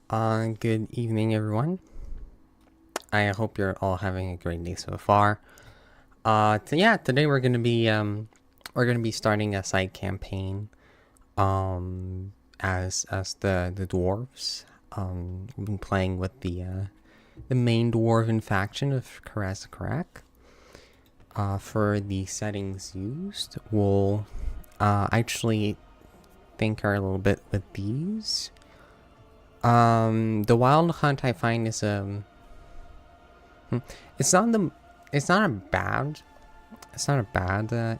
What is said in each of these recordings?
Good evening, everyone. I hope you're all having a great day so far. Today we're gonna be starting a side campaign. As the dwarves. We've been playing with the main dwarven faction of Karaz-a-Karak. For the settings used, we'll actually tinker a little bit with these. The wild hunt I find is it's not a bad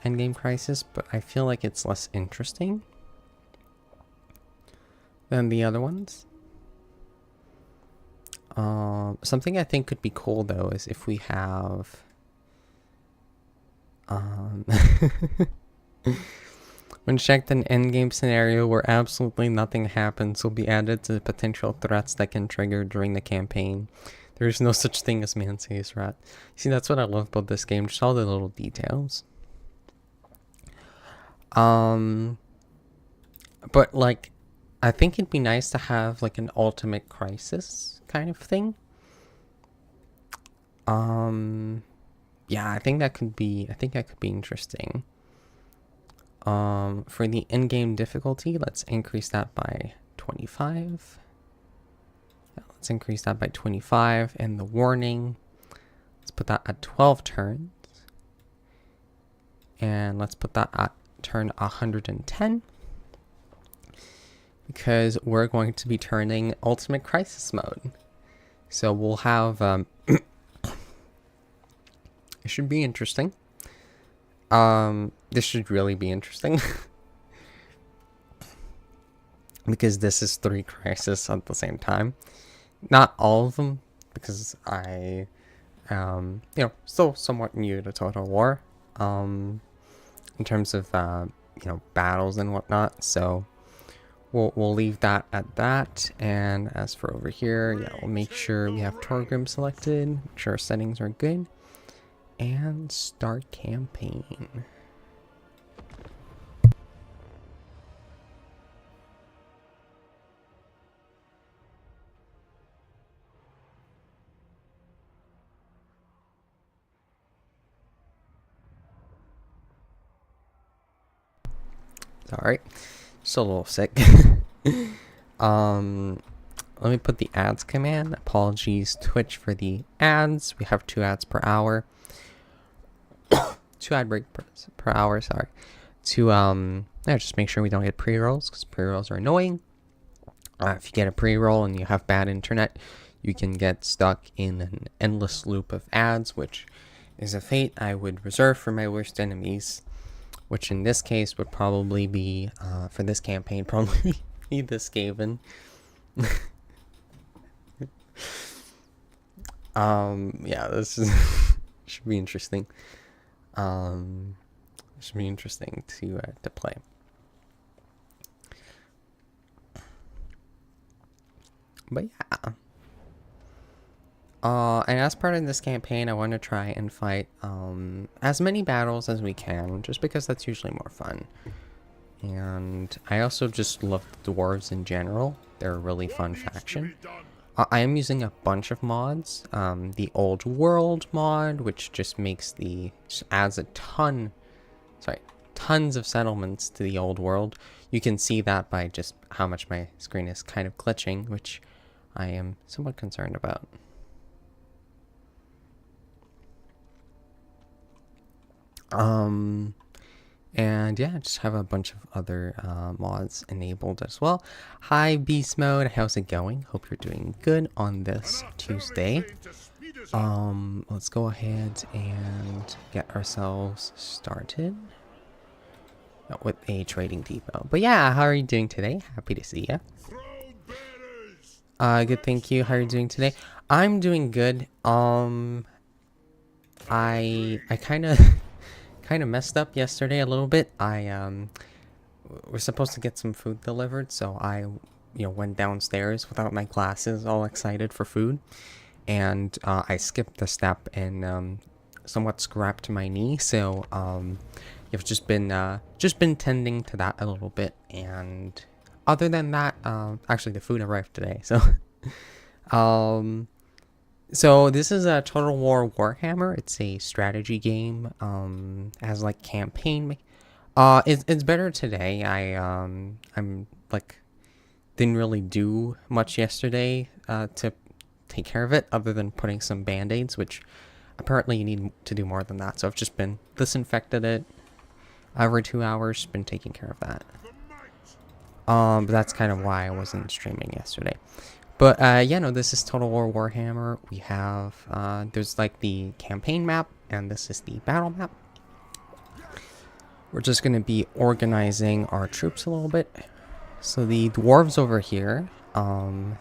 endgame crisis, but I feel like it's less interesting than the other ones. Something I think could be cool though is if we have when checked an endgame scenario where absolutely nothing happens will be added to the potential threats that can trigger during the campaign. There is no such thing as man-sized rat. See, that's what I love about this game, just all the little details. But like, I think it'd be nice to have like an ultimate crisis kind of thing. Yeah, I think that could be interesting. For the in-game difficulty, let's increase that by 25. Let's increase that by 25, and the warning, let's put that at 12 turns. And let's put that at turn 110. Because we're going to be turning Ultimate Crisis mode. So we'll have, it should be interesting. This should really be interesting. Because this is 3 crises at the same time. Not all of them, because I am, still somewhat new to Total War, in terms of, battles and whatnot, so we'll leave that at that. And as for over here, we'll make sure we have Torgrim selected, make sure our settings are good, and start campaign. Alright, still a little sick. Let me put the ads command. Apologies, Twitch, for the ads. We have 2 ads per hour. 2 ad break per hour, sorry. To just make sure we don't get pre-rolls, because pre-rolls are annoying. If you get a pre-roll and you have bad internet, you can get stuck in an endless loop of ads, which is a fate I would reserve for my worst enemies. Which in this case would probably be, for this campaign, probably be this Skaven. This is should be interesting. Should be interesting to play. But yeah. And as part of this campaign, I want to try and fight as many battles as we can, just because that's usually more fun. And I also just love the dwarves in general. They're a really fun faction. I am using a bunch of mods. The Old World mod, which just adds a tons of settlements to the Old World. You can see that by just how much my screen is kind of glitching, which I am somewhat concerned about. And yeah, just have a bunch of other mods enabled as well. Hi Beast Mode, how's it going? Hope you're doing good on this Tuesday. Let's go ahead and get ourselves started with a trading depot. But yeah, how are you doing today? Happy to see you. Good, thank you. How are you doing today? I'm doing good. I kind of messed up yesterday a little bit. I was supposed to get some food delivered, so I went downstairs without my glasses, all excited for food, and I skipped a step and somewhat scrapped my knee. So I've just been tending to that a little bit, and other than that, actually the food arrived today, so So this is a Total War Warhammer. It's a strategy game. Has like campaign. It's better today. I'm like didn't really do much yesterday to take care of it, other than putting some band-aids, which apparently you need to do more than that. So I've just been disinfected it every 2 hours. Been taking care of that. But that's kind of why I wasn't streaming yesterday. But yeah, no, this is Total War Warhammer. We have there's like the campaign map, and this is the battle map. We're just gonna be organizing our troops a little bit. So the dwarves over here, yeah,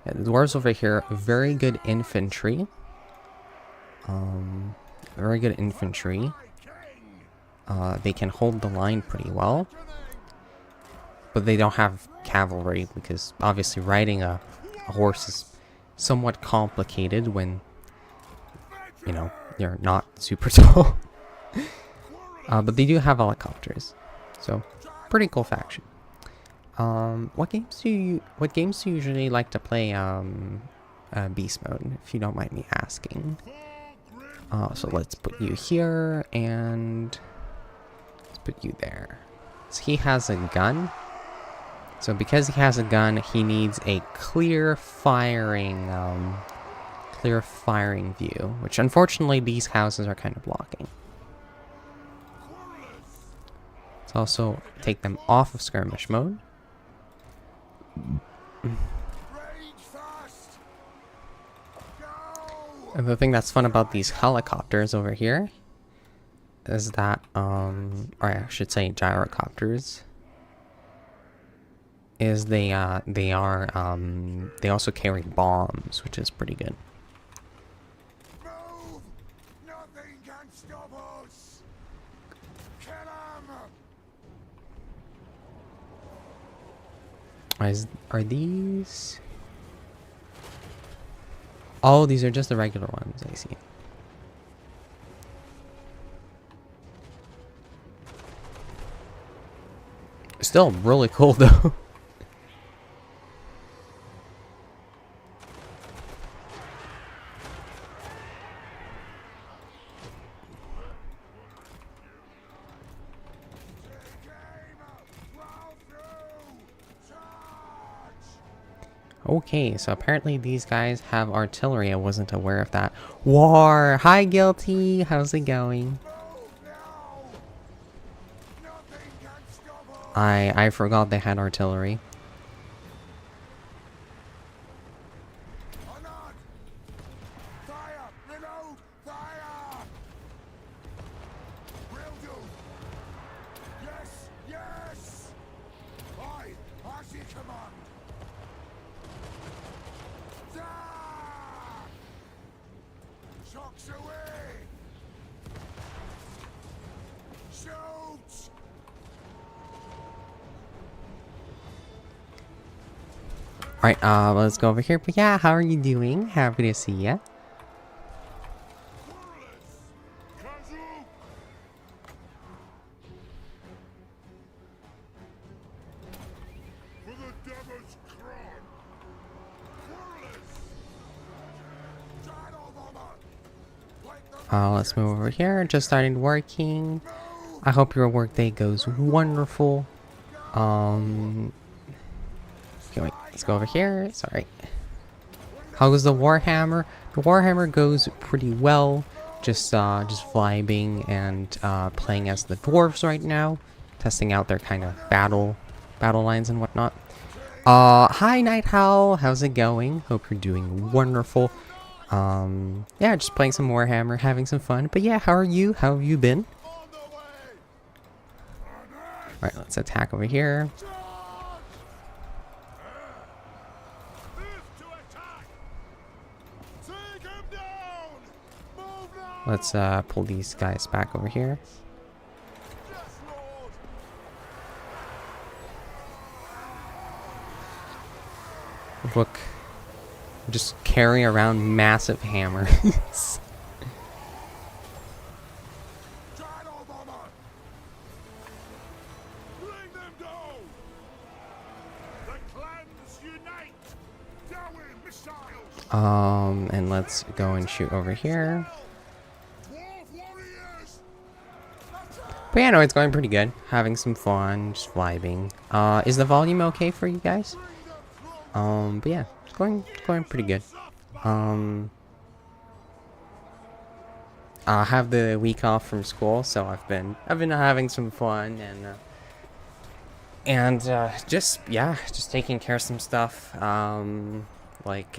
the dwarves over here, very good infantry. Very good infantry. They can hold the line pretty well. But they don't have cavalry, because obviously riding a horse is somewhat complicated when, you know, you're not super tall. But they do have helicopters, so pretty cool faction. What games do you usually like to play beast mode, if you don't mind me asking? So let's put you here, and let's put you there. So he has a gun. So because he has a gun, he needs a clear firing view, which unfortunately these houses are kind of blocking. Let's also take them off of skirmish mode. And the thing that's fun about these helicopters over here is that, or I should say gyrocopters, is they also carry bombs, which is pretty good. Move! Nothing can stop us! Kill 'em! Are these? Oh, these are just the regular ones, I see. Still really cool though. Okay, so apparently these guys have artillery. I wasn't aware of that. War! Hi, Guilty! How's it going? I forgot they had artillery. Alright, let's go over here. But yeah, how are you doing? Happy to see ya. Let's move over here. Just started working. I hope your workday goes wonderful. Okay, wait. Let's go over here. Sorry. How goes the Warhammer? The Warhammer goes pretty well. Just vibing and playing as the dwarves right now, testing out their kind of battle lines and whatnot. Hi Night Howl. How's it going? Hope you're doing wonderful. Yeah, just playing some Warhammer, having some fun. But yeah, how are you? How have you been? Alright, let's attack over here. Let's pull these guys back over here. Look. Just carry around massive hammers. And let's go and shoot over here. But yeah, no, it's going pretty good. Having some fun, just vibing. Is the volume okay for you guys? But yeah, it's going pretty good. I have the week off from school, so I've been having some fun and just taking care of some stuff. Had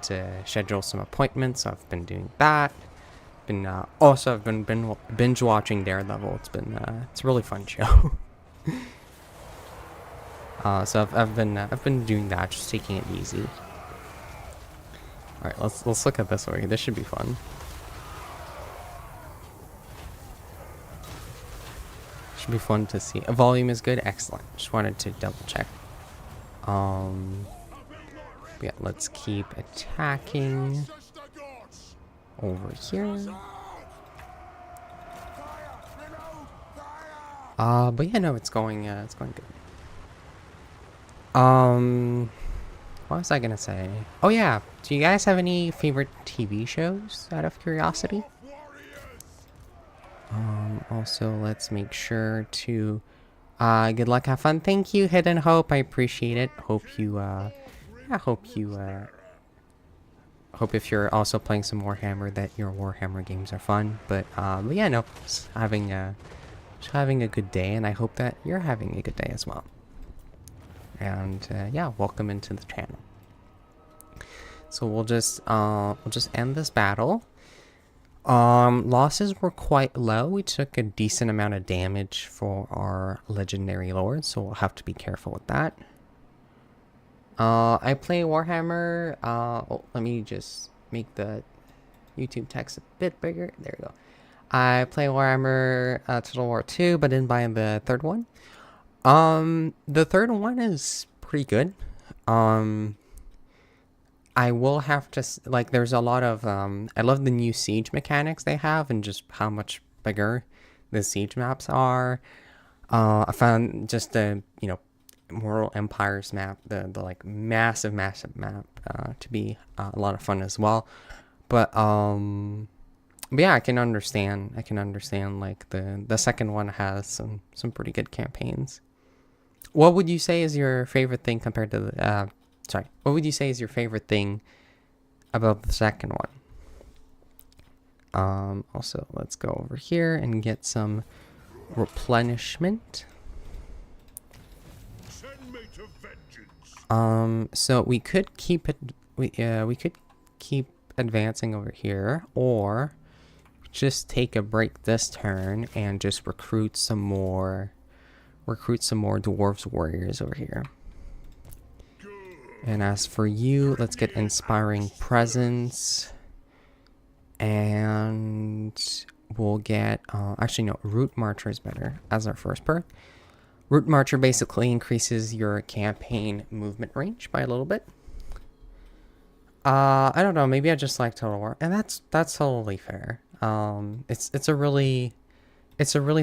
to schedule some appointments, so I've been doing that. I've been binge watching Daredevil. It's a really fun show. So I've been doing that, just taking it easy. All right, let's look at this way. This should be fun. Should be fun to see. Volume is good, excellent. Just wanted to double check. Yeah, let's keep attacking over here. But yeah, no, it's going good. What was I gonna say? Oh yeah, do you guys have any favorite TV shows out of curiosity? Also, let's make sure to, good luck, have fun. Thank you, Hidden Hope, I appreciate it. Hope if you're also playing some Warhammer that your Warhammer games are fun. But yeah, no, just having a good day, and I hope that you're having a good day as well. And yeah, welcome into the channel. So we'll just end this battle. Losses were quite low. We took a decent amount of damage for our legendary lord, so we'll have to be careful with that. I play Warhammer. Let me just make the YouTube text a bit bigger. There we go. I play Warhammer Total War 2, but didn't buy the third one. The third one is pretty good. I will have to, like, there's a lot of, I love the new siege mechanics they have and just how much bigger the siege maps are. I found just the, Mortal Empires map, the like massive map, to be a lot of fun as well. But yeah, I can understand like the second one has some pretty good campaigns. What would you say is your favorite thing compared to the, what would you say is your favorite thing about the second one? Also, let's go over here and get some replenishment. So we could keep it, we could keep advancing over here, or just take a break this turn and just recruit some more dwarves warriors over here. And as for you, let's get inspiring presence, and we'll get actually no, route marcher is better as our first perk. Route Marcher basically increases your campaign movement range by a little bit. I don't know, maybe I just like Total War, and that's totally fair. It's a really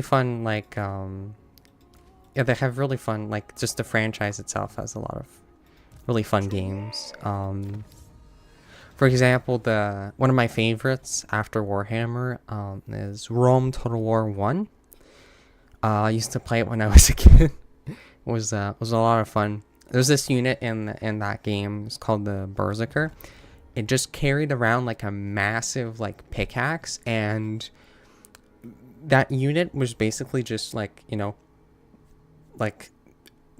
fun, like, yeah, they have really fun, like, just the franchise itself has a lot of really fun games. For example, one of my favorites after Warhammer is Rome Total War 1. I used to play it when I was a kid. It was a lot of fun. There's this unit in that game. It's called the Berserker. It just carried around like a massive like pickaxe, and that unit was basically just like, like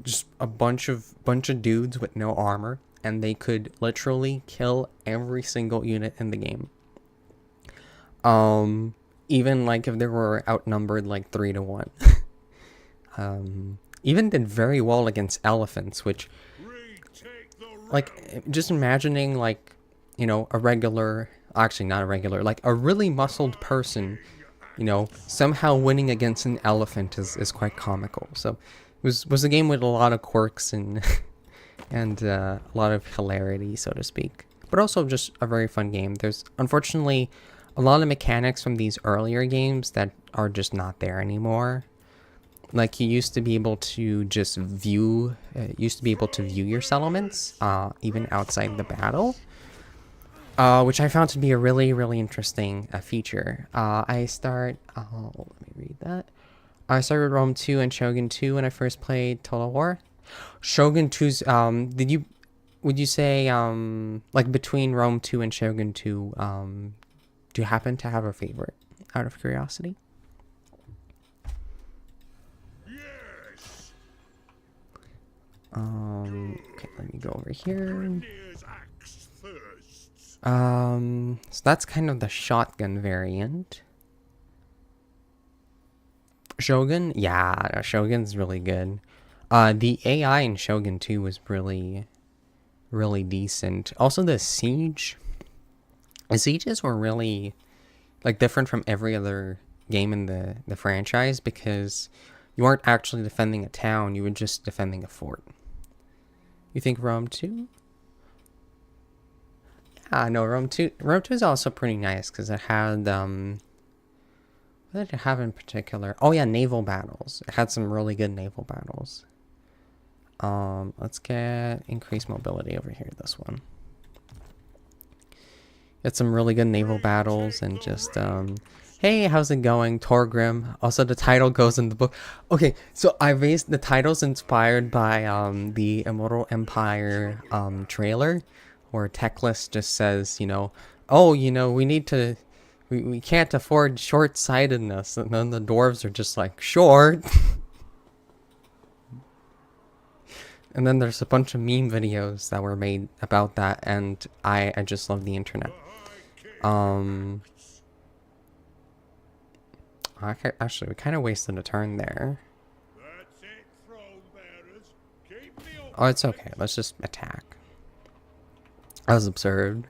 just a bunch of dudes with no armor, and they could literally kill every single unit in the game. Even like if they were outnumbered like 3-1. Even did very well against elephants, which, like, just imagining like, a regular, actually not a regular, like a really muscled person, somehow winning against an elephant is quite comical. So it was a game with a lot of quirks and and a lot of hilarity, so to speak, but also just a very fun game. There's unfortunately a lot of mechanics from these earlier games that are just not there anymore. Like you used to be able to just view, your settlements, even outside the battle. Which I found to be a really, really interesting feature. Let me read that. I started Rome 2 and Shogun 2 when I first played Total War. Shogun 2's, would you say, like between Rome 2 and Shogun 2, do you happen to have a favorite, out of curiosity? Yes. Okay, let me go over here. Grenier's axe first. So that's kind of the shotgun variant. Shogun, yeah, Shogun's really good. The AI in Shogun 2 was really, really decent. Also, the sieges were really like different from every other game in the franchise because you weren't actually defending a town; you were just defending a fort. You think Rome 2? Yeah, no, Rome 2. Rome 2 is also pretty nice because it had what did it have in particular? Oh yeah, naval battles. It had some really good naval battles. Let's get increased mobility over here. This one. It's some really good naval battles and just hey, how's it going, Torgrim? Also, the title goes in the book. Okay, so I based the title's inspired by the Immortal Empire trailer, where Teclis just says, oh, we need to, we can't afford short-sightedness, and then the dwarves are just like, short. And then there's a bunch of meme videos that were made about that, and I just love the internet. Actually, we kind of wasted a turn there. That's it, throne bearers. Keep me up. Oh, it's okay. Let's just attack. That was absurd.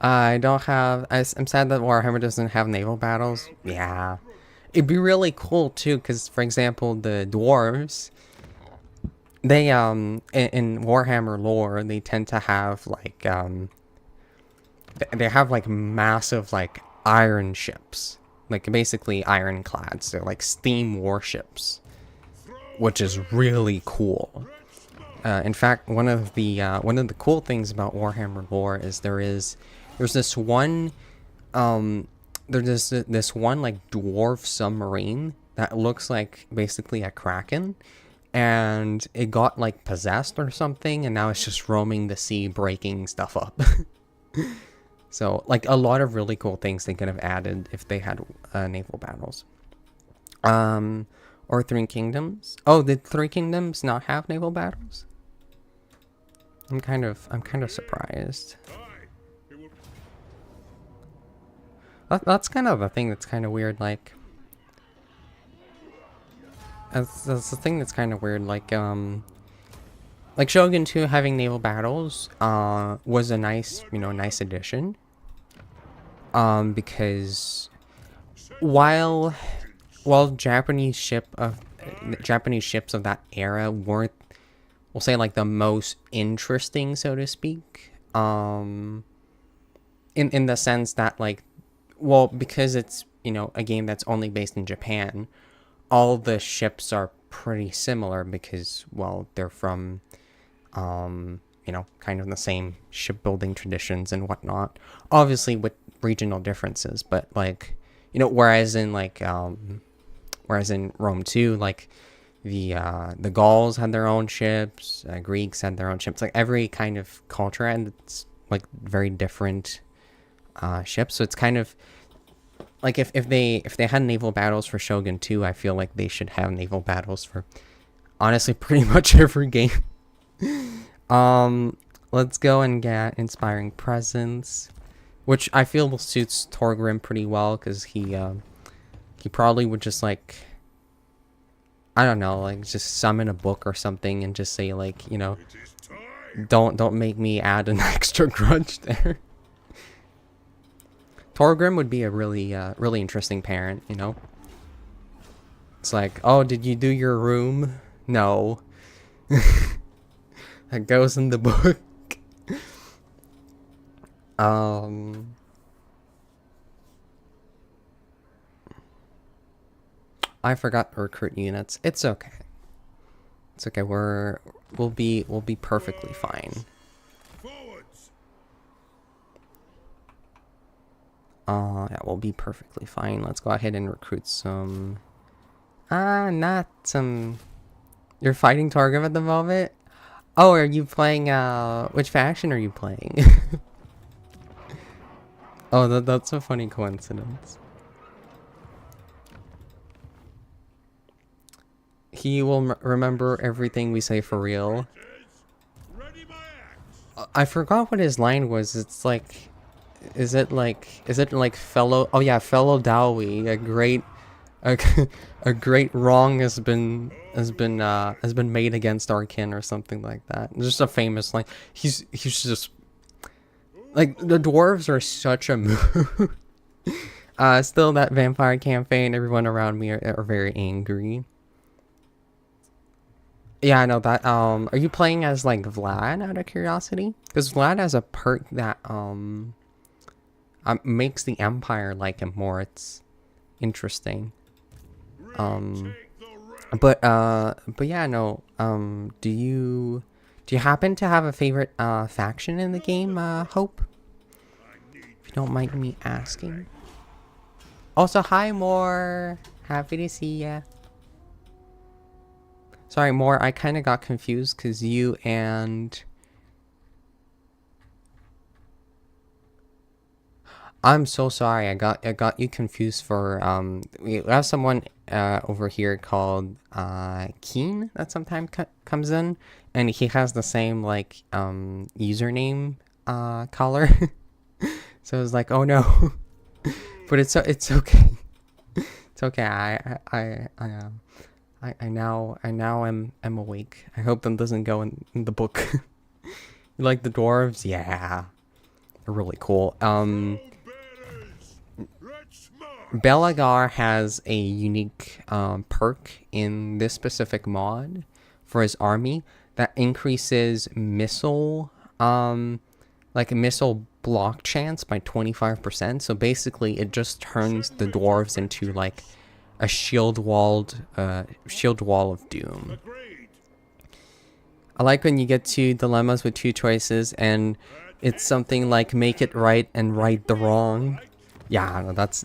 I don't have... I'm sad that Warhammer doesn't have naval battles. Yeah. It'd be really cool, too, because, for example, the dwarves... They, in Warhammer lore, they tend to have, like, they have, like, massive, like, iron ships. Like, basically ironclads. They're, like, steam warships. Which is really cool. In fact, one of the cool things about Warhammer lore is there's this one, this one, like, dwarf submarine that looks like, basically, a kraken. And it got, like, possessed or something, and now it's just roaming the sea, breaking stuff up. So, like, a lot of really cool things they could have added if they had naval battles. Or Three Kingdoms. Oh, did Three Kingdoms not have naval battles? I'm kind of surprised. That's kind of the thing that's kind of weird, like... That's the thing that's kind of weird, like Shogun 2 having naval battles, was a nice, nice addition. Because while Japanese ships of that era weren't, we'll say, like, the most interesting, so to speak, in the sense that, like, well, because it's, a game that's only based in Japan, all the ships are pretty similar because, well, they're from, kind of the same shipbuilding traditions and whatnot. Obviously with regional differences, but, like, whereas in Rome 2, like, the Gauls had their own ships, Greeks had their own ships, like, every kind of culture and it's, like, very different ships. So it's kind of like if they had naval battles for Shogun 2, I feel like they should have naval battles for honestly pretty much every game. Let's go and get Inspiring Presence, which I feel suits Torgrim pretty well because he probably would just, like, I don't know, like, just summon a book or something and just say, like, don't make me add an extra grudge there. Torgrim would be a really, really interesting parent, It's like, oh, did you do your room? No. That goes in the book. I forgot to recruit units. It's okay. It's okay. We'll be perfectly fine. Forwards. Yeah, we'll be perfectly fine. Let's go ahead and recruit some. Not some. You're fighting Targum at the moment? Oh, are you playing, which faction are you playing? Oh, that's a funny coincidence. He will remember everything we say for real. Ready my axe. I forgot what his line was. It's like, is it like fellow, oh yeah, fellow Dowie, a, a great wrong has been made against our kin or something like that. Just a famous line. He's just like, the dwarves are such a mood. Still that vampire campaign, everyone around me are very angry. Yeah, I know that. Are you playing as like Vlad out of curiosity? Because Vlad has a perk that makes the Empire like him more. It's interesting. But yeah, no. Do you happen to have a favorite faction in the game, Hope? If you don't mind me asking. Also, hi, Moore. Happy to see ya. Sorry, Moore, I kind of got confused because you and... I'm so sorry, I got you confused for, we have someone, over here called, Keen that sometimes comes in, and he has the same, like, username, color. So I was like, oh no. But it's okay. It's okay, I now am awake. I hope that doesn't go in the book. You like the dwarves? Yeah. They're really cool. Belagar has a unique perk in this specific mod for his army that increases missile like a missile block chance by 25%. So basically it just turns the dwarves into like a shield wall of doom. I like when you get to dilemmas with two choices and it's something like make it right and right the wrong. Yeah, no, that's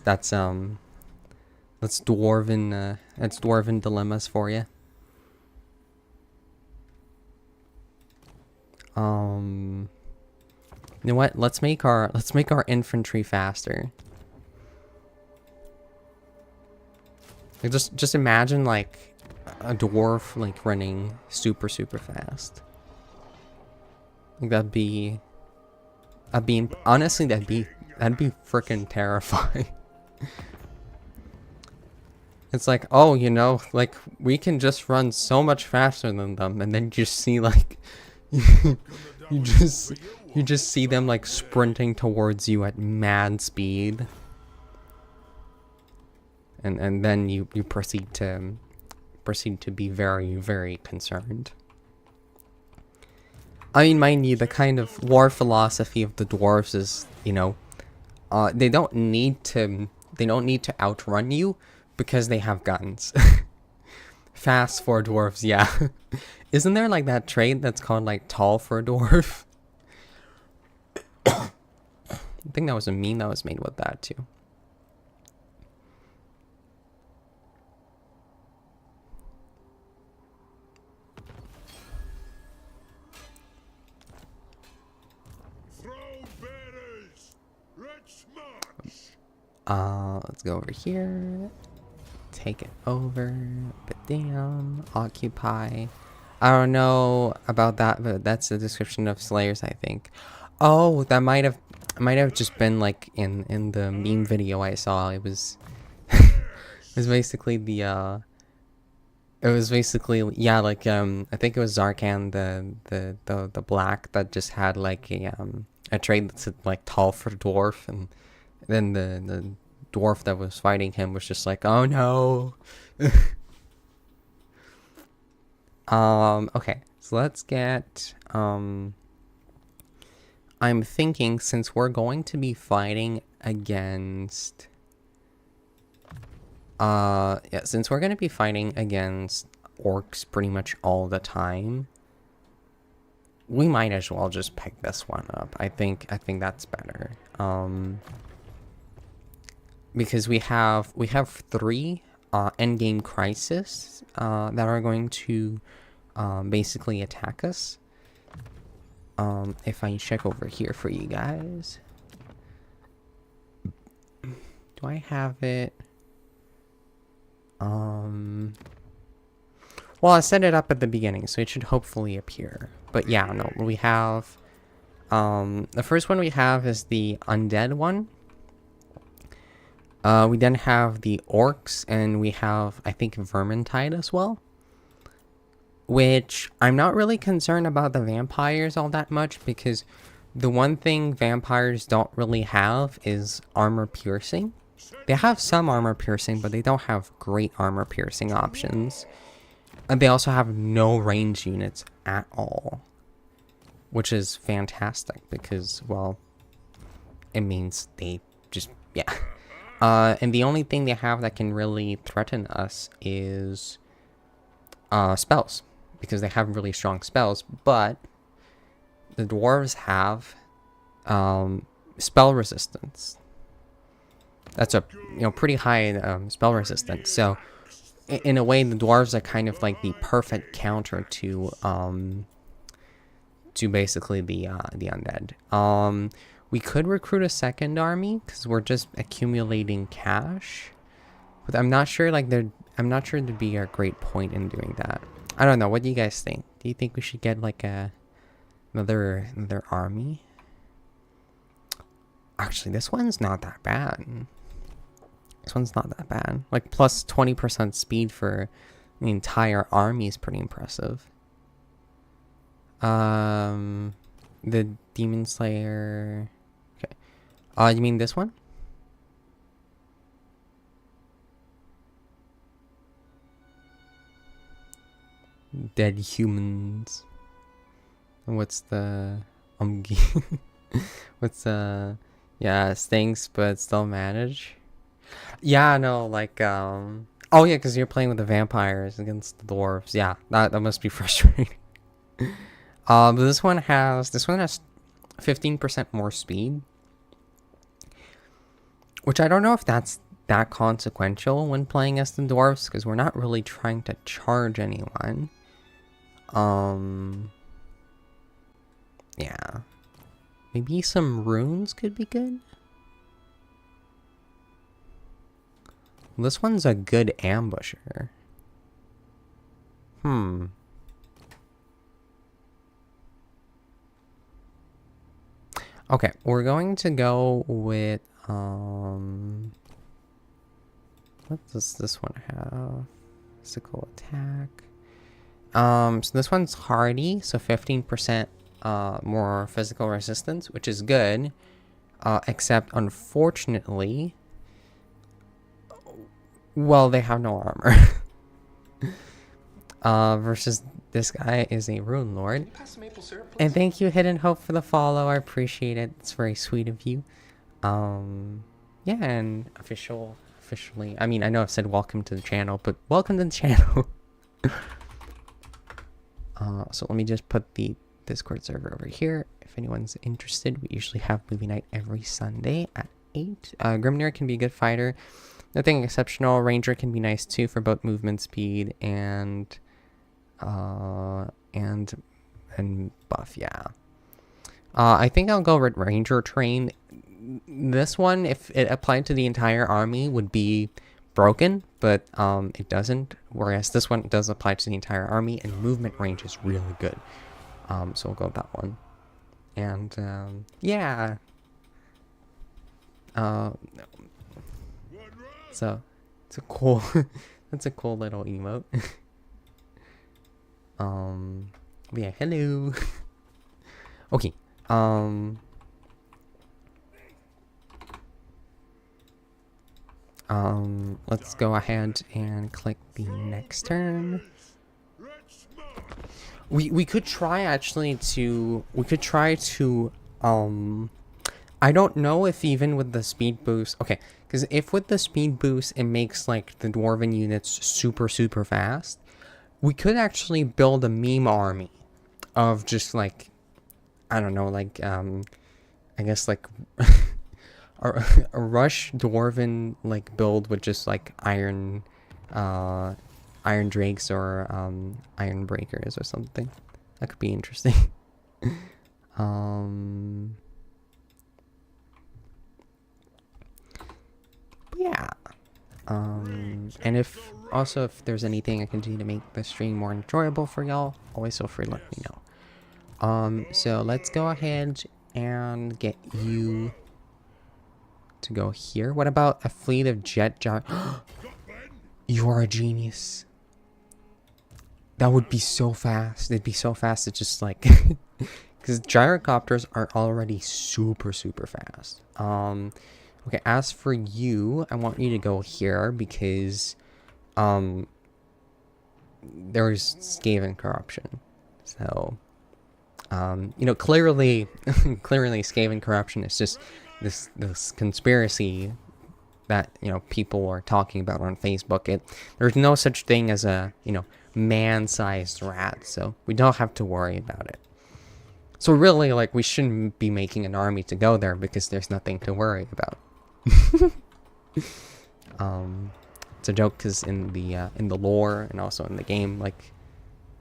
dwarven dilemmas for you. You know what? Let's make our infantry faster. Like just imagine like a dwarf like running super fast. Like honestly that'd be freaking terrifying. It's like, oh, you know, like we can just run so much faster than them, and then you just see like you just see them like sprinting towards you at mad speed. And then you proceed to be very concerned. I mean, mind you, the kind of war philosophy of the dwarves is, you know, they don't need to outrun you because they have guns. Fast for dwarves, yeah. Isn't there like that trait that's called like tall for a dwarf? I think that was a meme that was made with that too. Let's go over here. Take it over. Put down. Occupy. I don't know about that, but that's the description of Slayers, I think. Oh, that might have just been like in the meme video I saw. It was it was basically yeah, like I think it was Zarkan the black that just had like a trait that's like tall for dwarf, and then the dwarf that was fighting him was just like, oh no. Okay, so let's get I'm thinking, since we're going to be fighting against Yeah, since we're gonna be fighting against orcs pretty much all the time, we might as well just pick this one up. I think that's better. Because we have 3 endgame crisis that are going to basically attack us. If I check over here for you guys, do I have it? Well, I set it up at the beginning, so it should hopefully appear. But yeah, no, we have the first one we have is the undead one. We then have the orcs, and we have, I think, Vermintide as well. Which I'm not really concerned about the vampires all that much, because the one thing vampires don't really have is armor piercing. They have some armor piercing, but they don't have great armor piercing options. And they also have no range units at all, which is fantastic because, well, it means they just, yeah. And the only thing they have that can really threaten us is spells, because they have really strong spells. But the dwarves have spell resistance. That's a pretty high spell resistance. So in a way, the dwarves are kind of like the perfect counter to basically the undead. We could recruit a second army because we're just accumulating cash, but I'm not sure there'd be a great point in doing that. I don't know. What do you guys think? Do you think we should get like another army? Actually, this one's not that bad. This one's not that bad. Like plus 20% speed for the entire army is pretty impressive. The Demon Slayer. Okay. You mean this one? Dead humans. And what's the what's yeah, stinks but still manage. Yeah, no, like oh yeah, because you're playing with the vampires against the dwarves. Yeah, that must be frustrating. But this one has 15% more speed, which I don't know if that's that consequential when playing as the dwarves, because we're not really trying to charge anyone. Yeah, maybe some runes could be good. This one's a good ambusher. Okay, we're going to go with what does this one have? Physical attack. So this one's hardy, so 15% more physical resistance, which is good. Except unfortunately, well, they have no armor. Versus this guy is a rune lord. And thank you, Hidden Hope, for the follow. I appreciate it. It's very sweet of you. Yeah, and officially, I mean, I know I've said welcome to the channel, but welcome to the channel. So let me just put the Discord server over here. If anyone's interested, we usually have movie night every Sunday at 8. Grimnir can be a good fighter. Nothing exceptional. Ranger can be nice too for both movement speed and buff. Yeah. I think I'll go with Ranger train. This one, if it applied to the entire army, would be broken, but it doesn't. Whereas this one does apply to the entire army, and movement range is really good. So we'll go with that one. And yeah. So it's a cool that's a cool little emote. Yeah, hello. Okay. Let's go ahead and click the next turn. We could try actually to I don't know if even with the speed boost. Okay, Because if with the speed boost it makes like the dwarven units super super fast, we could actually build a meme army of just like, I don't know, like I guess like a rush dwarven like build with just like iron drakes or iron breakers or something. That could be interesting. Yeah. And if there's anything I can do to make the stream more enjoyable for y'all, always feel free to let me know. So let's go ahead and get you to go here. What about a fleet of jet You are a genius. That would be so fast. It'd be so fast. It's just like because gyrocopters are already super super fast. Okay, as for you, I want you to go here because there's Skaven corruption. So you know, clearly Skaven corruption is just this conspiracy that, you know, people are talking about on Facebook. There's no such thing as a, you know, man-sized rat, so we don't have to worry about it. So really, like, we shouldn't be making an army to go there because there's nothing to worry about. It's a joke because in the lore and also in the game, like,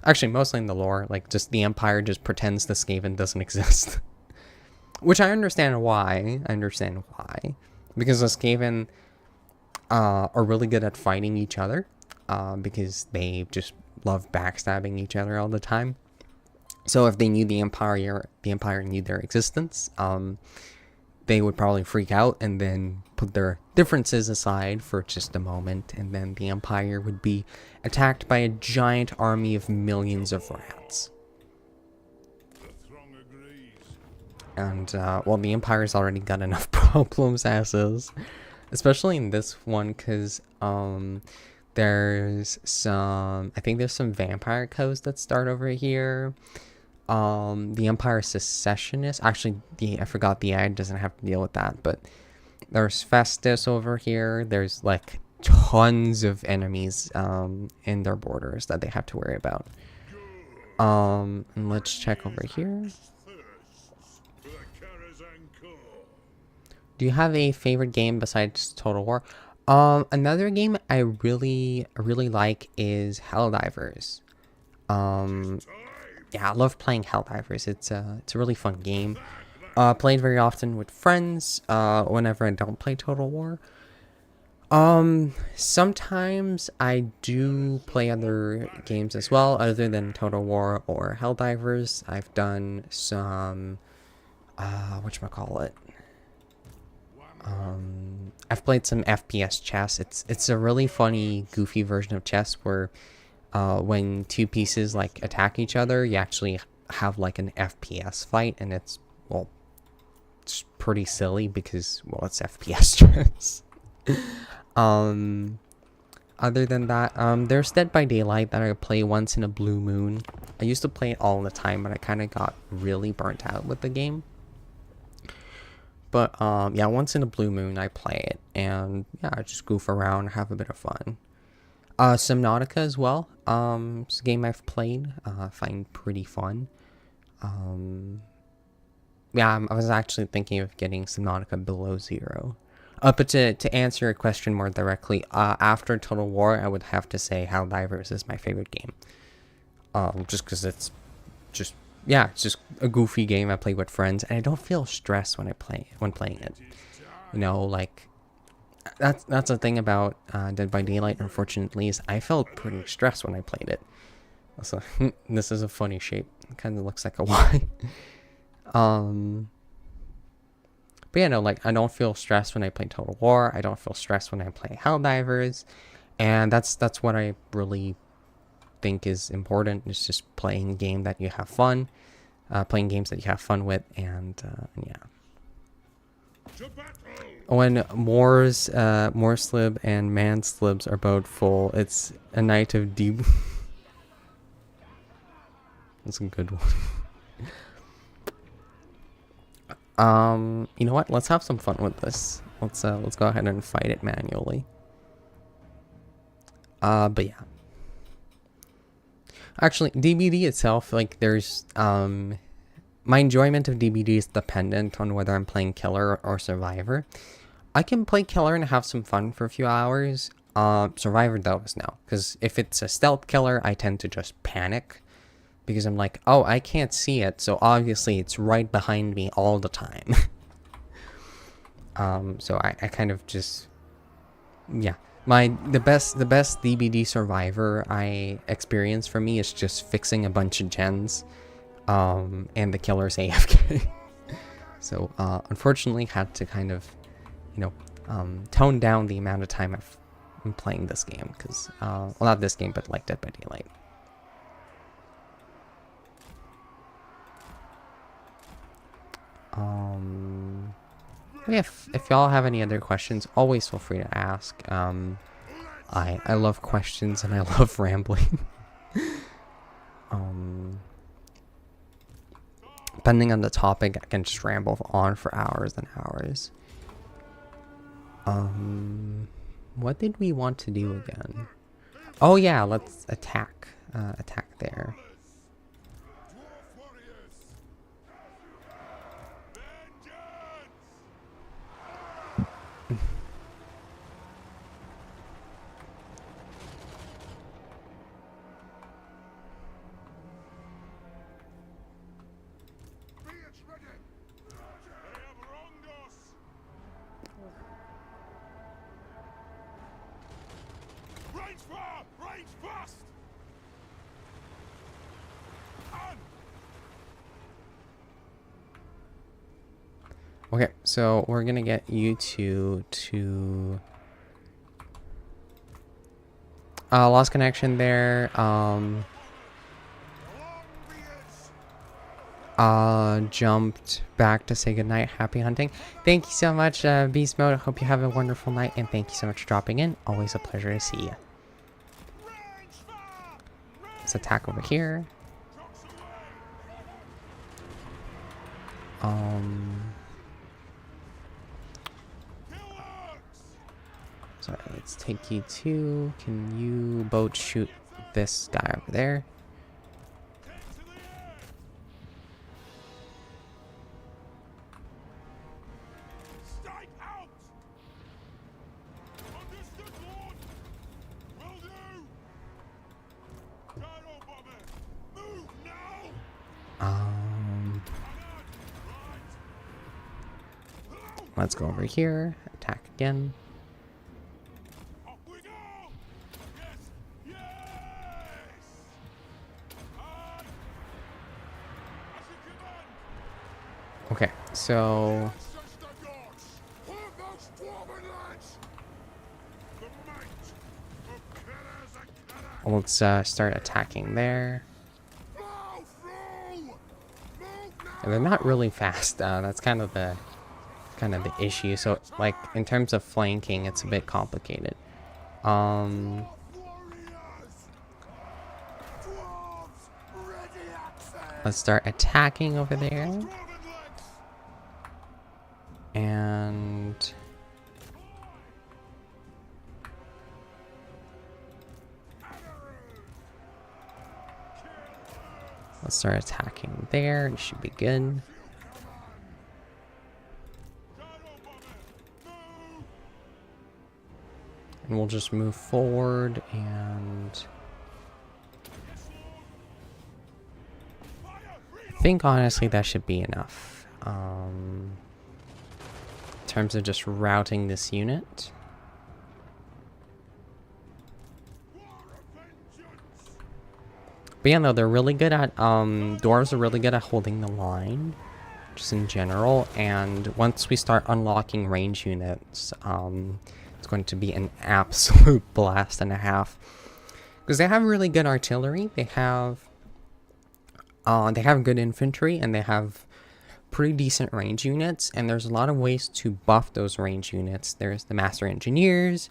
actually mostly in the lore, like, just the Empire just pretends the Skaven doesn't exist. Which I understand why. Because the Skaven are really good at fighting each other. Because they just love backstabbing each other all the time. So if they knew the Empire knew their existence, they would probably freak out and then put their differences aside for just a moment, and then the Empire would be attacked by a giant army of millions of rats. And, well, the Empire's already got enough problems as is. Especially in this one, because, there's some... I think there's some vampire codes that start over here. The Empire Secessionists... Actually, I forgot the ad doesn't have to deal with that, but... There's Festus over here. There's, like, tons of enemies, in their borders that they have to worry about. And let's check over here. Do you have a favorite game besides Total War? Another game I really like is Helldivers. Yeah, I love playing Helldivers. It's a really fun game. Played very often with friends. Whenever I don't play Total War. Sometimes I do play other games as well, other than Total War or Helldivers. I've done some, whatchamacallit? I've played some FPS chess. It's a really funny, goofy version of chess where, when two pieces like attack each other, you actually have like an FPS fight, and it's, well, it's pretty silly because, well, it's FPS chess. Other than that, there's Dead by Daylight that I play once in a blue moon. I used to play it all the time, but I kind of got really burnt out with the game. But, yeah, once in a blue moon, I play it, and, yeah, I just goof around, have a bit of fun. Subnautica as well, it's a game I've played, find pretty fun. Yeah, I was actually thinking of getting Subnautica Below Zero. But to answer your question more directly, after Total War, I would have to say Helldivers is my favorite game. Just because it's just... Yeah, it's just a goofy game I play with friends, and I don't feel stressed when playing it. You know, like, that's the thing about Dead by Daylight, unfortunately, is I felt pretty stressed when I played it. So, this is a funny shape. It kind of looks like a Y. But yeah, no, like, I don't feel stressed when I play Total War. I don't feel stressed when I play Helldivers. And that's what I really think is important. It's just playing a game that you have fun. Playing games that you have fun with, and yeah. When Moore's Slib and Man Slibs are both full, it's a night of deep. That's a good one. You know what? Let's have some fun with this. let's go ahead and fight it manually. But yeah. Actually, DBD itself, like, there's my enjoyment of DBD is dependent on whether I'm playing killer or survivor. I can play killer and have some fun for a few hours. Survivor though is no, because if it's a stealth killer, I tend to just panic because I'm like, oh, I can't see it, so obviously it's right behind me all the time. So I kind of just, yeah. The best DBD survivor I experience for me is just fixing a bunch of gens, and the killer's AFK. So unfortunately had to kind of, you know, tone down the amount of time I'm playing this game, because well, not this game, but like Dead by Daylight. If y'all have any other questions, always feel free to ask. I love questions and I love rambling. Depending on the topic, I can just ramble on for hours and hours. What did we want to do again? Oh yeah, let's attack. Attack there. Okay, so we're gonna get you two to lost connection there. Jumped back to say goodnight. Happy hunting. Thank you so much, Beast Mode. I hope you have a wonderful night, and thank you so much for dropping in. Always a pleasure to see you. Let's attack over here. Sorry, let's take you two. Can you both shoot this guy over there? Let's go over here. Attack again. Okay, so let's start attacking there. And they're not really fast. That's kind of the issue. So, like, in terms of flanking, it's a bit complicated. Let's start attacking over there. And let's start attacking there. It should be good. And we'll just move forward, and I think honestly that should be enough. In terms of just routing this unit. But yeah, no, they're really good at, dwarves are really good at holding the line, just in general, and once we start unlocking range units, it's going to be an absolute blast and a half. Because they have really good artillery, they have good infantry, and they have pretty decent range units, and there's a lot of ways to buff those range units. There's the master engineers,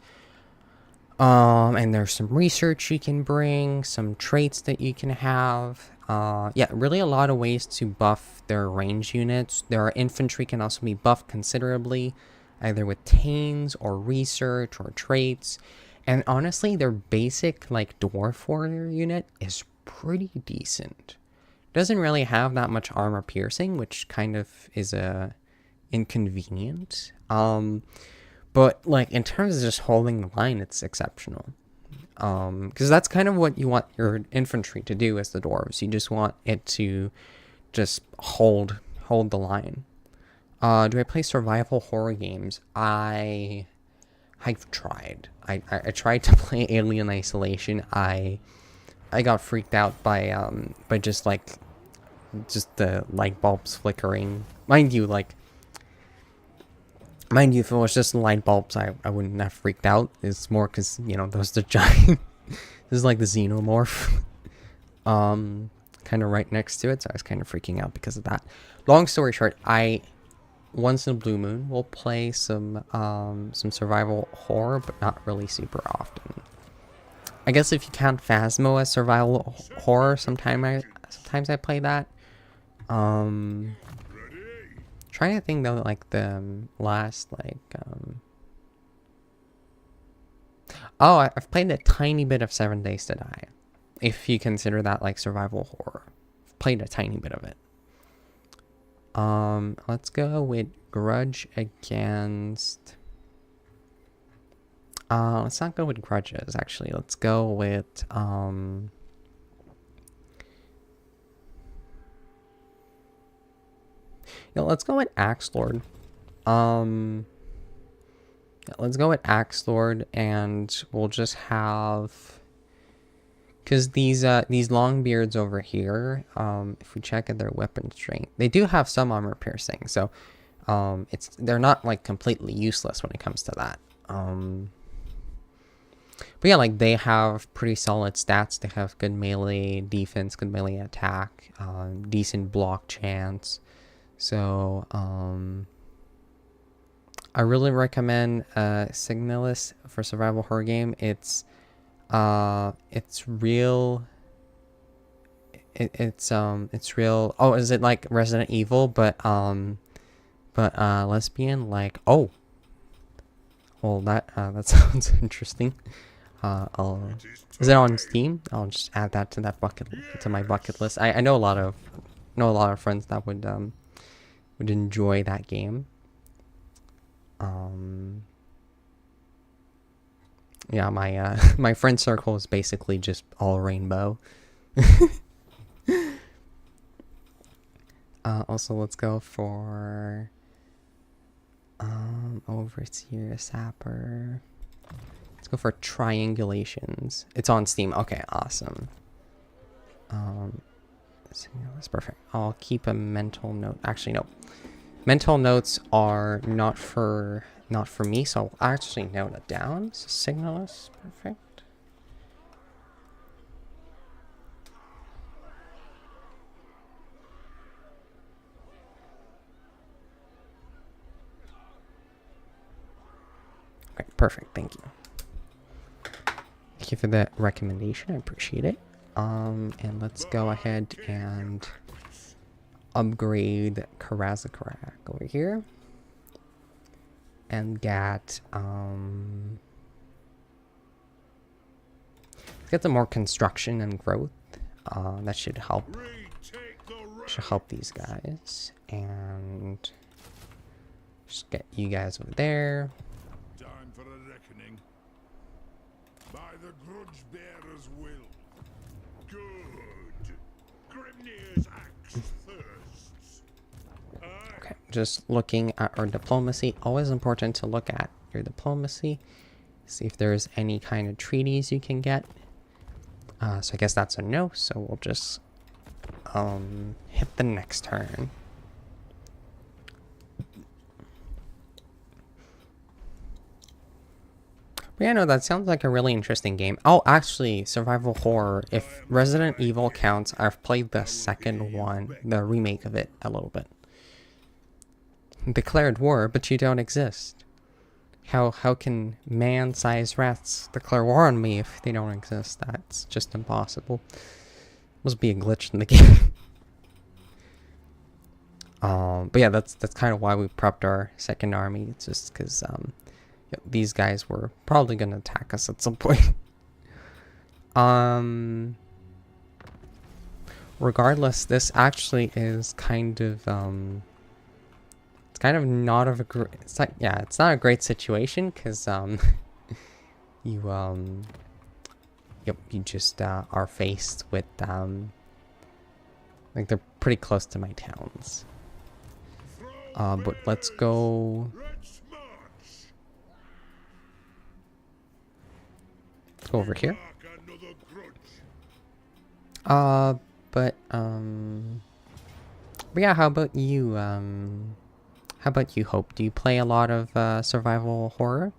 and there's some research you can bring, some traits that you can have. Yeah, really a lot of ways to buff their range units. Their infantry can also be buffed considerably. either with Tanes or research or traits. And honestly, their basic like dwarf warrior unit is pretty decent. Doesn't really have that much armor piercing, which kind of is a inconvenient. But like in terms of just holding the line, it's exceptional. Because that's kind of what you want your infantry to do as the dwarves. You just want it to just hold the line. Do I play survival horror games? I've tried. I tried to play Alien Isolation. I got freaked out by just the light bulbs flickering. Mind you, if it was just light bulbs, I wouldn't have freaked out. It's more because, you know, those are giant. This is like the xenomorph. Kind of right next to it, so I was kind of freaking out because of that. Long story short, I once in a blue moon will play some survival horror, but not really super often. I guess if you count Phasmo as survival horror, sometimes I play that. Trying to think though, like the last oh, I've played a tiny bit of 7 Days to Die, if you consider that like survival horror. I've played a tiny bit of it. Let's go with Grudge against. Let's not go with Grudges. Actually, let's go with let's go with Axe Lord. Let's go with Axe Lord, and we'll just have, because these long beards over here, if we check at their weapon strength, they do have some armor piercing, so they're not like completely useless when it comes to that. But yeah, like they have pretty solid stats. They have good melee defense, good melee attack, decent block chance. So I really recommend Signalis for survival horror game. It's real. It's real. Oh, is it like Resident Evil, but lesbian? Like, oh, well, that sounds interesting. Is it on Steam? I'll just add that to my bucket list. I know a lot of friends that would enjoy that game. Yeah, my my friend circle is basically just all rainbow. Also, let's go for Overseer Sapper. Let's go for Triangulations. It's on Steam. Okay, awesome. That's perfect. I'll keep a mental note. Actually, no. Mental notes are not for me, so I'll actually note it down. So Signalis, perfect. Okay, perfect. Thank you. Thank you for the recommendation. I appreciate it. And let's go ahead and upgrade Karaz-a-Karak over here. And get some more construction and growth. That should help. Should help these guys. And just get you guys over there. Time for a reckoning. By the grudge bearer's will. Good. Grimnir's axe thirsts. Okay, just looking at our diplomacy. Always important to look at your diplomacy. See if there's any kind of treaties you can get. So I guess that's a no. So we'll just hit the next turn. But yeah, no, that sounds like a really interesting game. Oh, actually, survival horror. If Resident Evil counts, I've played the second one, the remake of it, a little bit. Declared war, but you don't exist. How can man-sized rats declare war on me if they don't exist? That's just impossible. Must be a glitch in the game. But yeah, that's kind of why we prepped our second army. It's just because these guys were probably gonna attack us at some point. Regardless, this actually is kind of it's kind of not of a great. It's like, yeah, it's not a great situation because you you just are faced with like they're pretty close to my towns. But let's go. Let's go over here. But yeah, how about you? How about you, Hope? Do you play a lot of survival horror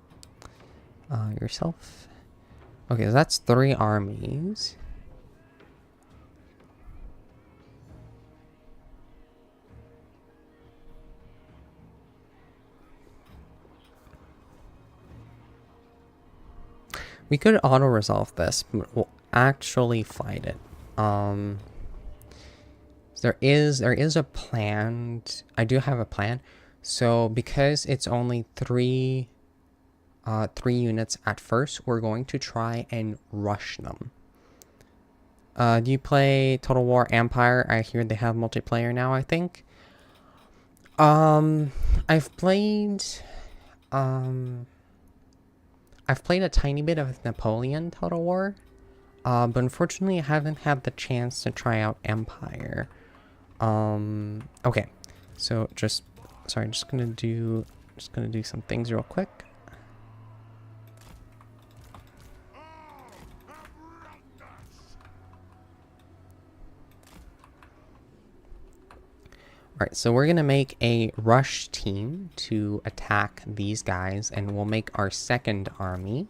yourself? Okay, so that's 3 armies. We could auto-resolve this, but we'll actually fight it. There is a plan. I do have a plan. So because it's only 3 units at first, we're going to try and rush them. Do you play Total War Empire? I hear they have multiplayer now, I think. I've played a tiny bit of Napoleon Total War. But unfortunately I haven't had the chance to try out Empire. Okay. So just gonna do some things real quick. Alright, so we're gonna make a rush team to attack these guys, and we'll make our second army.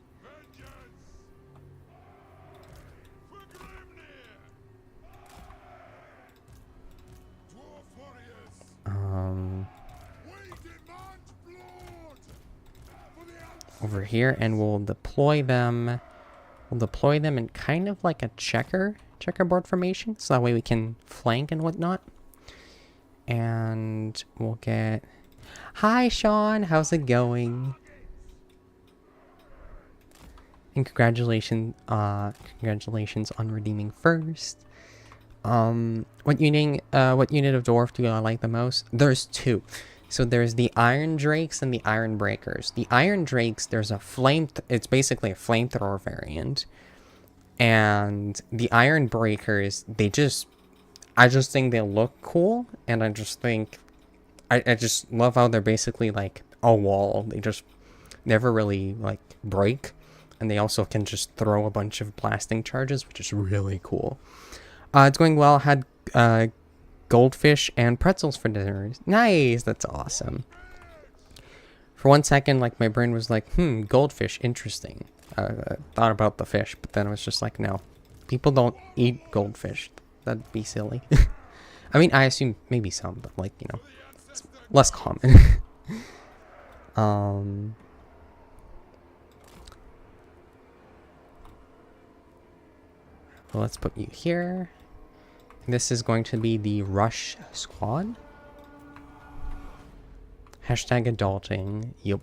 Over here, and we'll deploy them. We'll deploy them in kind of like a checkerboard formation, so that way we can flank and whatnot. And we'll get... Hi, Sean! How's it going? And congratulations on redeeming first. What unit of dwarf do I like the most? There's 2. So there's the Iron Drakes and the Iron Breakers. The Iron Drakes, there's a it's basically a flamethrower variant. And the Iron Breakers, I just think they look cool, and I just think, I just love how they're basically like a wall. They just never really like break, and they also can just throw a bunch of blasting charges, which is really cool. It's going well. Had goldfish and pretzels for dinner. Nice, that's awesome. For one second, like, my brain was like, goldfish, interesting. I thought about the fish, but then I was just like, no, people don't eat goldfish. That'd be silly. I mean, I assume maybe some, but like, you know, it's less common. Well, let's put you here. This is going to be the Rush Squad. Hashtag adulting. Yup.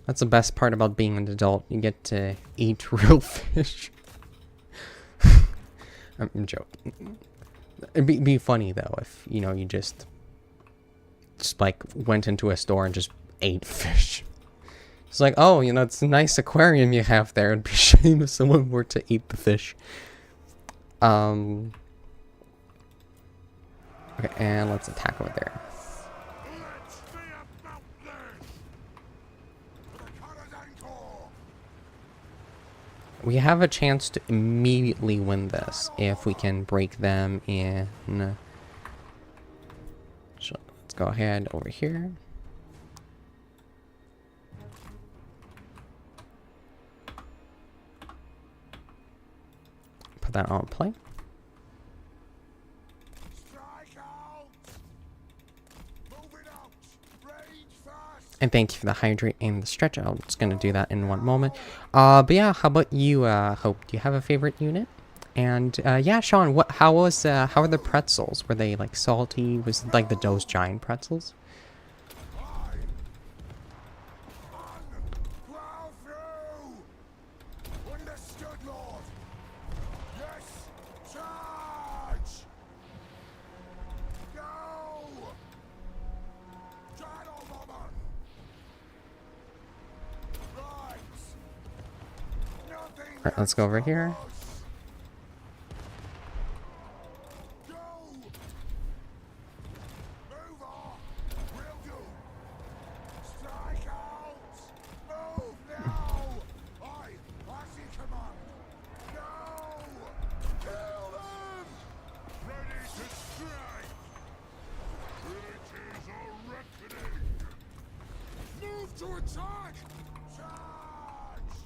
That's the best part about being an adult. You get to eat real fish. I'm joking. It'd be funny though if, you know, you just like went into a store and just ate fish. It's like, oh, you know, it's a nice aquarium you have there. It'd be a shame if someone were to eat the fish. Okay, and let's attack over there. We have a chance to immediately win this if we can break them in. So let's go ahead over here. Put that on play. And thank you for the hydrate and the stretch. I'm just going to do that in one moment. But yeah, how about you, Hope? Do you have a favorite unit? And yeah, Sean, how are the pretzels? Were they like salty? Was it like those giant pretzels? Plow through! Understood, Lord! Yes! Charge! Go! Shadow Bomber! Right! Nothing. Alright, let's go over here. Go! Move on! Will do! Strike out! Move now! I see command! No! Kill them! Ready to strike! It is a reckoning! Move to attack! Charge!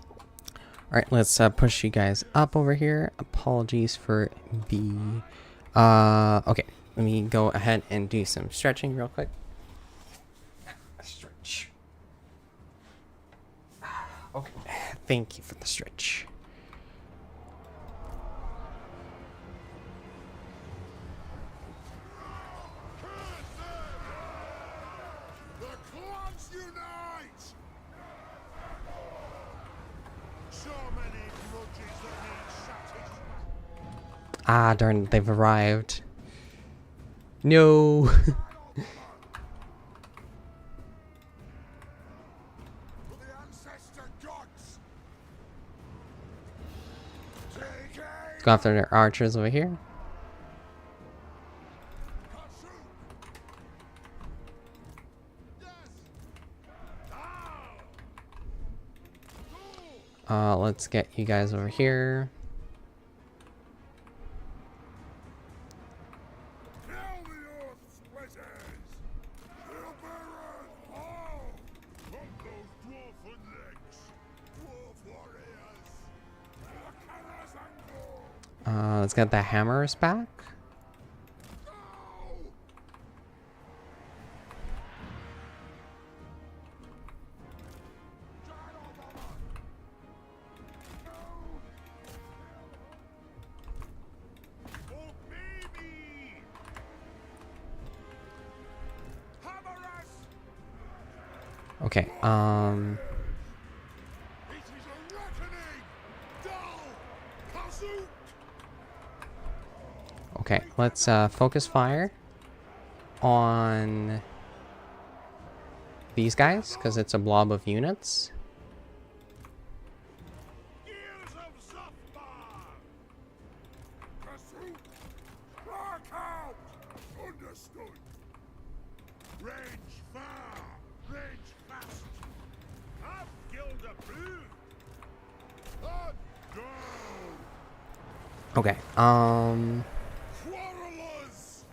Alright, let's push you guys up over here. Apologies for the... okay, let me go ahead and do some stretching real quick. Stretch. Okay, thank you for the stretch. The clans unite! So many grudges that need satisfied. Ah, darn, they've arrived. No. For the ancestor gods! Take aim! Go after their archers over here. Let's get you guys over here. Kill the earth splitters! Kill Baron! Oh! From those dwarfen legs! Dwarf warriors! Karaz-a-Karak! Let's get the hammers back. Go! Oh, baby! Hammer us! Okay, It is a reckoning! Dull! Kazoot! okay, let's focus fire on these guys, because it's a blob of units. Gears of Zafbar! Kazoot! Mark out! Understood! Range far! Range fast! Have guild approved! And go! Okay, Quarrelers!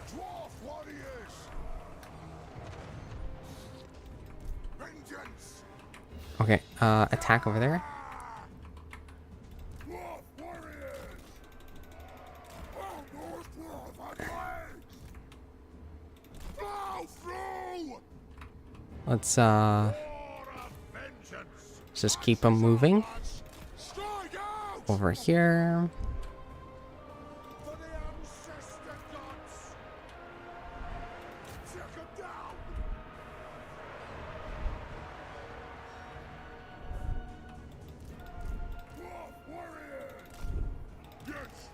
Dwarf warriors! Vengeance! okay, attack over there. Dwarf warriors! Oh, those dwarf on legs! Plow through! Let's, War of vengeance! just keep them moving Strike out! over here. For the ancestor gods! Take them down! Dwarf warriors! Yes!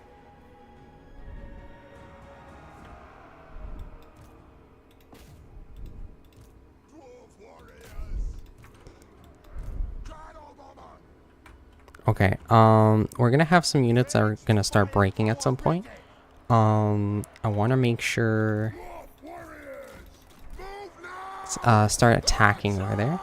Dwarf warriors! Shadow Bomber! Okay, we're gonna have some units that are gonna start breaking at some point. I want to make sure Dwarf warriors! Move now! start attacking over there.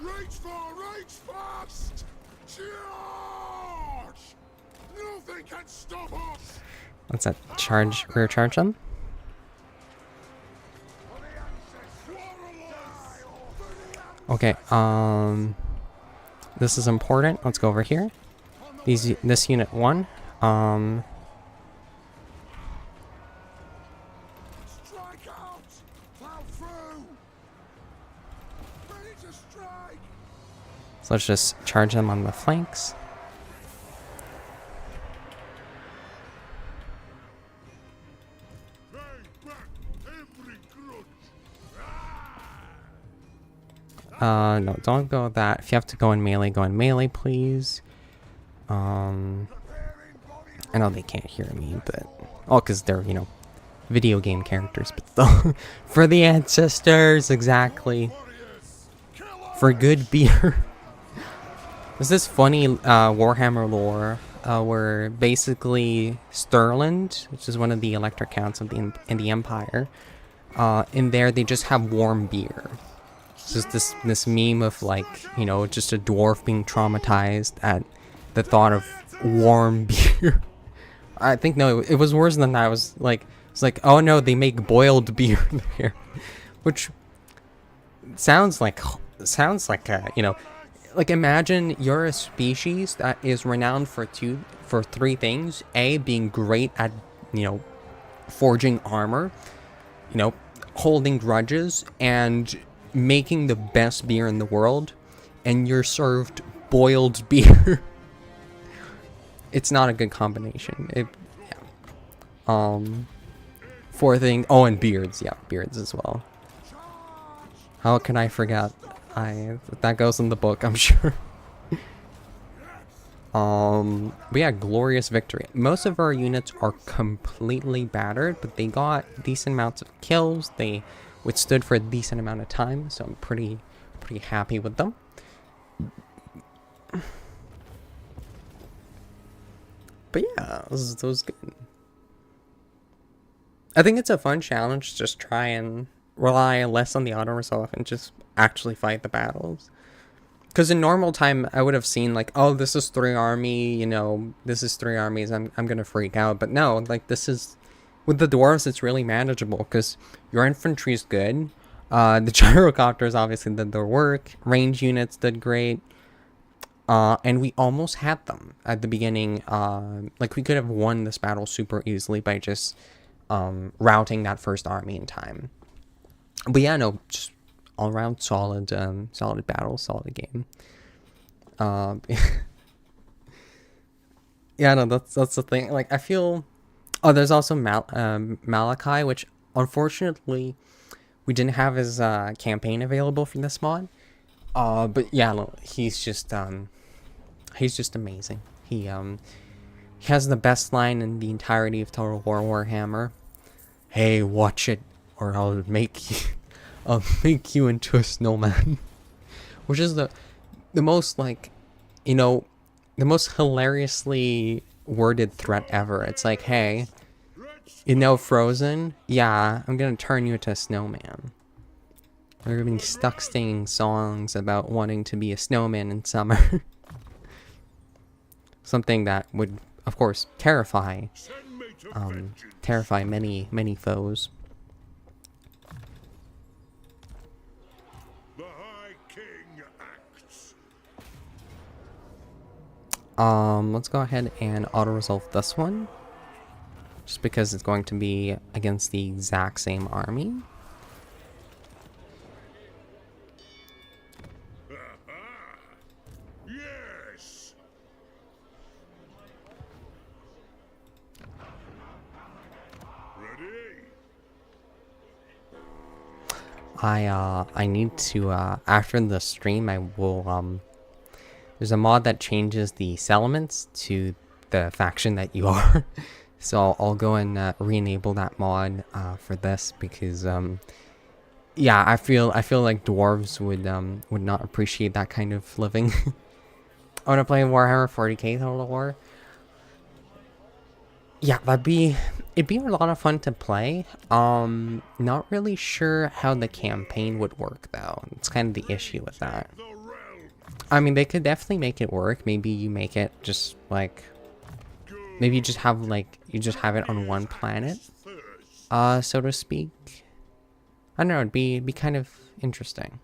Reach far, reach fast! Charge! Nothing can stop us! Let's charge, rear charge them. For the ancestors! Okay, this is important. Let's go over here. This unit 1, can't! Plow through! Ready to strike! So let's just charge them on the flanks. Pay back every grudge! No, don't go with that. If you have to go in melee, please. I know they can't hear me, but... Oh, because they're, you know, video game characters, but still. For the ancestors, exactly. For good beer. There's this funny Warhammer lore where basically Stirland, which is one of the electric counts of in the Empire, in there they just have warm beer. It's just this meme of, like, you know, just a dwarf being traumatized at the thought of warm beer. I think, no, it was worse than that. It's like, oh no, they make boiled beer there, which sounds like you know, like, imagine you're a species that is renowned for three things: A, being great at, you know, forging armor, you know, holding grudges, and making the best beer in the world, and you're served boiled beer. It's not a good combination. Yeah. Fourth thing, oh, and beards. Yeah, beards as well. How can I forget? That goes in the book, I'm sure. We had glorious victory. Most of our units are completely battered, but they got decent amounts of kills. They withstood for a decent amount of time, so I'm pretty happy with them. But yeah, it was good. I think it's a fun challenge. Just try and rely less on the auto resolve and just actually fight the battles. Because in normal time, I would have seen, like, oh, this is 3 army, you know, this is 3 armies, I'm gonna freak out. But no, like, this is, with the dwarves, it's really manageable, because your infantry is good. The gyrocopters obviously did their work. Range units did great. And we almost had them at the beginning. Like, we could have won this battle super easily by just routing that first army in time. But yeah, no, just all around solid battle, solid game. Yeah, no, that's the thing. Like, I feel, oh, there's also Malachi, which unfortunately we didn't have his campaign available for this mod. But yeah, no, he's just amazing. He has the best line in the entirety of Total War Warhammer. Hey, watch it, or I'll make you into a snowman. Which is the most, like, you know, the most hilariously worded threat ever. It's like, hey, you know Frozen? Yeah, I'm gonna turn you into a snowman. There are gonna be stuck singing songs about wanting to be a snowman in summer. Something that would, of course, terrify many foes. The High King acts. Let's go ahead and auto-resolve this one. Just because it's going to be against the exact same army. Yes. Ready. I need to after the stream I will there's a mod that changes the settlements to the faction that you are. So I'll go and re-enable that mod for this, because yeah, I feel like dwarves would not appreciate that kind of living. I want to play Warhammer 40k Total War. Yeah, it'd be a lot of fun to play. Not really sure how the campaign would work though. It's kind of the issue with that. I mean, they could definitely make it work. Maybe you make it just like, maybe you just have it on one planet, so to speak. I don't know, it'd be kind of interesting.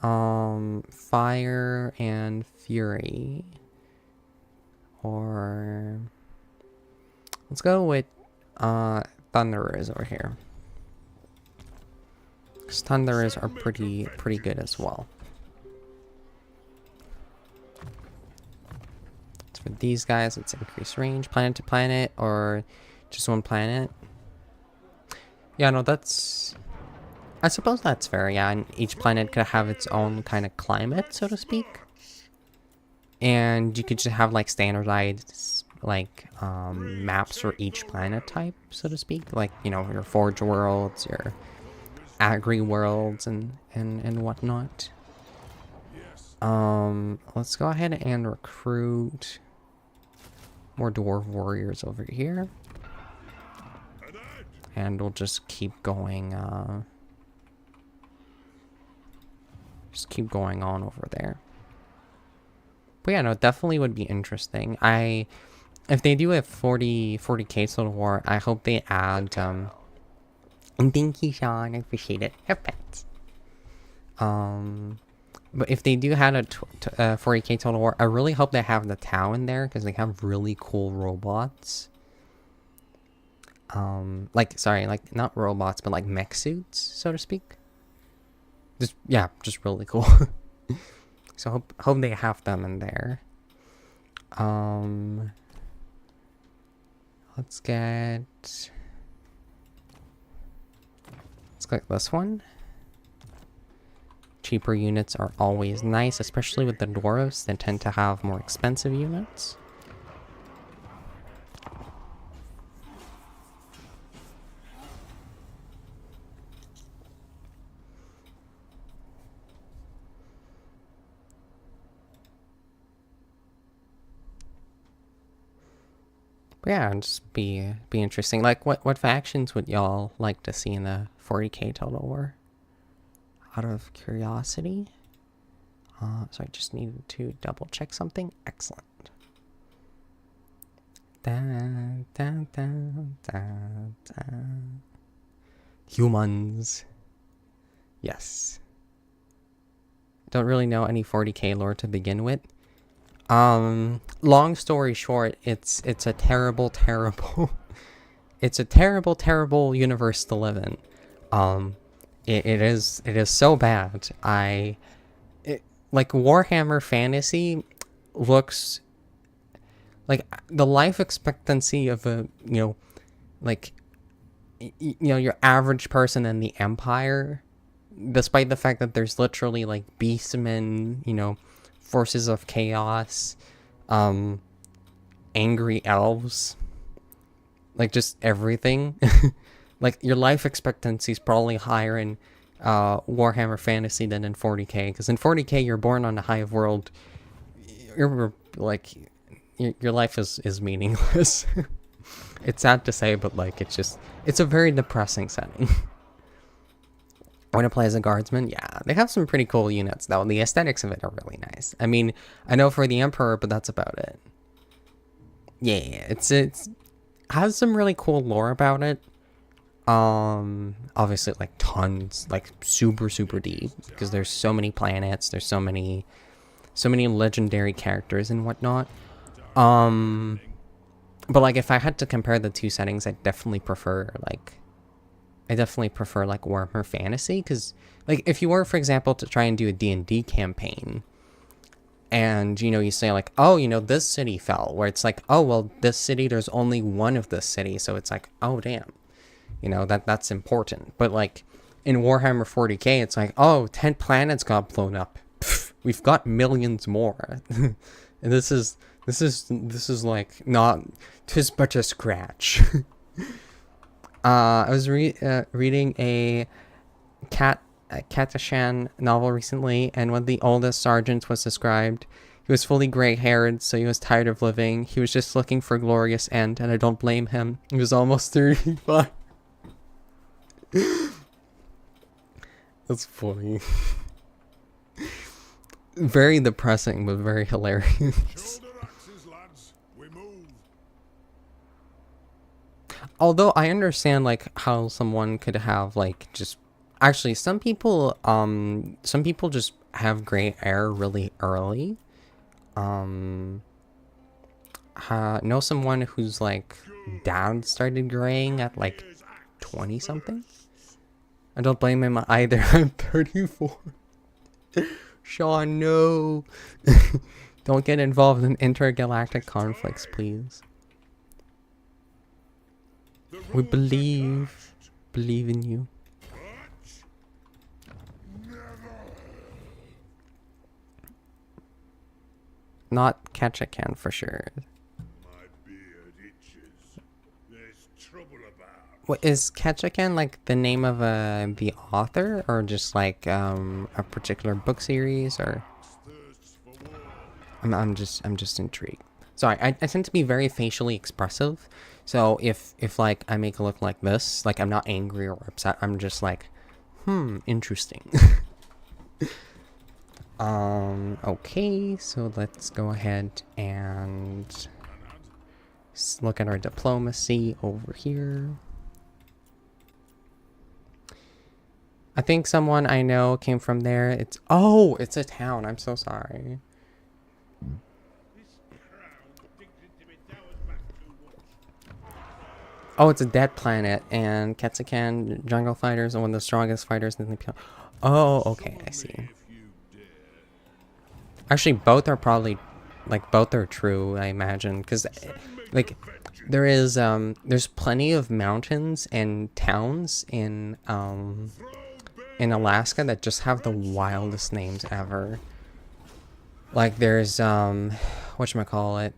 Fire and Fury, or let's go with Thunderers over here. Thunderers are pretty good as well. For these guys, it's increased range, planet to planet, or just one planet. Yeah, no, that's... I suppose that's fair, yeah, and each planet could have its own kind of climate, so to speak. And you could just have, like, standardized, like, maps for each planet type, so to speak. Like, you know, your Forge worlds, your Agri worlds, and whatnot. Let's go ahead and recruit more dwarf warriors over here, and we'll just keep going on over there. But yeah, no, it definitely would be interesting. If they do a 40k Total War, I hope they add thank you, Sean, I appreciate it. Have pets. But if they do have a 40k Total War, I really hope they have the Tau in there, because they have really cool robots. Sorry, like, not robots, but like mech suits, so to speak. Just really cool. So hope they have them in there. Let's click this one. Cheaper units are always nice, especially with the dwarves. They tend to have more expensive units. But yeah, it'd just be interesting. Like, what factions would y'all like to see in the 40k Total War? Out of curiosity. So I just needed to double check something. Excellent. Humans. Yes. Don't really know any 40k lore to begin with. Long story short, it's a terrible it's a terrible universe to live in. It is so bad. Like, Warhammer Fantasy looks like the life expectancy of a, your average person in the Empire, despite the fact that there's literally like beastmen, forces of chaos, angry elves, like just everything. Like, your life expectancy is probably higher in Warhammer Fantasy than in 40k, because in 40k you're born on a hive world. You're like, your life is meaningless. It's sad to say, but like, it's a very depressing setting. I want to play as a guardsman. Yeah, they have some pretty cool units though. The aesthetics of it are really nice. I mean, I know for the Emperor, but that's about it. Yeah, it's has some really cool lore about it. Obviously, like, tons, like super deep, because there's so many planets, there's so many legendary characters and whatnot. But like, if I had to compare the two settings, I definitely prefer Warhammer Fantasy, because like, if you were, for example, to try and do a D&D campaign, and you say like, oh, this city fell, where it's like, oh, well, this city, there's only one of this city, so it's like, oh damn, that's important. But like, in Warhammer 40k, it's like, oh, 10 planets got blown up. Pfft, we've got millions more. And this is like, not, 'tis but a scratch. I was reading a Katashan novel recently, and one of the oldest sergeants was described. He was fully gray-haired, so he was tired of living. He was just looking for a glorious end, and I don't blame him. He was almost 35. That's funny. Very depressing, but very hilarious. Although I understand like how someone could have like just actually some people just have gray hair really early. Know someone whose like dad started graying at like 20 something. I don't blame him either. I'm 34. Sean, no. Don't get involved in intergalactic conflicts, please. We believe in you. Not Karaz-a-Karak for sure. My beard itches. There's trouble about. What is Karaz-a-Karak like the name of the author, or just like a particular book series, or? Thirsts for war. I'm just intrigued. Sorry, I tend to be very facially expressive, so if like I make it look like this, like I'm not angry or upset, I'm just like, interesting. Okay, so let's go ahead and look at our diplomacy over here. I think someone I know came from there. It's a town. I'm so sorry. Oh, it's a dead planet, and Karaz-a-Karak jungle fighters are one of the strongest fighters in the planet. Oh, okay, I see. Actually, both are probably, like, both are true, I imagine, because, like, there's plenty of mountains and towns in Alaska that just have the wildest names ever. Like, there's, whatchamacallit,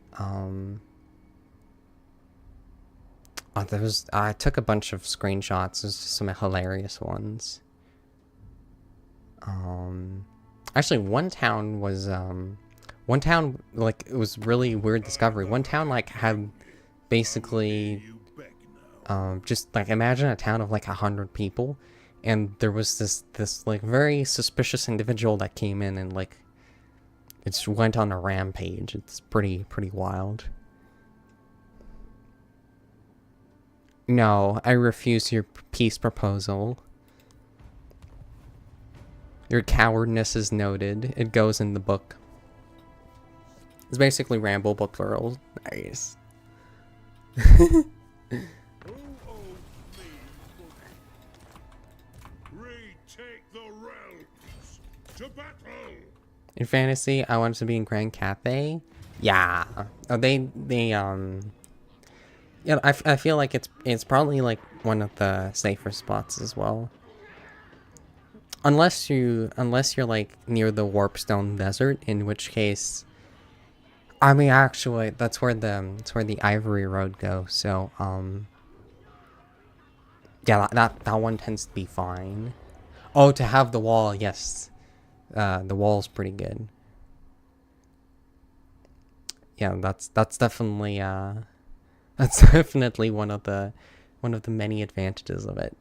I took a bunch of screenshots. There's just some hilarious ones. Actually, one town, like, it was really weird discovery. One town, like, had basically, just, like, imagine a town of, like, 100 people. And there was this, like, very suspicious individual that came in and, like, it just went on a rampage. It's pretty wild. No, I refuse your peace proposal. Your cowardness is noted. It goes in the book. It's basically Ramble, but plural. Nice. Retake the realms to battle. In fantasy, I wanted to be in Grand Cathay. Yeah. Oh, yeah, I feel like it's probably like one of the safer spots as well. Unless you're like near the Warpstone Desert, in which case, I mean, actually that's where the Ivory Road goes. So yeah, that one tends to be fine. Oh, to have the wall, yes, the wall's pretty good. Yeah, that's definitely that's definitely one of the many advantages of it.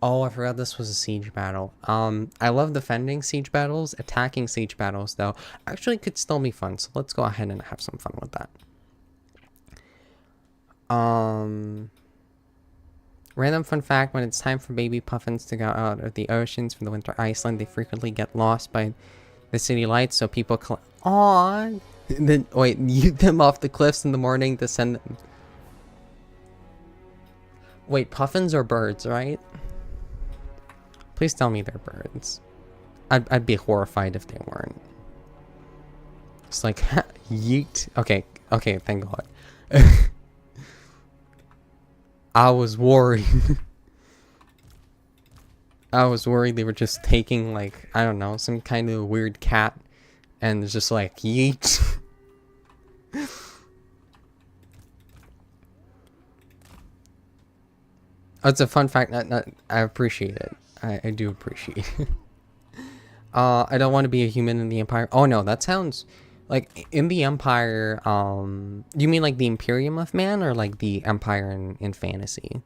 Oh, I forgot this was a siege battle. I love defending siege battles. Attacking siege battles, though, actually could still be fun. So let's go ahead and have some fun with that. Random fun fact: when it's time for baby puffins to go out of the oceans for the winter Iceland, they frequently get lost by the city lights. So people Aww. Then wait, yeet them off the cliffs in the morning to send them. Wait, puffins are birds, right? Please tell me they're birds. I'd be horrified if they weren't. It's like, yeet. Okay, thank God. I was worried. I was worried they were just taking, like, I don't know, some kind of weird cat and it's just like, yeet. Oh, it's a fun fact. I appreciate it. I do appreciate it. I don't want to be a human in the Empire. Oh no, that sounds like in the Empire. You mean like the Imperium of Man, or like the Empire in fantasy?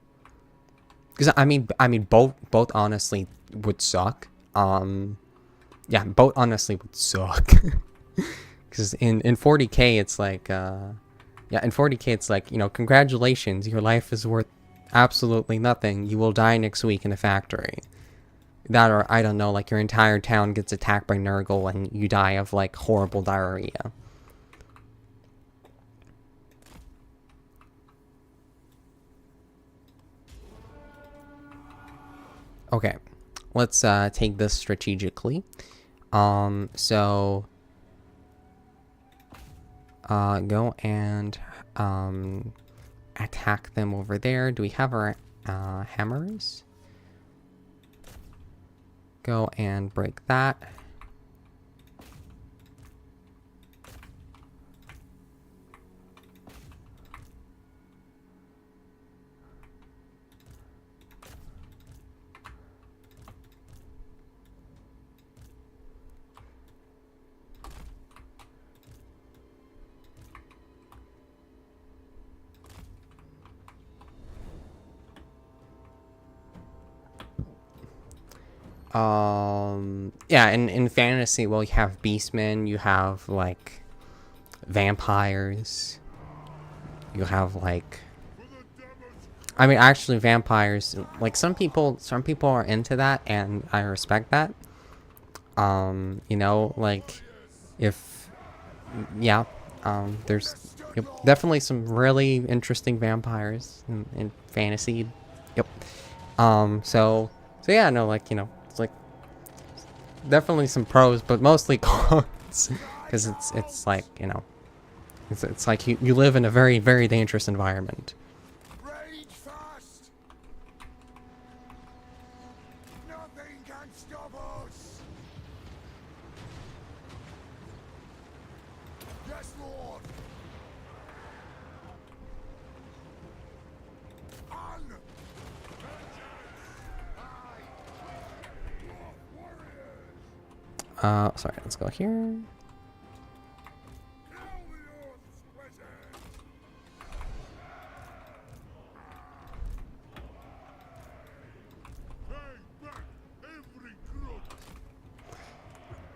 Because I mean both honestly would suck. Yeah, both honestly would suck. Because in 40K it's like yeah, in 40K it's like, you know, congratulations, your life is worth absolutely nothing. You will die next week in a factory. That, or I don't know, like your entire town gets attacked by Nurgle and you die of like horrible diarrhea. Okay, let's take this strategically. So go and attack them over there. Do we have our hammers? Go and break that. Yeah, in fantasy, well, you have beastmen, you have like vampires, you have like, I mean, actually vampires, like some people are into that, and I respect that. You know, like if, yeah, there's definitely some really interesting vampires in fantasy. Yep. So yeah, no, like, you know, it's like definitely some pros, but mostly cons, because it's like, you know, it's like you live in a very, very dangerous environment. Rage fast! Nothing can stop us! Yes, Lord! On! Sorry, let's go here.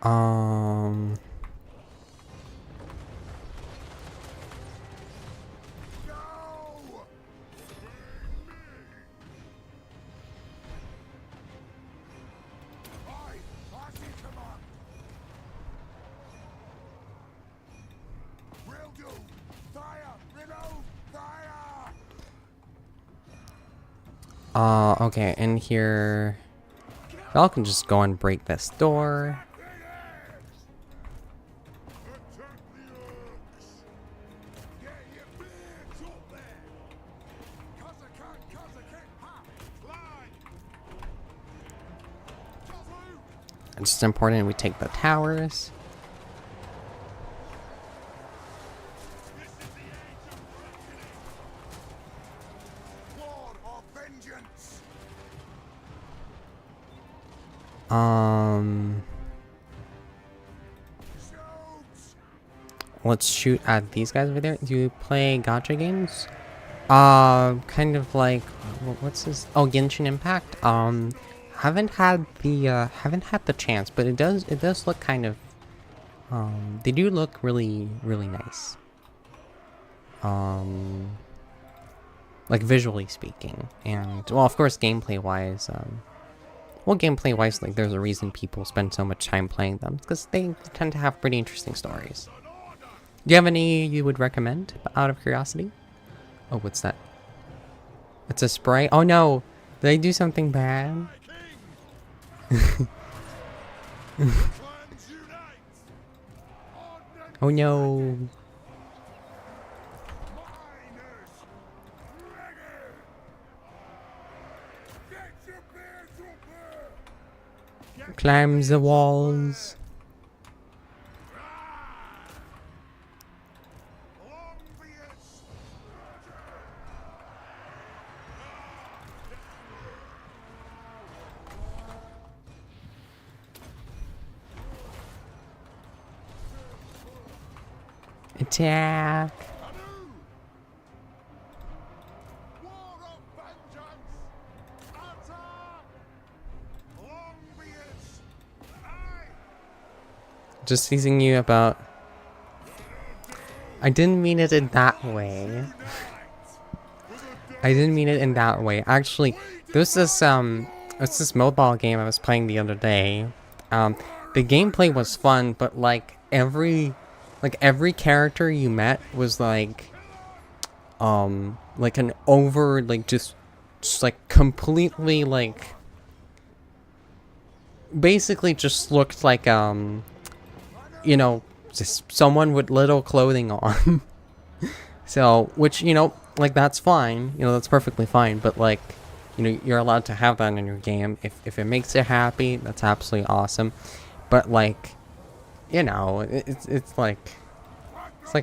Um. Okay, in here, y'all can just go and break this door. It's just important we take the towers. Let's shoot at these guys over there. Do you play gacha games? Kind of like, what's this? Oh, Genshin Impact. Haven't had the chance, but it does look kind of, they do look really, really nice. Like visually speaking, and well, of course, gameplay wise, like there's a reason people spend so much time playing them, because they tend to have pretty interesting stories. Do you have any you would recommend, out of curiosity? Oh, what's that? It's a spray. Oh no! Did I do something bad? Oh no! Climb the walls. Attack. Just teasing you about. I didn't mean it in that way. I didn't mean it in that way. Actually, there's this mobile game I was playing the other day. The gameplay was fun, but like every character you met was like an over, like just like completely like basically just looked like you know, just someone with little clothing on. So, which, you know, like, that's fine, you know, that's perfectly fine, but like, you know, you're allowed to have that in your game if it makes you happy. That's absolutely awesome. But like, you know, it's like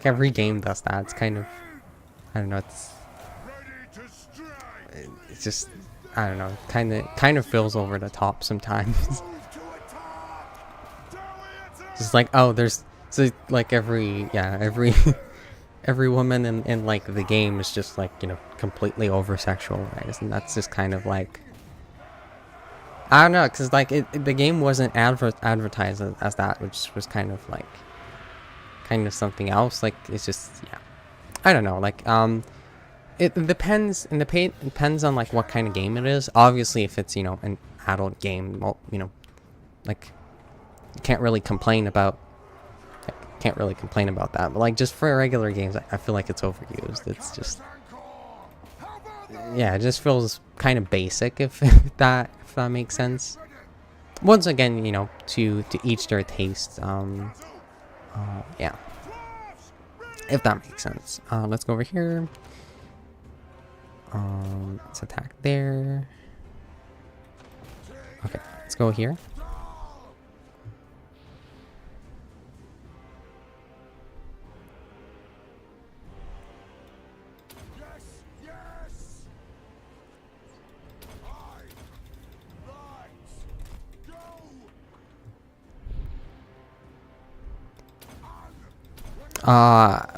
every game does that. It's kind of, I don't know, it's just, I don't know, kind of feels over the top sometimes. Just like, oh, there's, so like every every woman in like the game is just like, you know, completely over sexualized, and that's just kind of like, I don't know, because like the game wasn't advertised as that, which was kind of like something else. Like, it's just, yeah, I don't know, like it depends, and depends on like what kind of game it is. Obviously, if it's, you know, an adult game, well, you know, like, you can't really complain about that. But like, just for regular games, I feel like it's overused. It's just, yeah, it just feels kind of basic, if that makes sense. Once again, you know, to each their taste. Yeah, if that makes sense. Let's go over here. Let's attack there. Okay, let's go here.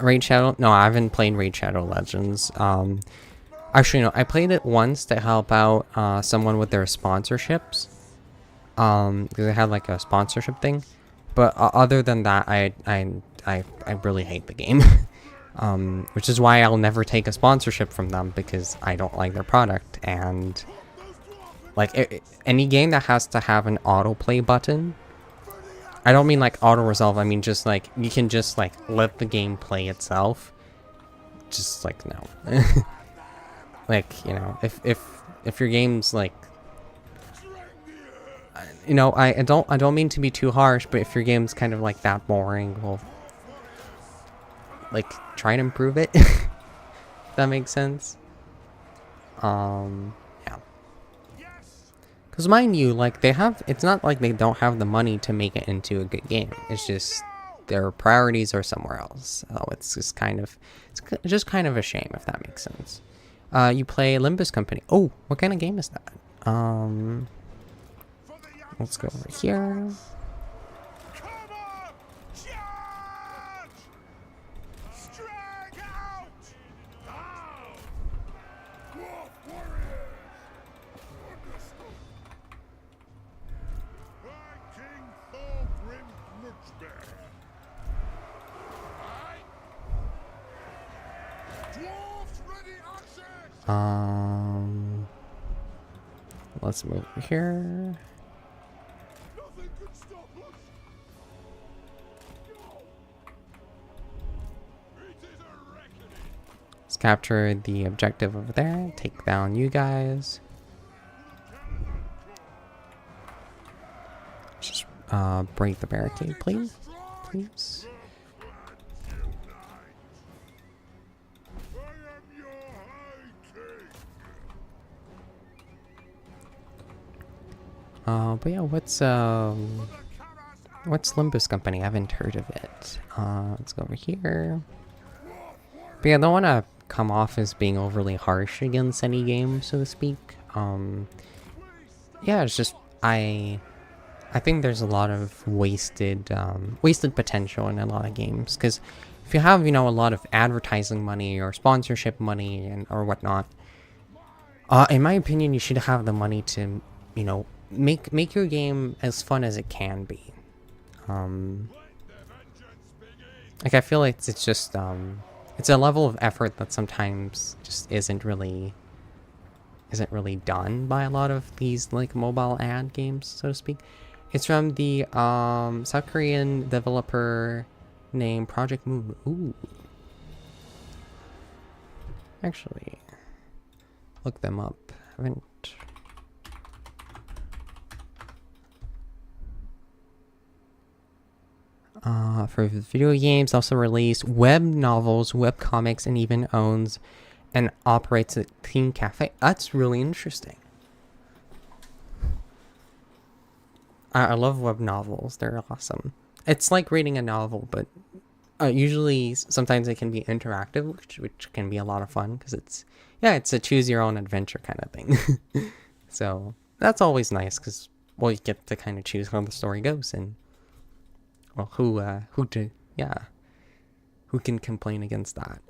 Raid Shadow? No, I haven't played Raid Shadow Legends. Actually, no, I played it once to help out someone with their sponsorships. Because they had like a sponsorship thing. But other than that, I really hate the game. Which is why I'll never take a sponsorship from them, because I don't like their product. And like, any game that has to have an autoplay button, I don't mean like auto resolve, I mean just like, you can just like let the game play itself. Just like, no. Like, you know, if your game's like, you know, I don't mean to be too harsh, but if your game's kind of like that boring, well, like, try and improve it. If that makes sense. Yeah. Because mind you, like, it's not like they don't have the money to make it into a good game. It's just their priorities are somewhere else. So it's just kind of a shame, if that makes sense. You play Limbus Company. Oh, what kind of game is that? Let's go over here. Let's move over here. Let's capture the objective over there. Take down you guys. Just break the barricade, please. Please. But yeah, what's Limbus Company? I haven't heard of it. Let's go over here. But yeah, I don't want to come off as being overly harsh against any game, so to speak. Yeah, it's just, I think there's a lot of wasted potential in a lot of games, because if you have, you know, a lot of advertising money or sponsorship money or whatnot, in my opinion, you should have the money to, you know, make your game as fun as it can be. Like, I feel like it's just it's a level of effort that sometimes just isn't really done by a lot of these like mobile ad games, so to speak. It's from the South Korean developer named Project Moon. Ooh. Actually, look them up. I haven't. For video games, also released web novels, web comics, and even owns and operates a theme cafe. That's really interesting. I love web novels. They're awesome. It's like reading a novel, but usually sometimes it can be interactive, which can be a lot of fun because it's a choose your own adventure kind of thing. So that's always nice because you get to kind of choose how the story goes, and well, who can complain against that?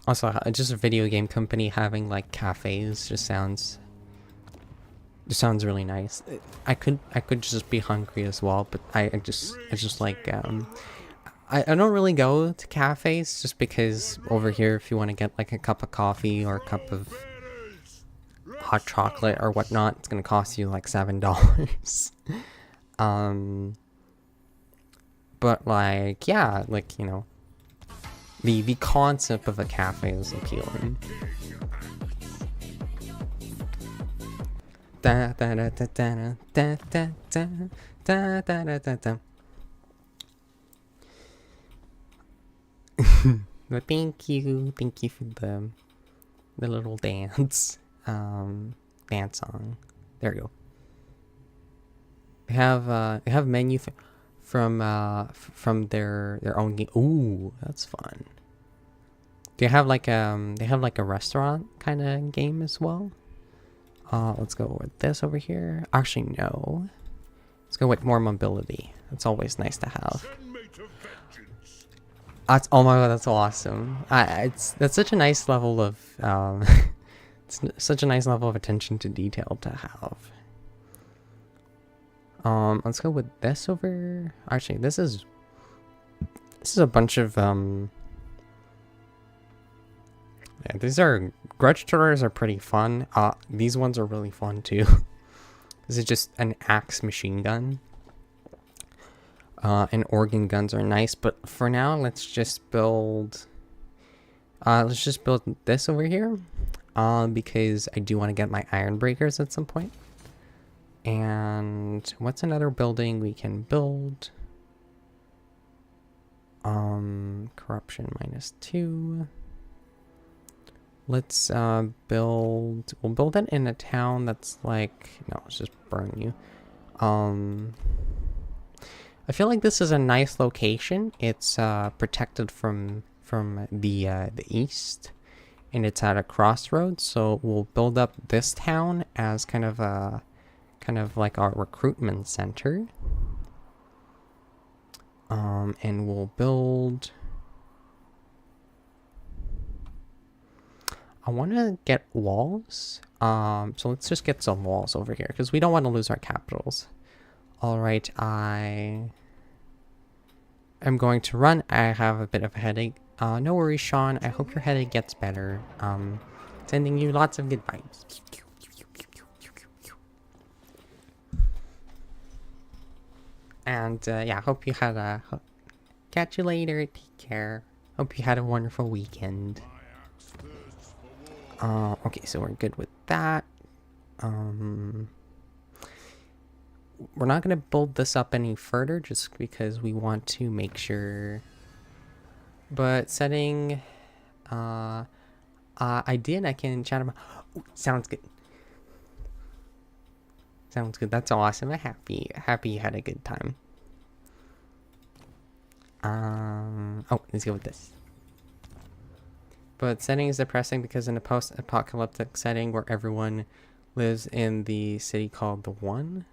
Also, just a video game company having like cafes just sounds really nice. I could just be hungry as well, but I just like I don't really go to cafes just because over here, if you want to get like a cup of coffee or a cup of hot chocolate or whatnot, it's gonna cost you like $7. But like, yeah, like, you know, the concept of a cafe is appealing. Da da da da da da da da da da da da. But thank you for the little dance song. There you go. They have menu from their own game. Ooh, that's fun. They have like a restaurant kind of game as well. Let's go with this over here. Actually, no. Let's go with more mobility. That's always nice to have. Oh my god, that's awesome. That's such a nice level of it's such a nice level of attention to detail to have. Let's go with this over. Actually, this is a bunch of yeah, these are grudge tours are pretty fun. These ones are really fun too. This is just an axe machine gun. And organ guns are nice, but for now, let's just build this over here. Because I do want to get my iron breakers at some point. And what's another building we can build? Corruption -2. Let's we'll build it in a town that's like, no, let's just burn you. I feel like this is a nice location. It's protected from the east, and it's at a crossroads. So we'll build up this town as kind of like our recruitment center. And we'll build. I want to get walls. So let's just get some walls over here because we don't want to lose our capitals. All right, I am going to run. I have a bit of a headache. No worries, Sean. I hope your headache gets better. Sending you lots of good vibes. And yeah, hope you had a. Catch you later. Take care. Hope you had a wonderful weekend. Okay, so we're good with that. We're not going to build this up any further just because we want to make sure. But setting, I can chat about. Ooh, sounds good. Sounds good. That's awesome. I'm happy you had a good time. Oh, let's go with this. But setting is depressing because in a post-apocalyptic setting where everyone lives in the city called the One.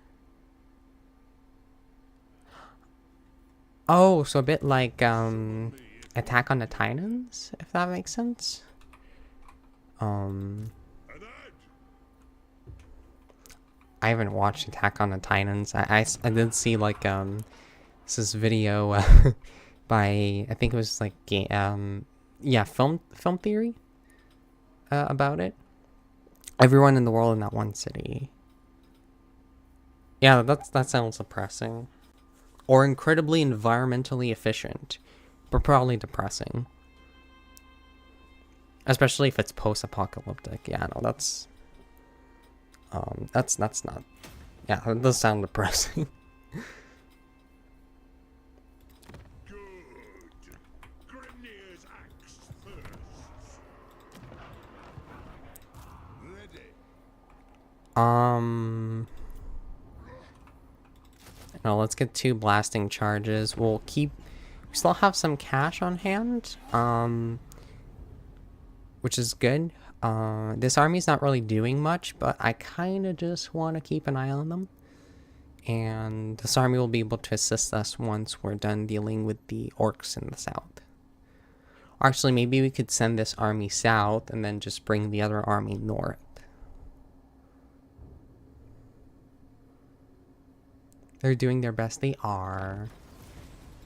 Oh, so a bit like Attack on the Titans, if that makes sense. I haven't watched Attack on the Titans. I did see like this video by, I think it was like yeah, film theory about it. Everyone in the world in that one city. Yeah, that sounds depressing. Or incredibly environmentally efficient, but probably depressing. Especially if it's post-apocalyptic. Yeah, no, that's not. Yeah, that does sound depressing. Good. Grimnir's axe thirsts. Ready. No, let's get 2 blasting charges. We still have some cash on hand, which is good. This army's not really doing much, but I kind of just want to keep an eye on them. And this army will be able to assist us once we're done dealing with the orcs in the south. Actually, maybe we could send this army south and then just bring the other army north. They're doing their best. They are.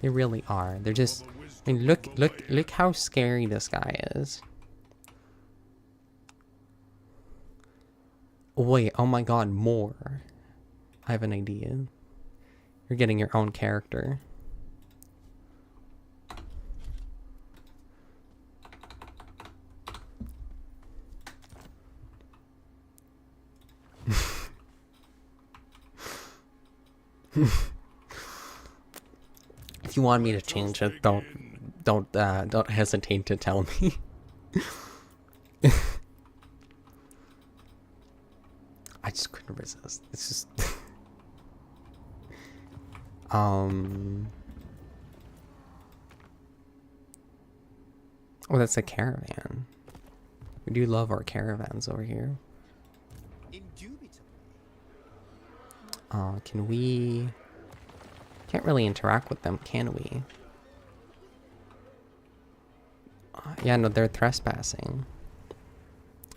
They really are. They're just... I mean, look how scary this guy is. Wait, oh my god, more. I have an idea. You're getting your own character. If you want me to change it, don't hesitate to tell me. I just couldn't resist. It's just oh, that's a caravan. We do love our caravans over here. Can we... Can't really interact with them, can we? Yeah, no, they're trespassing.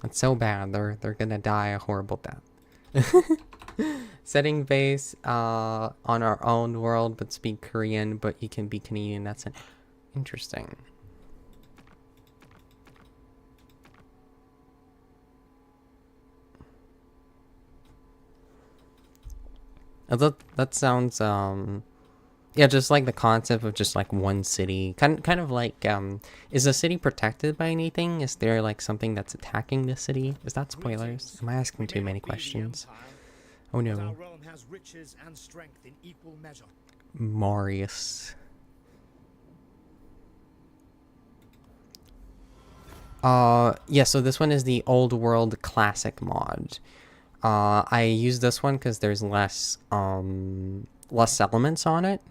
It's so bad. They're gonna die a horrible death. Setting base on our own world, but speak Korean, but you can be Canadian. That's interesting. That sounds yeah, just like the concept of just like one city, kind of like is the city protected by anything? Is there like something that's attacking the city? Is that spoilers? Am I asking too many questions? Oh no. Our realm has riches and strength in equal measure. Marius. Yeah, so this one is the Old World Classic mod. I use this one because there's less elements on it,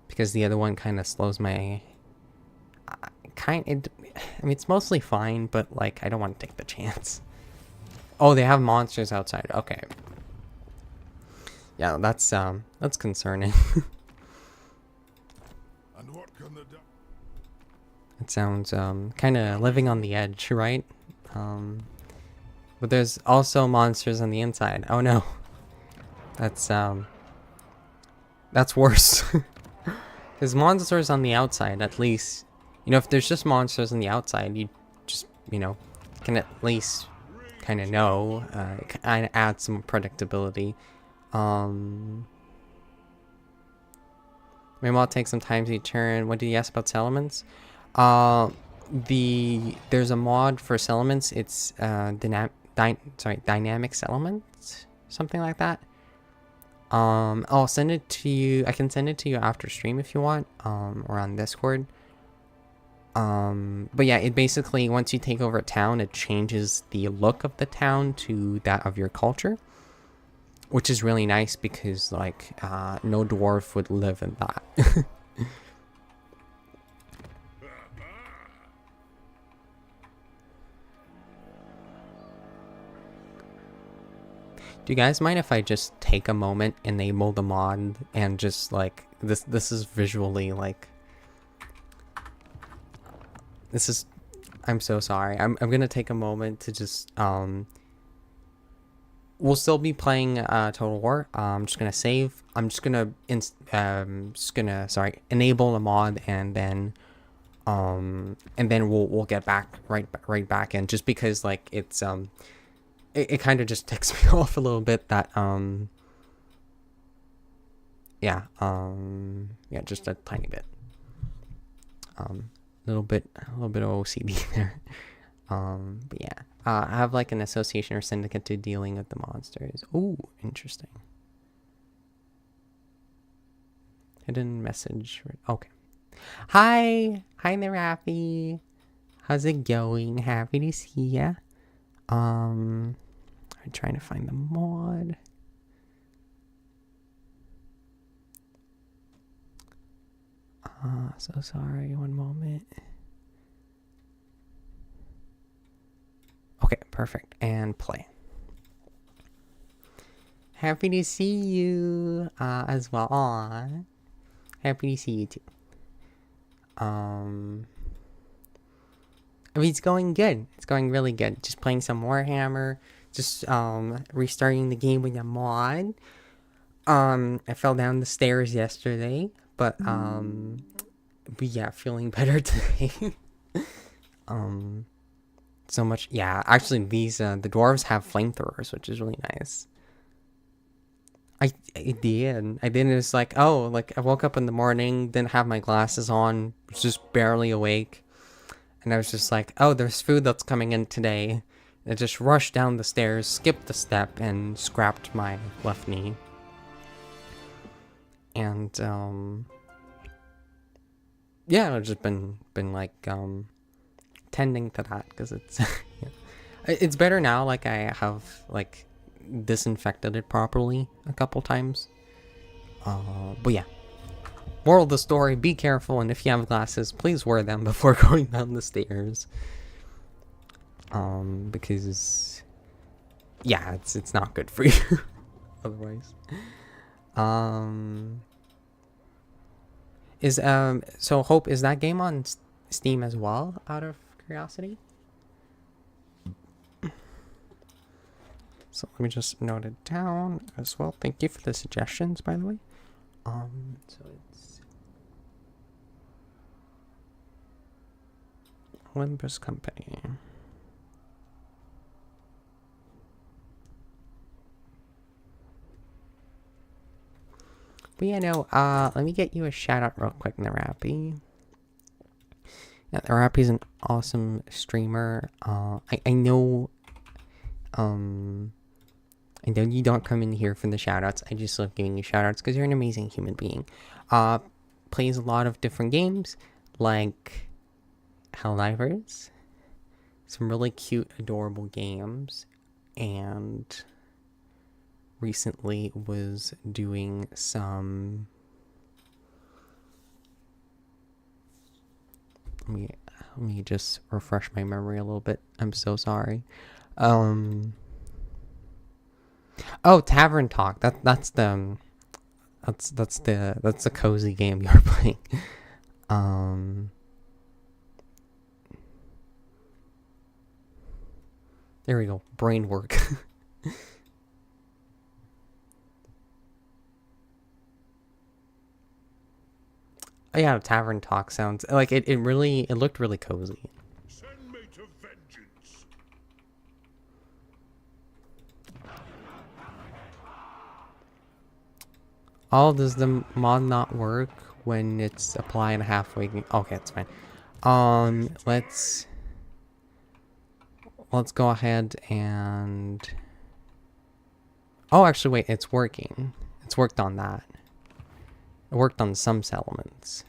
because the other one kind of slows my I mean, it's mostly fine, but like I don't want to take the chance. Oh, they have monsters outside. Okay. Yeah, that's concerning. And what can the It sounds kind of living on the edge, right? But there's also monsters on the inside. Oh no. That's worse. Because monsters on the outside, at least, you know, if there's just monsters on the outside, you just, you know, can at least kind of know, kind of add some predictability. Maybe I'll take some time to turn. What did you ask about settlements? There's a mod for settlements. It's dynamic settlements, something like that. I'll send it to you. I can send it to you after stream if you want, or on Discord. But yeah, it basically, once you take over a town, it changes the look of the town to that of your culture, which is really nice because like no dwarf would live in that. Do you guys mind if I just take a moment, enable the mod, and just like this is visually like this is, I'm so sorry. I'm gonna take a moment to just we'll still be playing Total War. I'm just gonna save. I'm just gonna enable the mod, and then we'll get back right back in, just because like it's it kind of just ticks me off a little bit that yeah, just a tiny bit, a little bit of OCD there. But yeah, I have like an association or syndicate to dealing with the monsters. Ooh, interesting. Hidden message. Okay. Hi there, Happy. How's it going? Happy to see ya. I'm trying to find the mod. So sorry. One moment. Okay, perfect. And play. Happy to see you as well. Aww. Happy to see you too. I mean, it's going good. It's going really good. Just playing some Warhammer. Just restarting the game with a mod. I fell down the stairs yesterday, but yeah, feeling better today. So much. Yeah, actually, these the dwarves have flamethrowers, which is really nice. I did. It was like, oh, like I woke up in the morning, didn't have my glasses on, was just barely awake. And I was just like, oh, there's food that's coming in today. I just rushed down the stairs, skipped a step, and scrapped my left knee. And, yeah, I've just been like, tending to that, because it's, it's better now, like, I have, like, disinfected it properly a couple times. But yeah. Moral of the story, be careful, and if you have glasses, please wear them before going down the stairs. Because yeah, it's not good for you otherwise. So Hope, is that game on Steam as well, out of curiosity? So let me just note it down as well. Thank you for the suggestions, by the way. So it's Olympus Company. But yeah, no, let me get you a shout out real quick, Narapi. Yeah, Narapi's an awesome streamer. I know you don't come in here for the shoutouts. I just love giving you shoutouts because you're an amazing human being. Plays a lot of different games like Helldivers, some really cute, adorable games, and recently was doing some. Let me just refresh my memory a little bit. I'm so sorry. Oh, Tavern Talk. That's the cozy game you're playing. There we go. Brain work. Oh yeah, Tavern Talk sounds like it looked really cozy. Send me to vengeance. Oh, does the mod not work when it's applied halfway? Okay, it's fine. Let's go ahead and. Oh, actually, wait, it's working. It's worked on that. It worked on some settlements.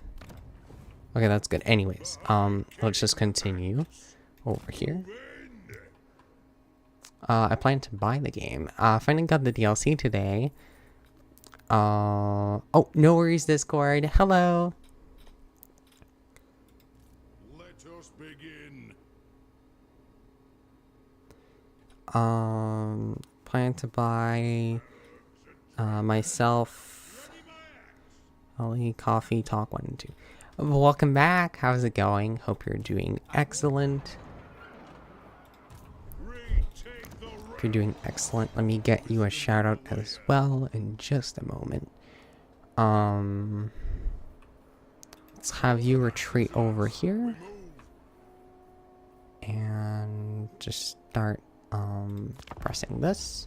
Okay, that's good. Anyways, let's just continue over here. I plan to buy the game. Finally got the DLC today. Oh, no worries, Discord. Hello. Let us begin. Plan to buy myself Ollie Coffee Talk 1 and 2. Welcome back. How's it going? Hope you're doing excellent. If you're doing excellent, let me get you a shout out as well in just a moment. Let's have you retreat over here and just start pressing this.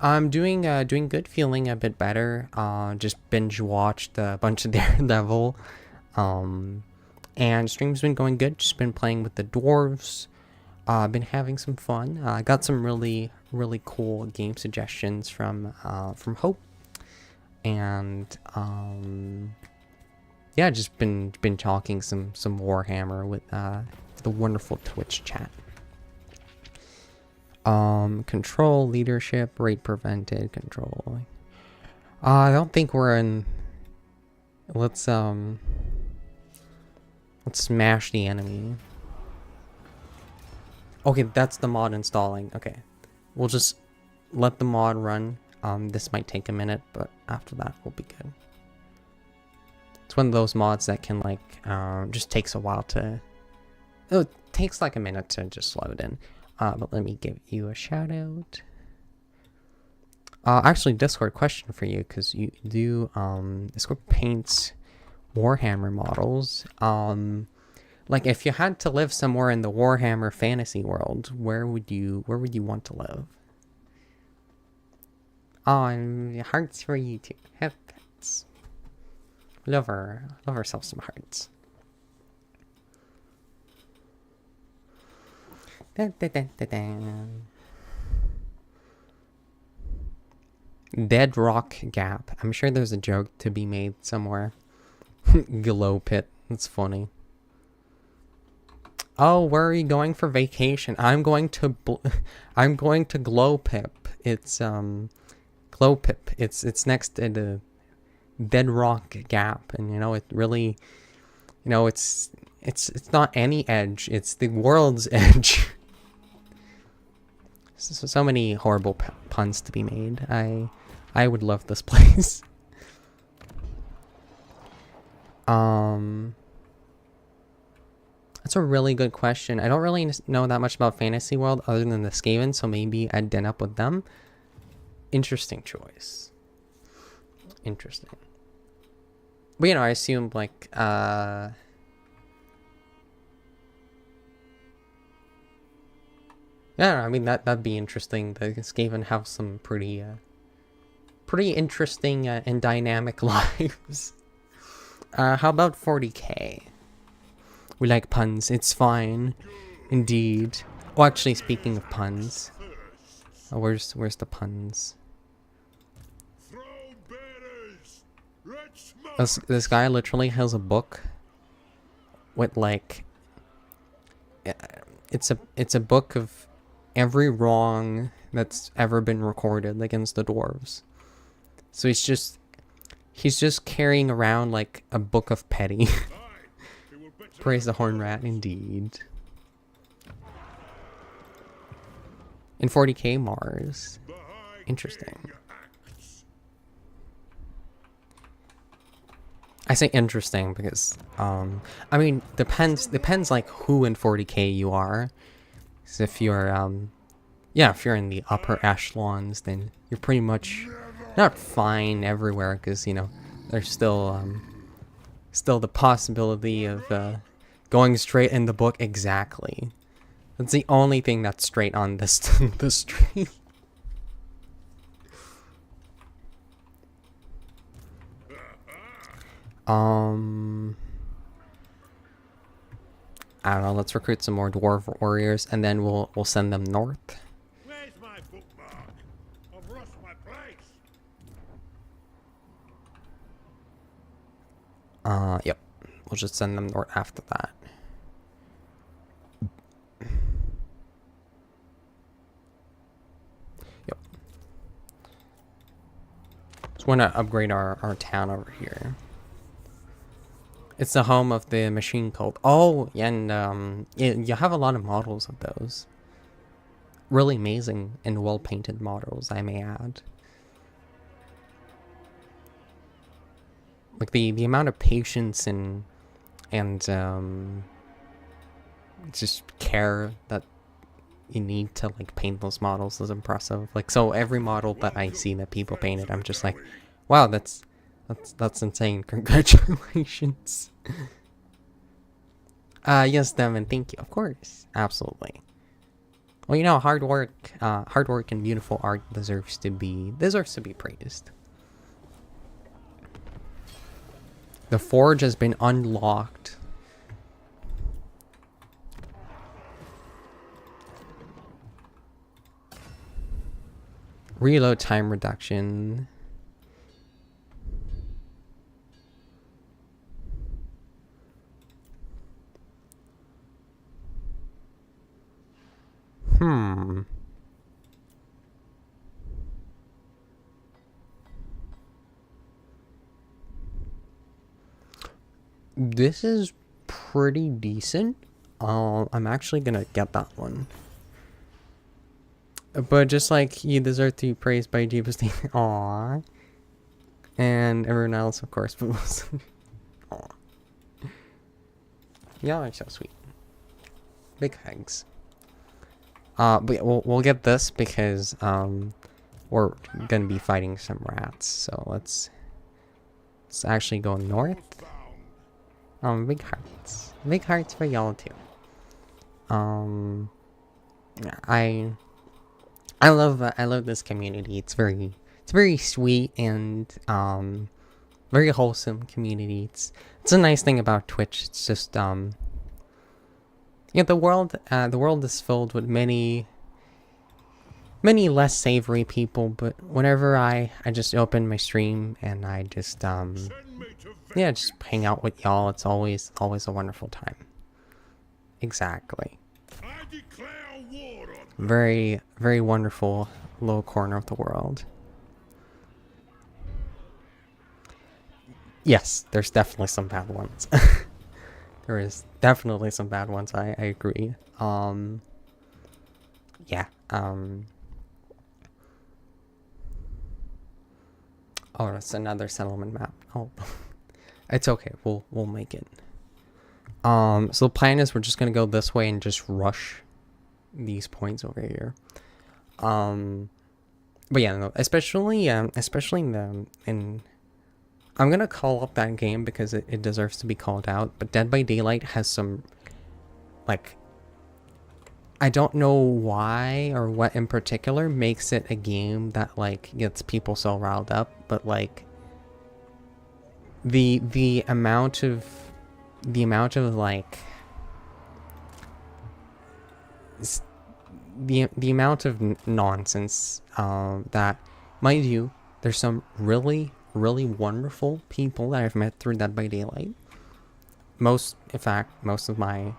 I'm doing good, feeling a bit better. Just binge watched a bunch of Daredevil, And stream's been going good. Just been playing with the dwarves. Been having some fun. Got some really cool game suggestions from Hope. And yeah, just been talking some Warhammer with the wonderful Twitch chat. Control, leadership, rate prevented, control. I don't think we're in. Let's smash the enemy. Okay, that's the mod installing. Okay, we'll just let the mod run. This might take a minute, but after that we'll be good. It's one of those mods that can like just takes a while to. Oh, it takes like a minute to just load in. But let me give you a shout out. Actually, Discord question for you, because you do Discord paints Warhammer models. Like if you had to live somewhere in the Warhammer fantasy world, where would you want to live? And hearts for you too. Have pets. Love ourselves some hearts. Dead Rock Gap. I'm sure there's a joke to be made somewhere. Glow Pit. That's funny. Oh, where are you going for vacation? I'm going to Glow Pip. It's Glow Pip. It's next to the Dead Rock Gap, and you know it really, you know it's not any edge. It's the world's edge. So many horrible puns to be made. I would love this place. That's a really good question. I don't really know that much about Fantasy World other than the Skaven, so maybe I'd den up with them. Interesting choice. Interesting. But you know, I assumed like yeah, I mean that'd be interesting. The Skaven have some pretty interesting and dynamic lives. How about 40k? We like puns. It's fine, indeed. Oh, actually, speaking of puns, where's the puns? This guy literally has a book with like it's a book of every wrong that's ever been recorded against the dwarves. So he's just carrying around like a book of petty. Praise the Horn Rat, indeed. In 40k Mars. Interesting. I say interesting because I mean depends like who in 40k you are. So if you're yeah, if you're in the upper echelons, then you're pretty much not fine everywhere, because you know there's still the possibility of going straight in the book. Exactly. That's the only thing that's straight on this the stream. I don't know, let's recruit some more dwarf warriors and then we'll send them north. Where's my bookmark? I've lost my place. Yep. We'll just send them north after that. Yep. Just want to upgrade our town over here. It's the home of the machine cult. Oh, and you have a lot of models of those. Really amazing and well-painted models, I may add. Like the amount of patience and just care that you need to like paint those models is impressive. Like, so every model that I see that people painted, I'm just like, wow, that's insane. Congratulations. Yes, Devin, thank you. Of course, absolutely. Well, you know, hard work and beautiful art deserves to be praised. The forge has been unlocked. Reload time reduction. This is pretty decent. I'm actually gonna get that one. But just like you deserve to be praised by DBD. Aww. And everyone else, of course, but aww. Y'all are so sweet. Big hugs. But yeah, we'll get this because we're gonna be fighting some rats. So let's actually go north. Big hearts. Big hearts for y'all too. I love this community. It's very sweet and very wholesome community. It's a nice thing about Twitch. It's just yeah, the world is filled with many less savory people, but whenever I just open my stream and I just yeah, just hang out with y'all, it's always a wonderful time. Exactly. I declare war on Very wonderful little corner of the world. Yes, there's definitely some bad ones. There is definitely some bad ones, I agree. Yeah. Oh, that's another settlement map. Oh. It's okay, we'll make it. So the plan is we're just gonna go this way and just rush these points over here. But yeah, no, especially in I'm gonna call up that game because it deserves to be called out, but Dead by Daylight has some, like, I don't know why or what in particular makes it a game that, like, gets people so riled up, but, like, the amount of like the amount of nonsense that, mind you, there's some really wonderful people that I've met through Dead by Daylight. In fact, most of my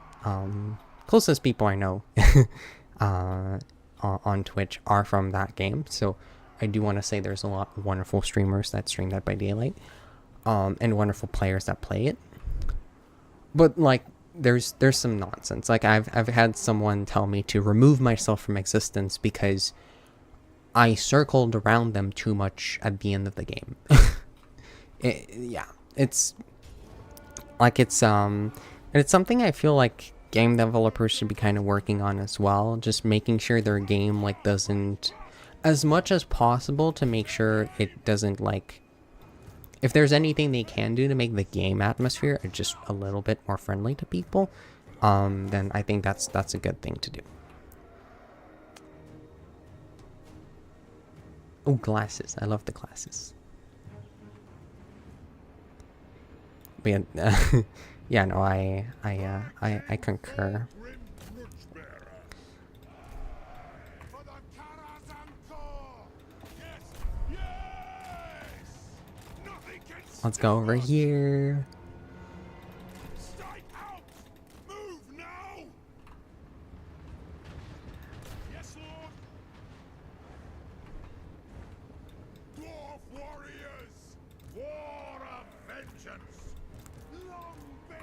closest people I know on Twitch are from that game, so I do want to say there's a lot of wonderful streamers that stream Dead by Daylight, and wonderful players that play it. But like, there's some nonsense. Like, I've had someone tell me to remove myself from existence because I circled around them too much at the end of the game. Yeah, it's like and it's something I feel like game developers should be kind of working on as well. Just making sure their game, like, doesn't, as much as possible, to make sure it doesn't, like, if there's anything they can do to make the game atmosphere just a little bit more friendly to people, then I think that's a good thing to do. Oh, glasses. I love the glasses. But yeah, yeah, no, I concur. grim grudge-bearer. For the Karaz-a-Karak! Yes! Yes! Nothing can Let's go over stop us. here. Stay out! Move now! Yes, Lord! Dwarf warriors! War of vengeance! Longbeards!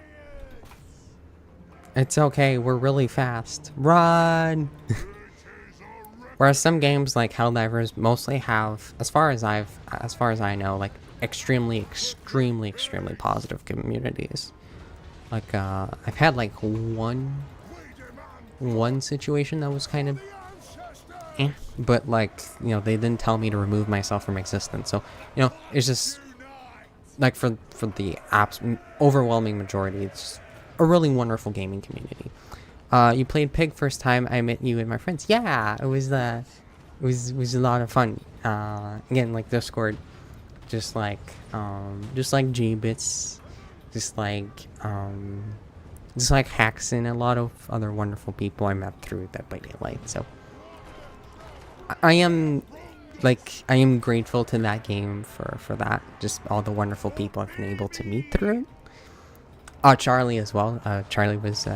It's okay, we're really fast. Run! It is a Whereas some games like Helldivers mostly have, as far as I know, like extremely positive communities. Like I've had like one situation that was kind of but like, you know, they didn't tell me to remove myself from existence. So, you know, it's just like for the overwhelming majority, it's a really wonderful gaming community. You played Pig first time I met you and my friends. Yeah, it was a lot of fun. Again, like Discord, just like G-Bits, just like Hacks and a lot of other wonderful people I met through Dead by Daylight. So I am like, I am grateful to that game for that. Just all the wonderful people I've been able to meet through it. Charlie as well. Charlie was,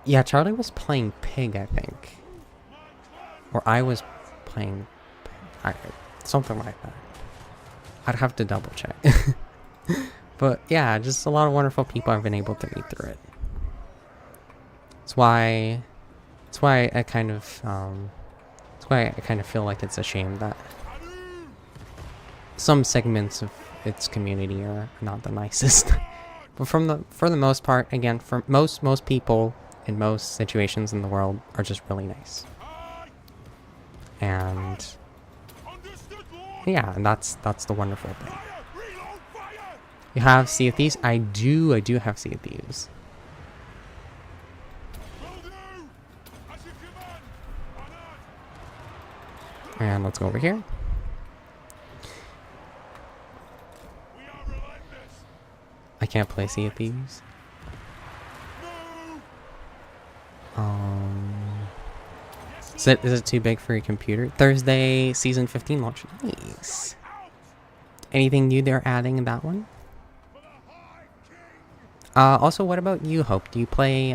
yeah, Charlie was playing Pig, I think. Or I was playing... something like that. I'd have to double check. But yeah, just a lot of wonderful people I've been able to meet through it. That's why I kind of feel like it's a shame that some segments of its community are not the nicest. But for the most part, again, for most people in most situations in the world are just really nice. And yeah, and that's the wonderful thing. You have Sea of Thieves? I do have Sea of Thieves. And let's go over here. I can't play Sea of Thieves. Is it too big for your computer? Thursday, Season 15 launch. Nice. Anything new they're adding in that one? Also, what about you, Hope? Do you play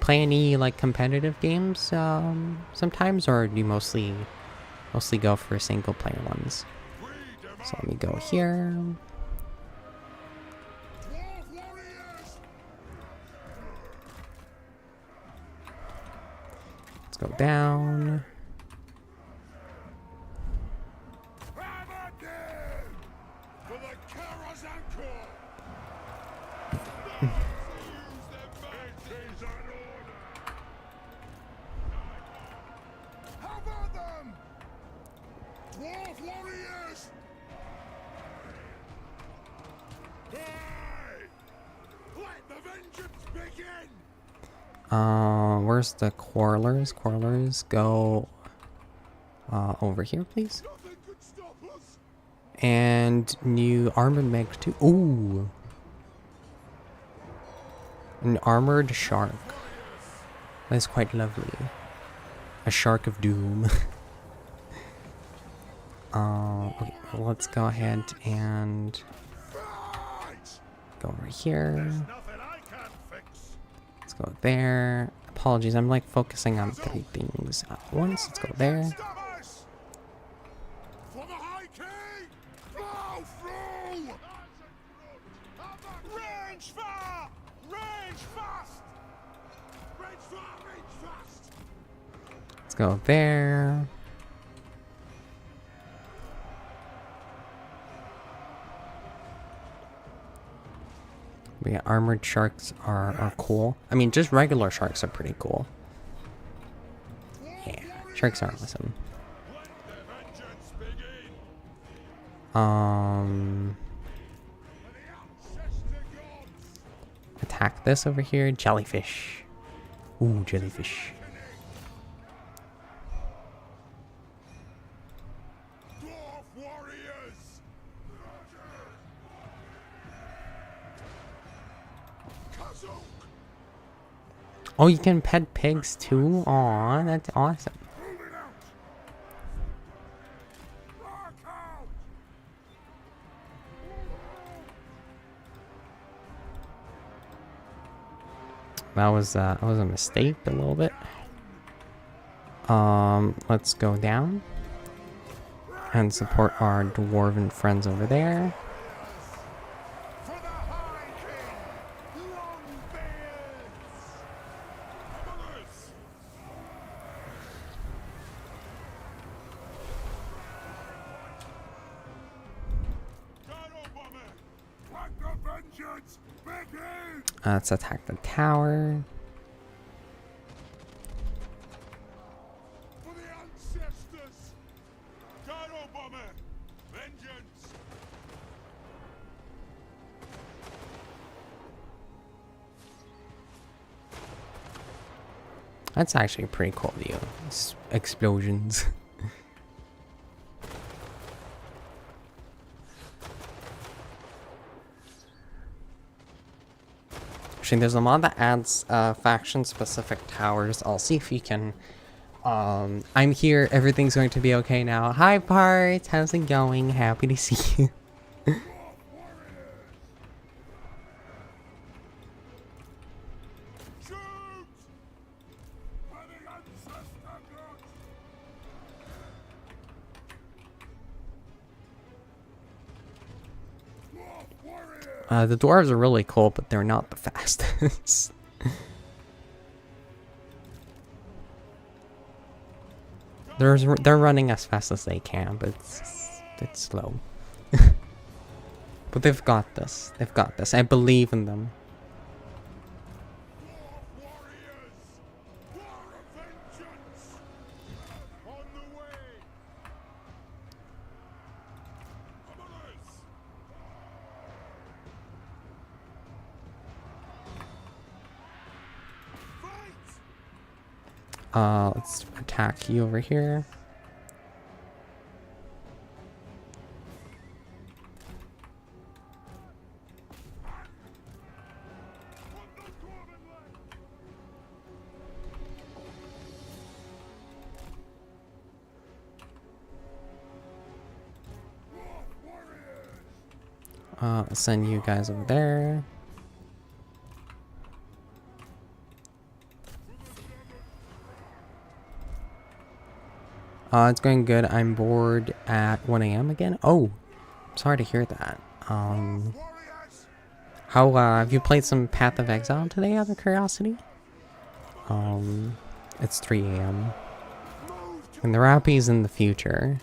any like competitive games sometimes, or do you mostly go for single player ones? So let me go here. Let's go down. For the Karaz-a-Karak. How about them? Dwarf warriors! Hey! Let the vengeance begin! Where's the Quarrelers? Quarrelers, go over here, please. Nothing could stop us! And new armored mech too. Ooh, an armored shark. That's quite lovely. A shark of doom. Okay, let's go ahead and go over here. Nothing I can't fix. Let's go there. Apologies, I'm like focusing on 3 things at once. Let's go there. Stop us! For the High King! Blow through! Range far! Range fast! Range far! Range fast! Let's go there. But yeah, armored sharks are cool. I mean, just regular sharks are pretty cool. Yeah, sharks are awesome. Let the vengeance begin! For the ancestor gods! Attack this over here. Jellyfish. Ooh, jellyfish. Dwarf warriors! Kazuk! Oh, you can pet pigs too? Aw, that's awesome. Moving out! Rock out! That was a mistake a little bit. Let's go down and support our dwarven friends over there. For the High King! Longbeards! Others! Shadow Bomber! Let the vengeance begin! Let's attack the tower. For the ancestors! Shadow Bomber! Vengeance! That's actually a pretty cool view. Explosions. Actually, there's a mod that adds faction-specific towers. I'll see if you can I'm here. Everything's going to be okay now. Hi, Parts. How's it going? Happy to see you. Shoot! By the ancestor gods! Dwarf warriors! The dwarves are really cool, but they're not the fastest. They're running as fast as they can, but it's slow. But they've got this. They've got this. I believe in them. Dwarf warriors! War of vengeance! On the way! Amoris! Fight! Let's attack you over here. I'll send you guys over there. It's going good. I'm bored at 1 a.m. again. Oh, sorry to hear that. Warriors! How have you played some Path of Exile today out of curiosity? It's 3 a.m. And the Rappy's in the future.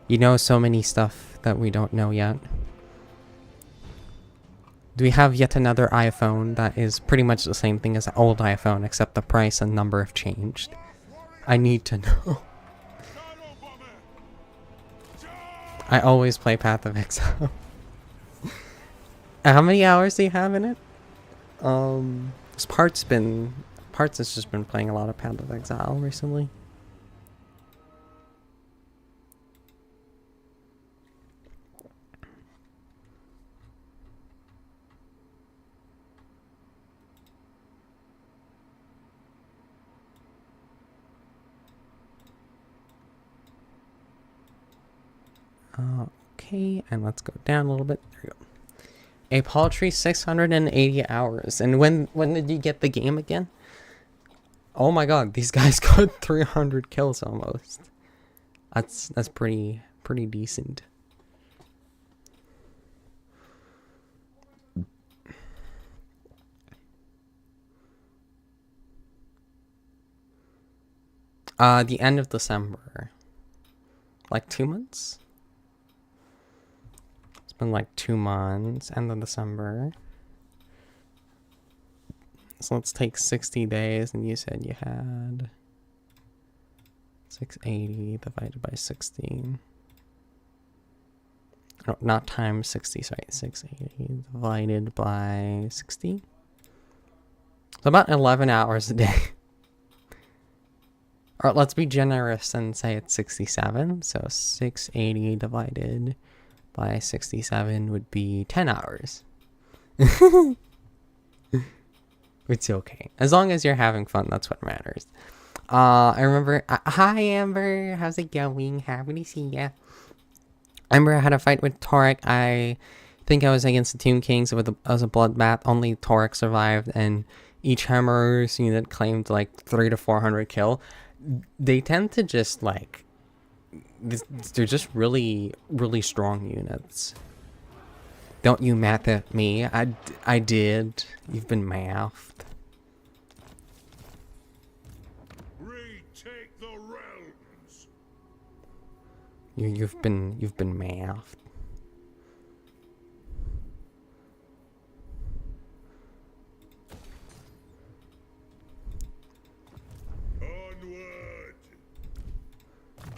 You know so many stuff that we don't know yet. Do we have yet another iPhone that is pretty much the same thing as the old iPhone, except the price and number have changed? I need to know. I always play Path of Exile. How many hours do you have in it? Parts has just been playing a lot of Path of Exile recently. Okay, and let's go down a little bit. There we go. A paltry 680 hours. And when did you get the game again? Oh my god, these guys got 300 kills almost. That's pretty decent. The end of December. Like 2 months? It's been like 2 months, end of December. So let's take 60 days, and you said you had 680 divided by 16. Oh, not times 60, sorry, 680 divided by 60. So about 11 hours a day. Or let's be generous and say it's 67. So 680 divided by 67 would be 10 hours. It's okay. As long as you're having fun, that's what matters. I remember... hi, Amber. How's it going? Happy to see ya. I remember I had a fight with Torek. I think I was against the Tomb Kings. It was a bloodbath. Only Torek survived, and each Hammer's unit claimed like 300 to 400 kill. They tend to just like... they're just really, really strong units. Don't you math at me. I did. You've been mathed. Retake the realms. You've been mathed. Onward.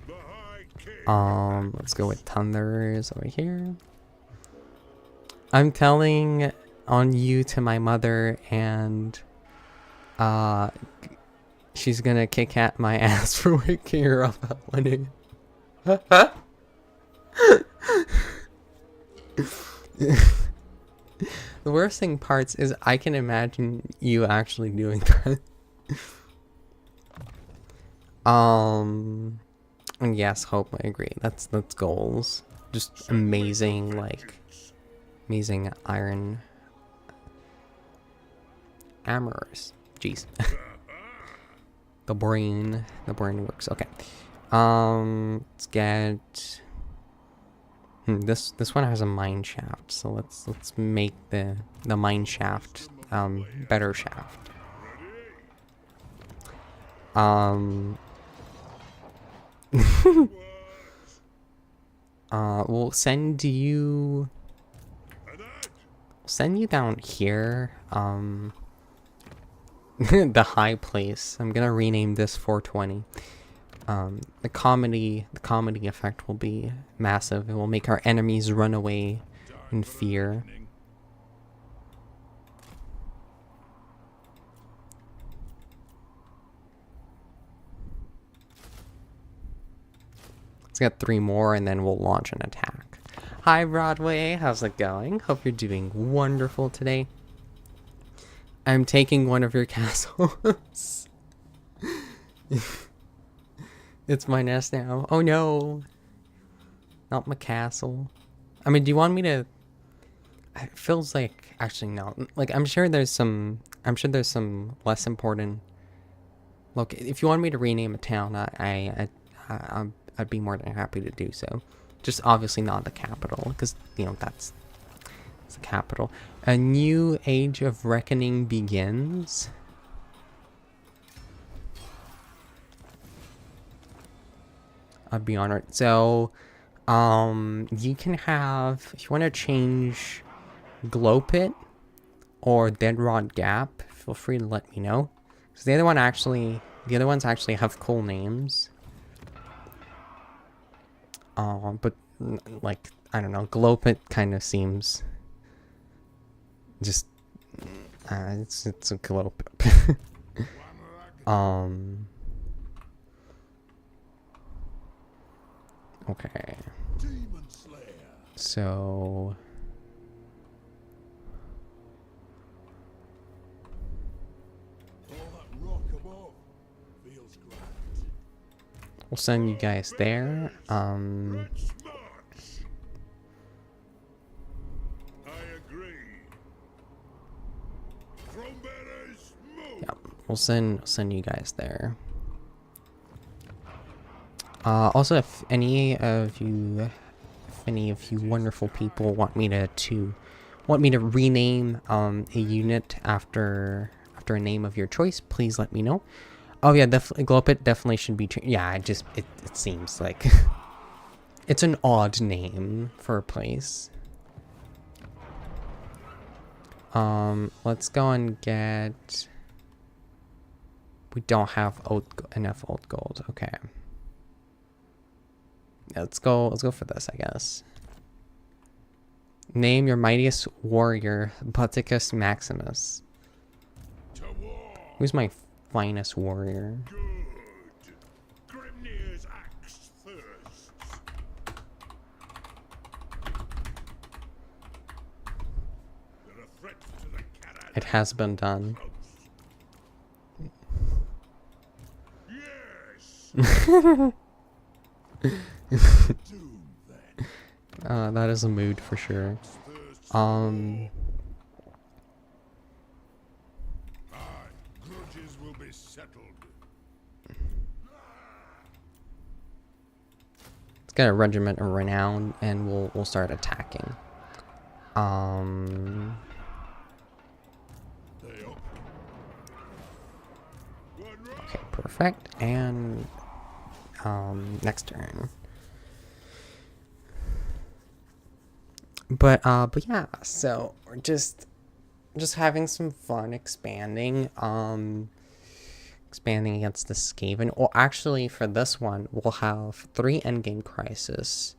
The High King. Let's go with Thunders over here. I'm telling on you to my mother, and she's gonna kick at my ass for waking her up at 1 a.m. The worst thing parts is I can imagine you actually doing that. And yes, Hope, I agree. That's goals. Just amazing, like, amazing iron armors. Jeez. The brain works. Okay. Let's get. This one has a mine shaft, so let's make the mine shaft better shaft. We'll send you down here. The high place. I'm gonna rename this 420. The comedy effect will be massive. It will make our enemies run away in fear. Let's get 3 more and then we'll launch an attack. Hi Broadway, how's it going? Hope you're doing wonderful today. I'm taking one of your castles. It's my nest now. Oh no. Not my castle. I mean, do you want me to... It feels like... Actually, no. Like, I'm sure there's some less important... Look, if you want me to rename a town, I'd be more than happy to do so. Just obviously not the capital, because, you know, it's the capital. A new age of reckoning begins. I'd be honored. So, you can have, if you want to change Glow Pit or Dead Rod Gap, feel free to let me know. Because the other ones actually have cool names. But like, I don't know, Glow Pit kind of seems just, it's a Glow Pit. Okay. So we'll send you guys there. I agree. Yeah, we'll send you guys there. Also, if any of you wonderful people want me to rename a unit after a name of your choice, please let me know. Oh yeah, definitely Glow Pit definitely should be changed. Yeah, it seems like it's an odd name for a place. Let's go and get. We don't have enough old gold. Okay. Let's go for this, I guess. Name your mightiest warrior, Buticus Maximus. Who's my finest warrior? Good. Grimnir's axe thirsts. They're a threat to the Karaz. It has been done. Yes. That is a mood for sure. Grudges will be settled. Let's get a regiment of renown and we'll start attacking. Okay, perfect. And next turn. But yeah, so we're just having some fun expanding against the Skaven. Well, actually for this one we'll have 3 endgame crisis.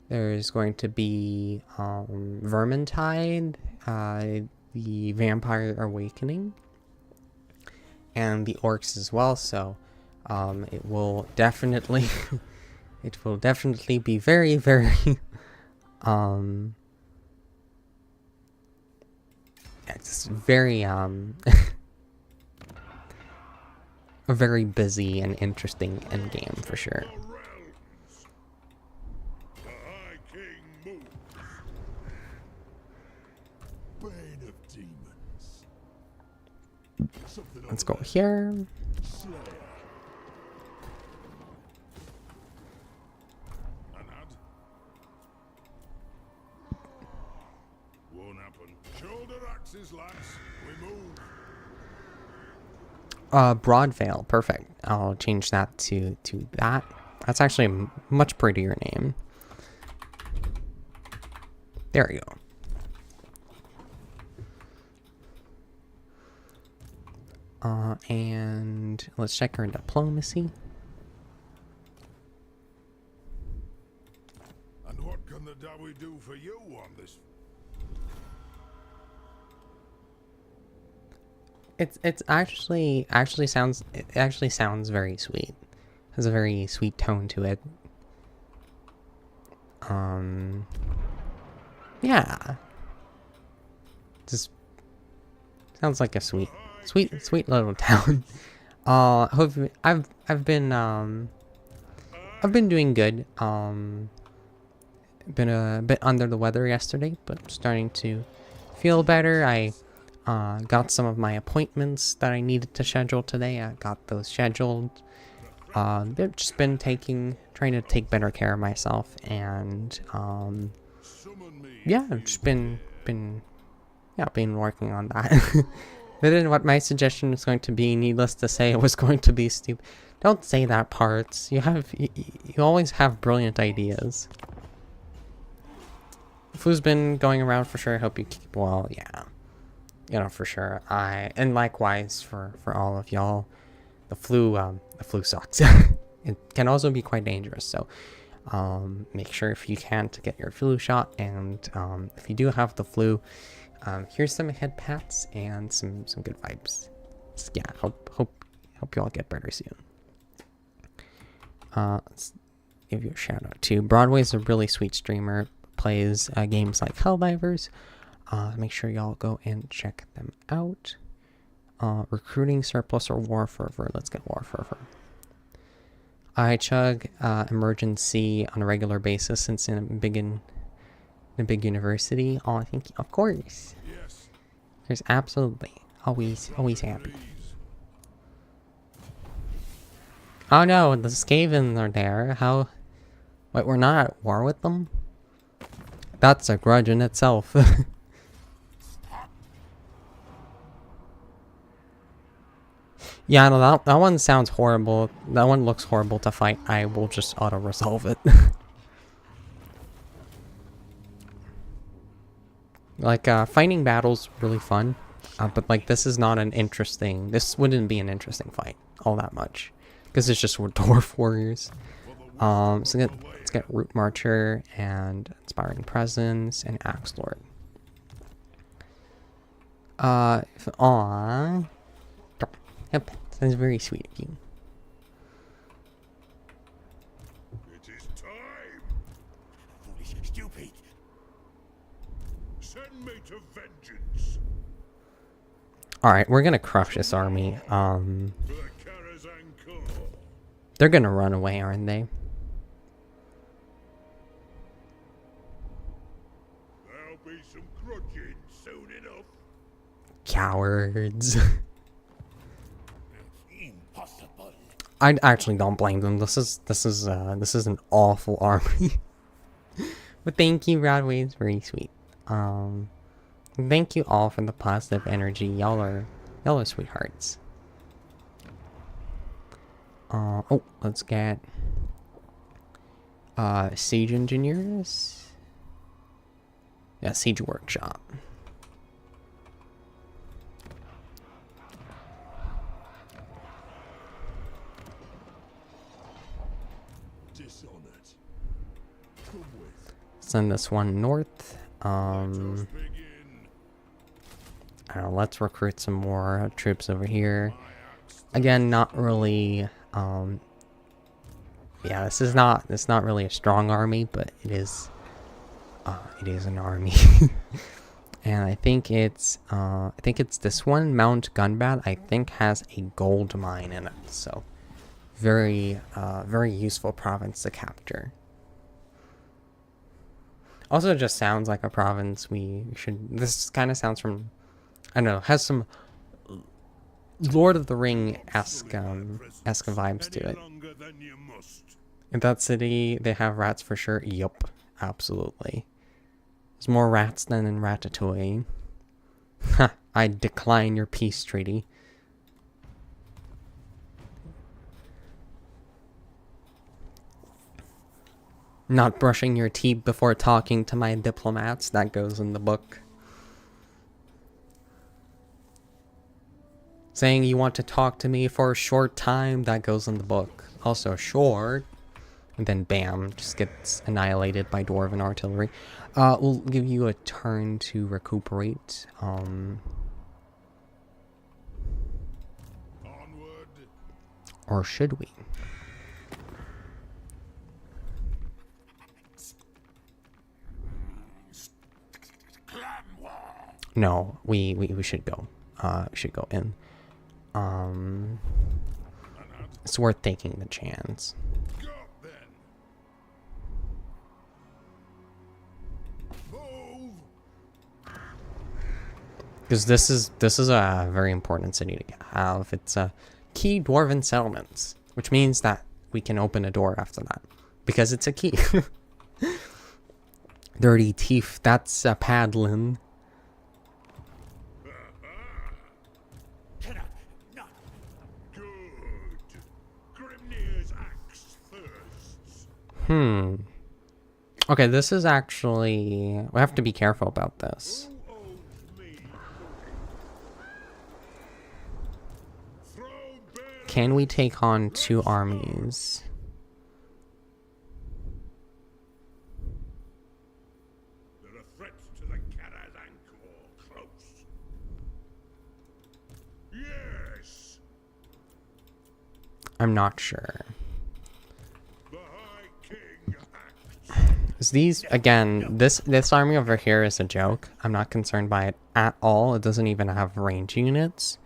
There's going to be Vermintide, the Vampire Awakening, and the Orcs as well, so it will definitely be very, very it's very a very busy and interesting endgame for sure. The realms. The High King moves. Bane of demons. Something Let's over go there. here. Slayer. Anad. Won't happen. Shoulder axes, lads. We move. Broadvale, perfect. I'll change that to that. That's actually a much prettier name. There we go. And let's check our diplomacy. And what can the Dawi do for you on this? It actually sounds very sweet. Has a very sweet tone to it. Yeah. Just sounds like a sweet little town. Hope I've been doing good. Been a bit under the weather yesterday, but starting to feel better. I got some of my appointments that I needed to schedule today. I got those scheduled. They've just been trying to take better care of myself, and Summon me. yeah, I've just been working on that. But then what my suggestion is going to be, needless to say, it was going to be stupid. Don't say that part. You always have brilliant ideas. Flu's been going around for sure. I hope you keep well. Yeah, you know, for sure. And likewise for all of y'all. The flu sucks. It can also be quite dangerous. So make sure if you can to get your flu shot. And if you do have the flu, here's some head pats and some good vibes. So, yeah, hope you all get better soon. Let's give you a shout out too. Broadway's a really sweet streamer. Plays games like Helldivers. Make sure y'all go and check them out. Recruiting surplus or war fervor. Let's get war fervor. I chug emergency on a regular basis since in a big university. Oh, I think of course. Yes. There's absolutely always happy. Please. Oh no, the Skaven are there. How? Wait, we're not at war with them? That's a grudge in itself. Yeah, no, that one sounds horrible. That one looks horrible to fight. I will just auto-resolve it. Like, fighting battles really fun. But, like, this is not an interesting... This wouldn't be an interesting fight all that much. Because it's just dwarf warriors. So let's get Root Marcher and Inspiring Presence and Axe Lord. Aww. Yep, sounds very sweet of you. It is time. Foolish, stupid. Send me to vengeance. Alright, we're gonna crush this army. For the Karaz-a-Karak. They're gonna run away, aren't they? There'll be some grudging soon enough. Cowards. Impossible. I actually don't blame them. This is an awful army. But thank you, Broadway. It's very sweet. Thank you all for the positive energy. Y'all are sweethearts. Oh, let's get Siege Engineers. Yeah, Siege Workshop. Dishonored. Come with. Send this one north. Let us begin. I don't know, let's recruit some more troops over here. Again, not really, yeah, it's not really a strong army, but it is an army. And I think it's this one, Mount Gunbat, I think has a gold mine in it. So very useful province to capture. Also, it just sounds like a province we should. This kind of sounds from, I don't know, has some Lord of the Ring-esque vibes to it. In that city, they have rats for sure. Yup, absolutely. There's more rats than in Ratatouille. Ha! I decline your peace treaty. Not brushing your teeth before talking to my diplomats. That goes in the book. Saying you want to talk to me for a short time. That goes in the book. Also short. And then bam, just gets annihilated by dwarven artillery. We'll give you a turn to recuperate. Or should we? No, we should go. We should go in. It's worth taking the chance. Because this is a very important city to have. It's a key dwarven settlements, which means that we can open a door after that because it's a key. Dirty teeth. That's a paddling. Okay, this is actually... We have to be careful about this. Can we take on 2 armies? There are threats to the Karaz-a-Karak close. Yes. I'm not sure. The High King acts. Is these again? This army over here is a joke. I'm not concerned by it at all. It doesn't even have range units.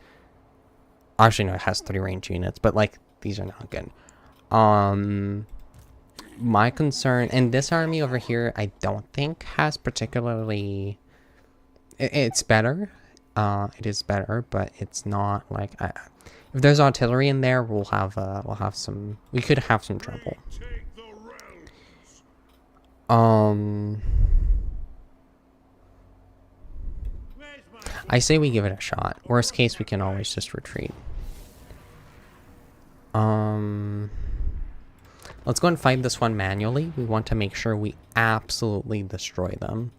Actually, no, it has 3 range units, but like these are not good. My concern, and this army over here, I don't think has particularly. It's better. It is better, but it's not like. If there's artillery in there, we'll have some. We could have some trouble. I say we give it a shot. Worst case, we can always just retreat. Let's go and fight this one manually. We want to make sure we absolutely destroy them.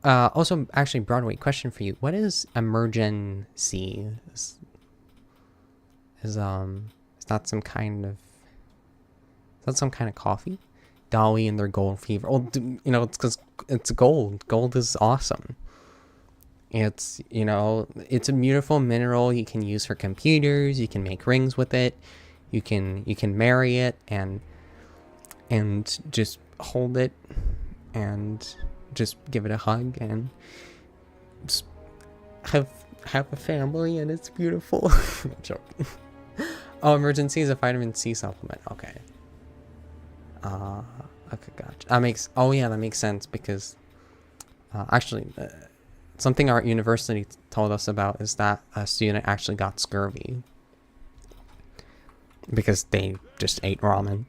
Also, actually, Broadway, question for you. What is emergency? Is that some kind of... Is that some kind of coffee? Dolly and their gold fever. Well, you know, it's because it's gold. Gold is awesome. It's, you know, it's a beautiful mineral you can use for computers. You can make rings with it. You can marry it and just hold it and just give it a hug and just have a family, and it's beautiful. I'm joking. Oh, emergency is a vitamin C supplement. Okay. Okay, gotcha. That makes... Oh yeah, that makes sense because actually. Something our university told us about is that a student actually got scurvy because they just ate ramen.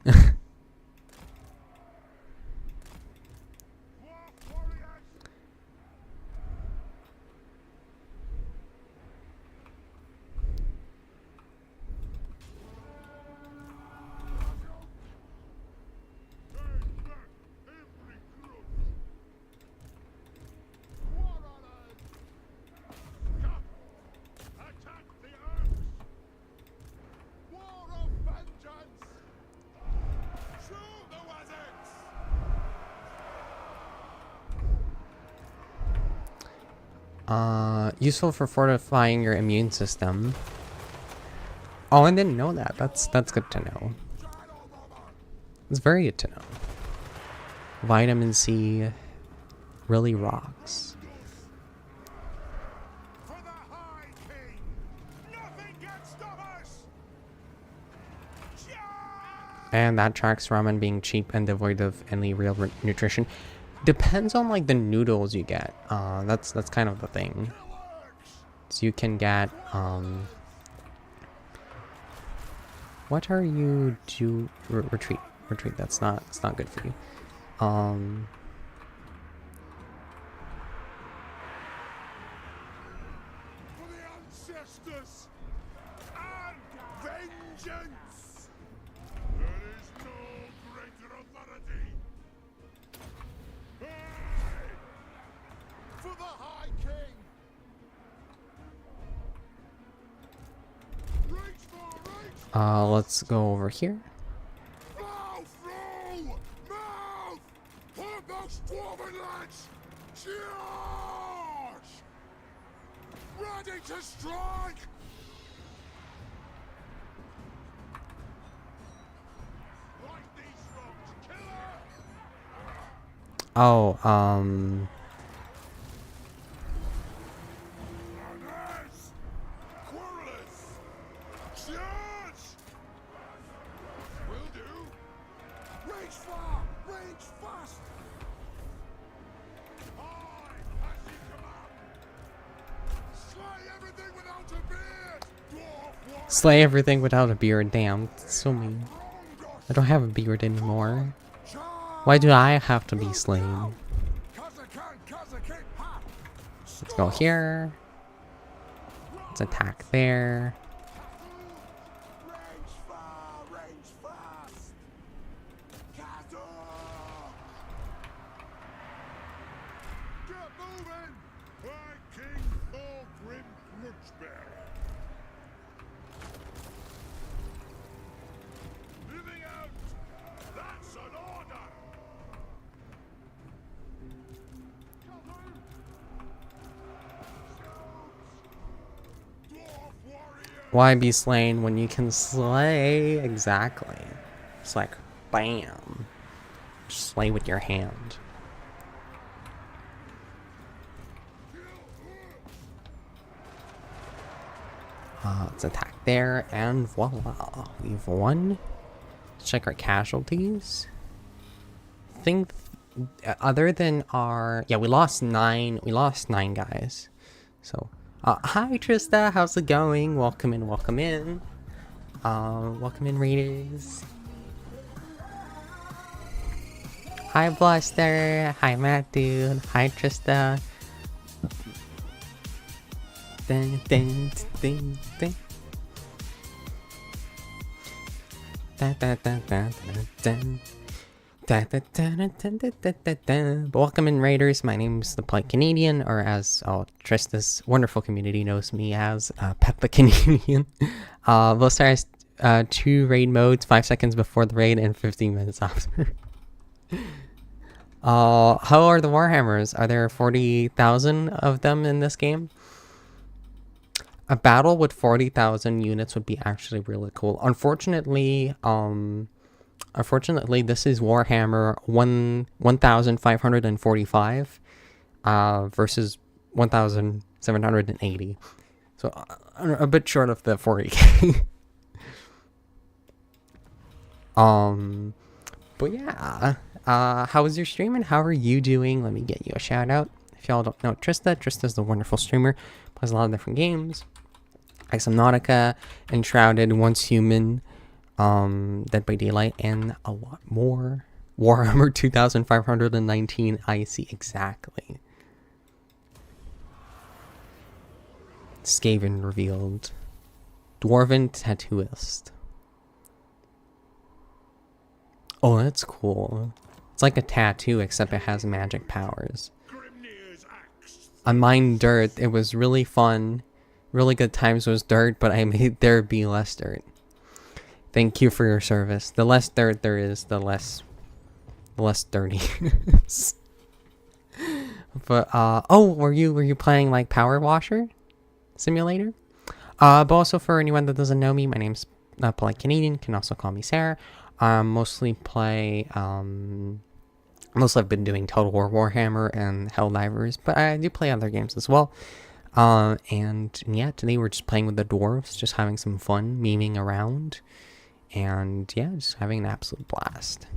Useful for fortifying your immune system. Oh, I didn't know that. That's good to know. It's very good to know. Vitamin C really rocks. And that tracks ramen being cheap and devoid of any real nutrition. Depends on like the noodles you get. That's kind of the thing. So you can get what are you do retreat? Retreat. It's not good for you. For the ancestors and vengeance. There is no greater authority. Hey! For the High King. Reach for, reach. Let's go over here. Blow through! Mouth! Hold those dwarven lads! Charge! Ready to strike! Like these rogues, killer! Oh, Runners! Quarrelers! Charge! Will do! Reach far! Reach fast! High as you command! Slay everything without a beard! Dwarf warrior! slay everything without a beard. Damn, that's so mean. I don't have a beard anymore. Why do I have to be slain? Let's go here. Let's attack there. Range far, range fast. Kazo! Get moving! By King Thorgrim Grudgebearer. Moving out! That's an order! Dwarf warrior! Why be slain when you can slay? Exactly. It's like, bam. Just slay with your hand. Let's attack there, and voila. We've won. Let's check our casualties. I think other than our... Yeah, we lost 9 guys. So... hi Trista, how's it going? Welcome in, welcome in. Welcome in, Raiders. Hi Bluster, hi Matt Dude, hi Trista. Dun, dun, dun, dun. Dun, dun, dun, dun, dun, dun. Welcome in, Raiders. My name's the Polite Canadian, or as Trista's wonderful community knows me as, Pet the Canadian. We'll start 2 raid modes, 5 seconds before the raid and 15 minutes after. How are the Warhammers? Are there 40,000 of them in this game? A battle with 40,000 units would be actually really cool. Unfortunately, this is Warhammer 1545 versus 1780. So a bit short of the 40k. But yeah. How was your stream and how are you doing? Let me get you a shout out. If y'all don't know Trista's the wonderful streamer. Plays a lot of different games. Like Subnautica, Enshrouded, Once Human, Dead by Daylight, and a lot more. Warhammer 2519 IC, exactly. Skaven revealed. Dwarven Tattooist. Oh, that's cool. It's like a tattoo, except it has magic powers. I mined dirt. It was really fun. Really good times was dirt, but I made there be less dirt. Thank you for your service. The less dirt there is, the less dirty it is. But oh, were you playing like Power Washer Simulator? But also for anyone that doesn't know me, my name's Polite Canadian. Can also call me Sarah. Mostly I've been doing Total War Warhammer and Helldivers, but I do play other games as well. And yeah, today we're just playing with the dwarves, just having some fun, memeing around. And yeah, just having an absolute blast.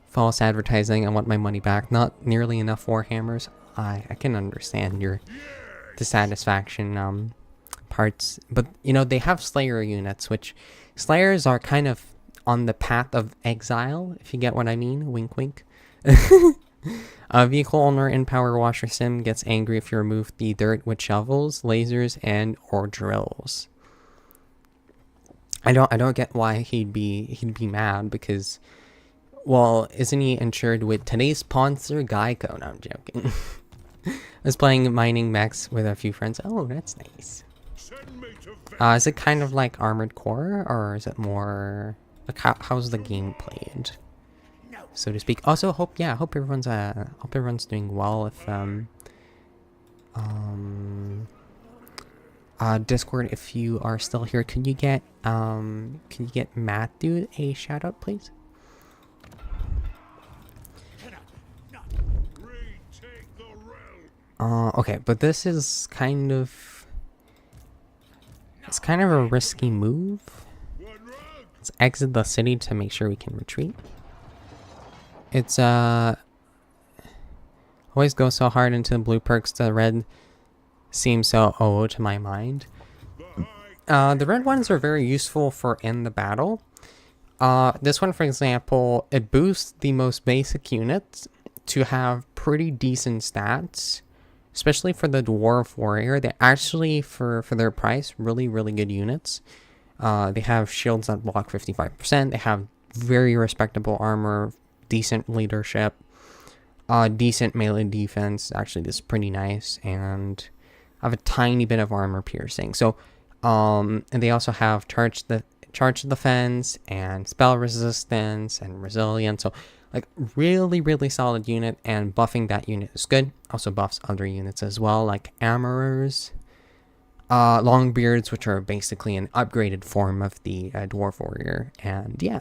False advertising, I want my money back. Not nearly enough Warhammers. I can understand your dissatisfaction parts. But, you know, they have Slayer units, which Slayers are kind of on the path of exile, if you get what I mean. Wink, wink. A vehicle owner in Power Washer Sim gets angry if you remove the dirt with shovels, lasers, and or drills. I don't get why he'd be mad, because, well, isn't he insured with today's sponsor, Geico? No, I'm joking. I was playing mining mechs with a few friends. Oh, that's nice. Is it kind of like Armored Core, or is it more like how's the game played, so to speak? Also, hope everyone's doing well. If Discord, if you are still here, can you get Matthew a shout out, please? Okay, but this is kind of a risky move. Let's exit the city to make sure we can retreat. It's always go so hard into the blue perks. The red seems so OO to my mind. The red ones are very useful for in the battle. This one, for example, it boosts the most basic units to have pretty decent stats, especially for the dwarf warrior. They're actually, for their price, really good units. They have shields that block 55%. They have very respectable armor, decent leadership, decent melee defense. Actually, this is pretty nice, and I have a tiny bit of armor piercing. So, and they also have charge defense and spell resistance and resilience. So, like, really solid unit, and buffing that unit is good. Also buffs other units as well, like armorers, longbeards, which are basically an upgraded form of the dwarf warrior, and yeah.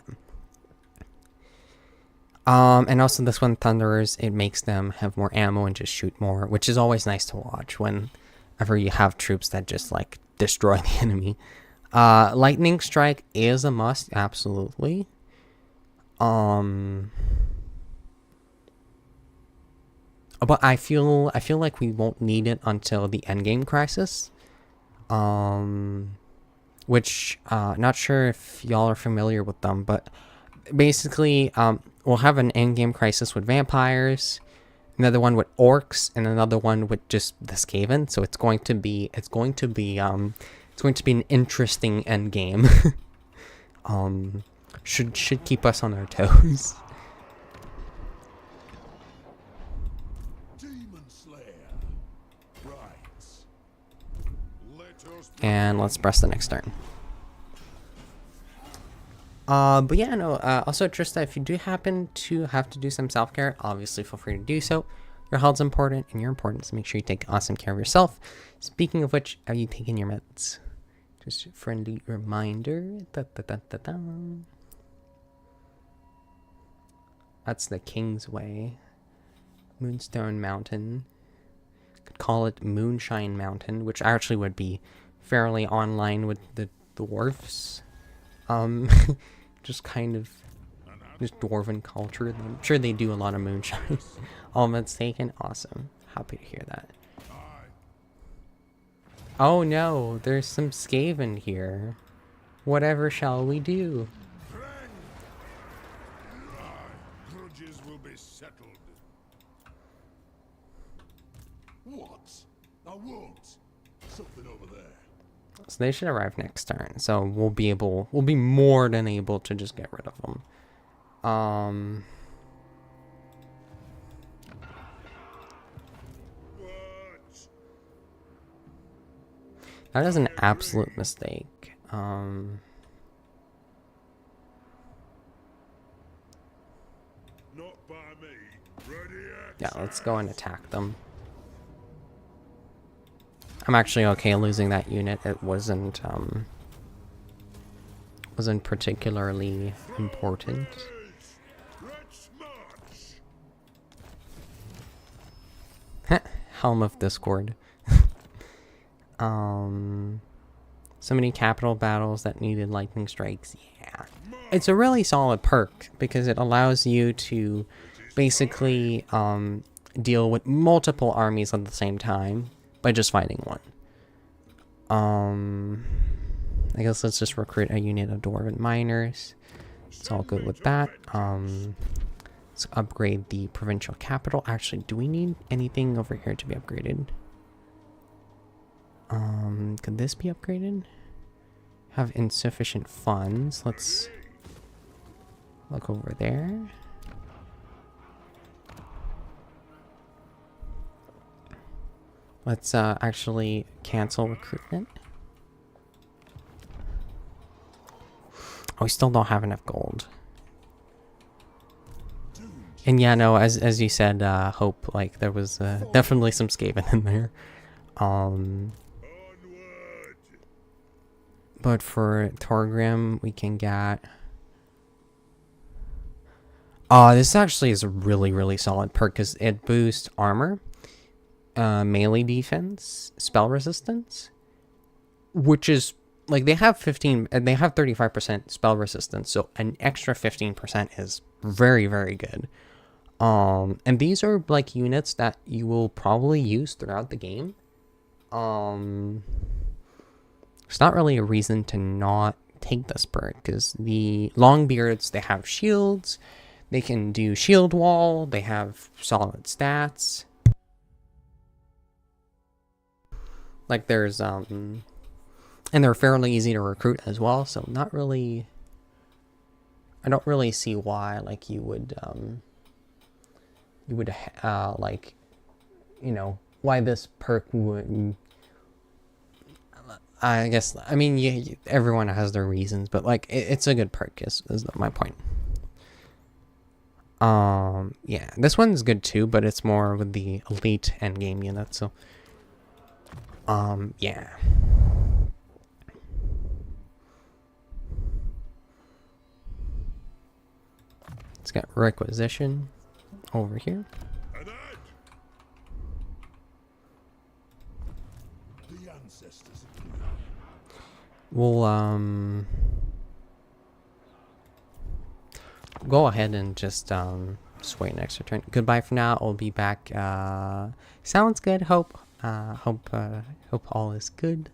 And also this one, thunderers, it makes them have more ammo and just shoot more, which is always nice to watch whenever you have troops that just like destroy the enemy. Lightning strike is a must, absolutely. But I feel like we won't need it until the endgame crisis. Which not sure if y'all are familiar with them, but basically we'll have an endgame crisis with vampires, another one with orcs, and another one with just the Skaven. So it's going to be an interesting endgame. Should keep us on our toes. And let's press the next turn. But yeah, no, also Trista, if you do happen to have to do some self-care, obviously feel free to do so. Your health's important, and you're important, so make sure you take awesome care of yourself. Speaking of which, are you taking your meds? Just a friendly reminder. That's the King's Way. Moonstone Mountain. Could call it Moonshine Mountain, which actually would be fairly online with the dwarfs. Just kind of just dwarven culture. I'm sure they do a lot of moonshine. All meds taken. Awesome. Happy to hear that. Oh no, there's some Skaven here. Whatever shall we do? Grudges will be settled. What? I won't. Something over there. So they should arrive next turn. So we'll be more than able to just get rid of them. That is an absolute mistake. Not by me. Ready, Yeah, let's go and attack them. I'm actually okay losing that unit. It wasn't particularly important. Helm of Discord. So many capital battles that needed lightning strikes. Yeah. It's a really solid perk because it allows you to basically deal with multiple armies at the same time by just fighting one. I guess let's just recruit a unit of Dwarven Miners. It's all good with that. Let's upgrade the provincial capital. Actually, do we need anything over here to be upgraded? Could this be upgraded? Have insufficient funds. Let's look over there. Let's actually cancel recruitment. Oh, we still don't have enough gold. And yeah, no, as you said, Hope, like there was definitely some Skaven in there. But for Torgrim, we can get. This actually is a really solid perk because it boosts armor, melee defense, spell resistance, which is like they have 35% spell resistance, so an extra 15% is very good. And these are like units that you will probably use throughout the game. It's not really a reason to not take this perk because the Longbeards, they have shields, they can do shield wall, they have solid stats. Like there's and they're fairly easy to recruit as well, so not really. I don't really see why like you would like, you know, why this perk would. I guess, I mean, everyone has their reasons, but like it's a good perk is my point. Yeah, this one's good too, but it's more with the elite endgame unit, so yeah. Let's get requisition over here. We'll go ahead and just sway an extra turn. Goodbye for now. I'll be back. Sounds good. Hope all is good.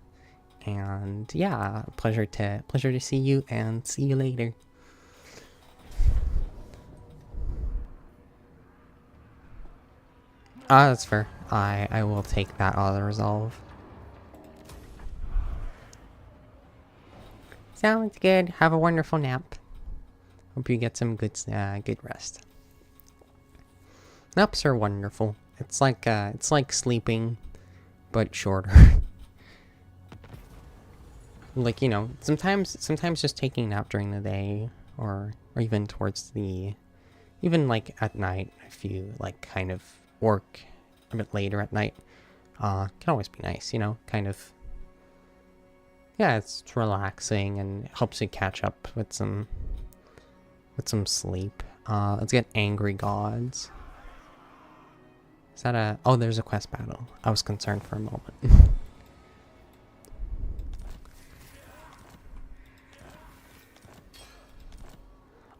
And yeah, pleasure to see you, and see you later. That's fair. I will take that auto resolve. Sounds good. Have a wonderful nap. Hope you get some good rest. Naps are wonderful. It's like sleeping, but shorter. Like, you know, sometimes just taking a nap during the day, or even towards even like at night, if you like kind of work a bit later at night, can always be nice, you know, kind of. Yeah, it's relaxing and helps you catch up with some sleep. Let's get Angry Gods. Is that a... Oh, there's a quest battle. I was concerned for a moment.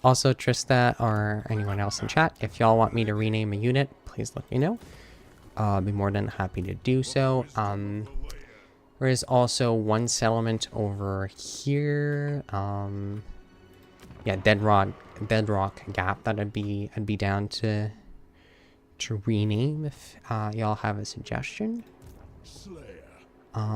Also, Trista or anyone else in chat, if y'all want me to rename a unit, please let me know. I'll be more than happy to do so. There is also one settlement over here. Yeah, Bedrock Gap that I'd be down to rename if y'all have a suggestion. All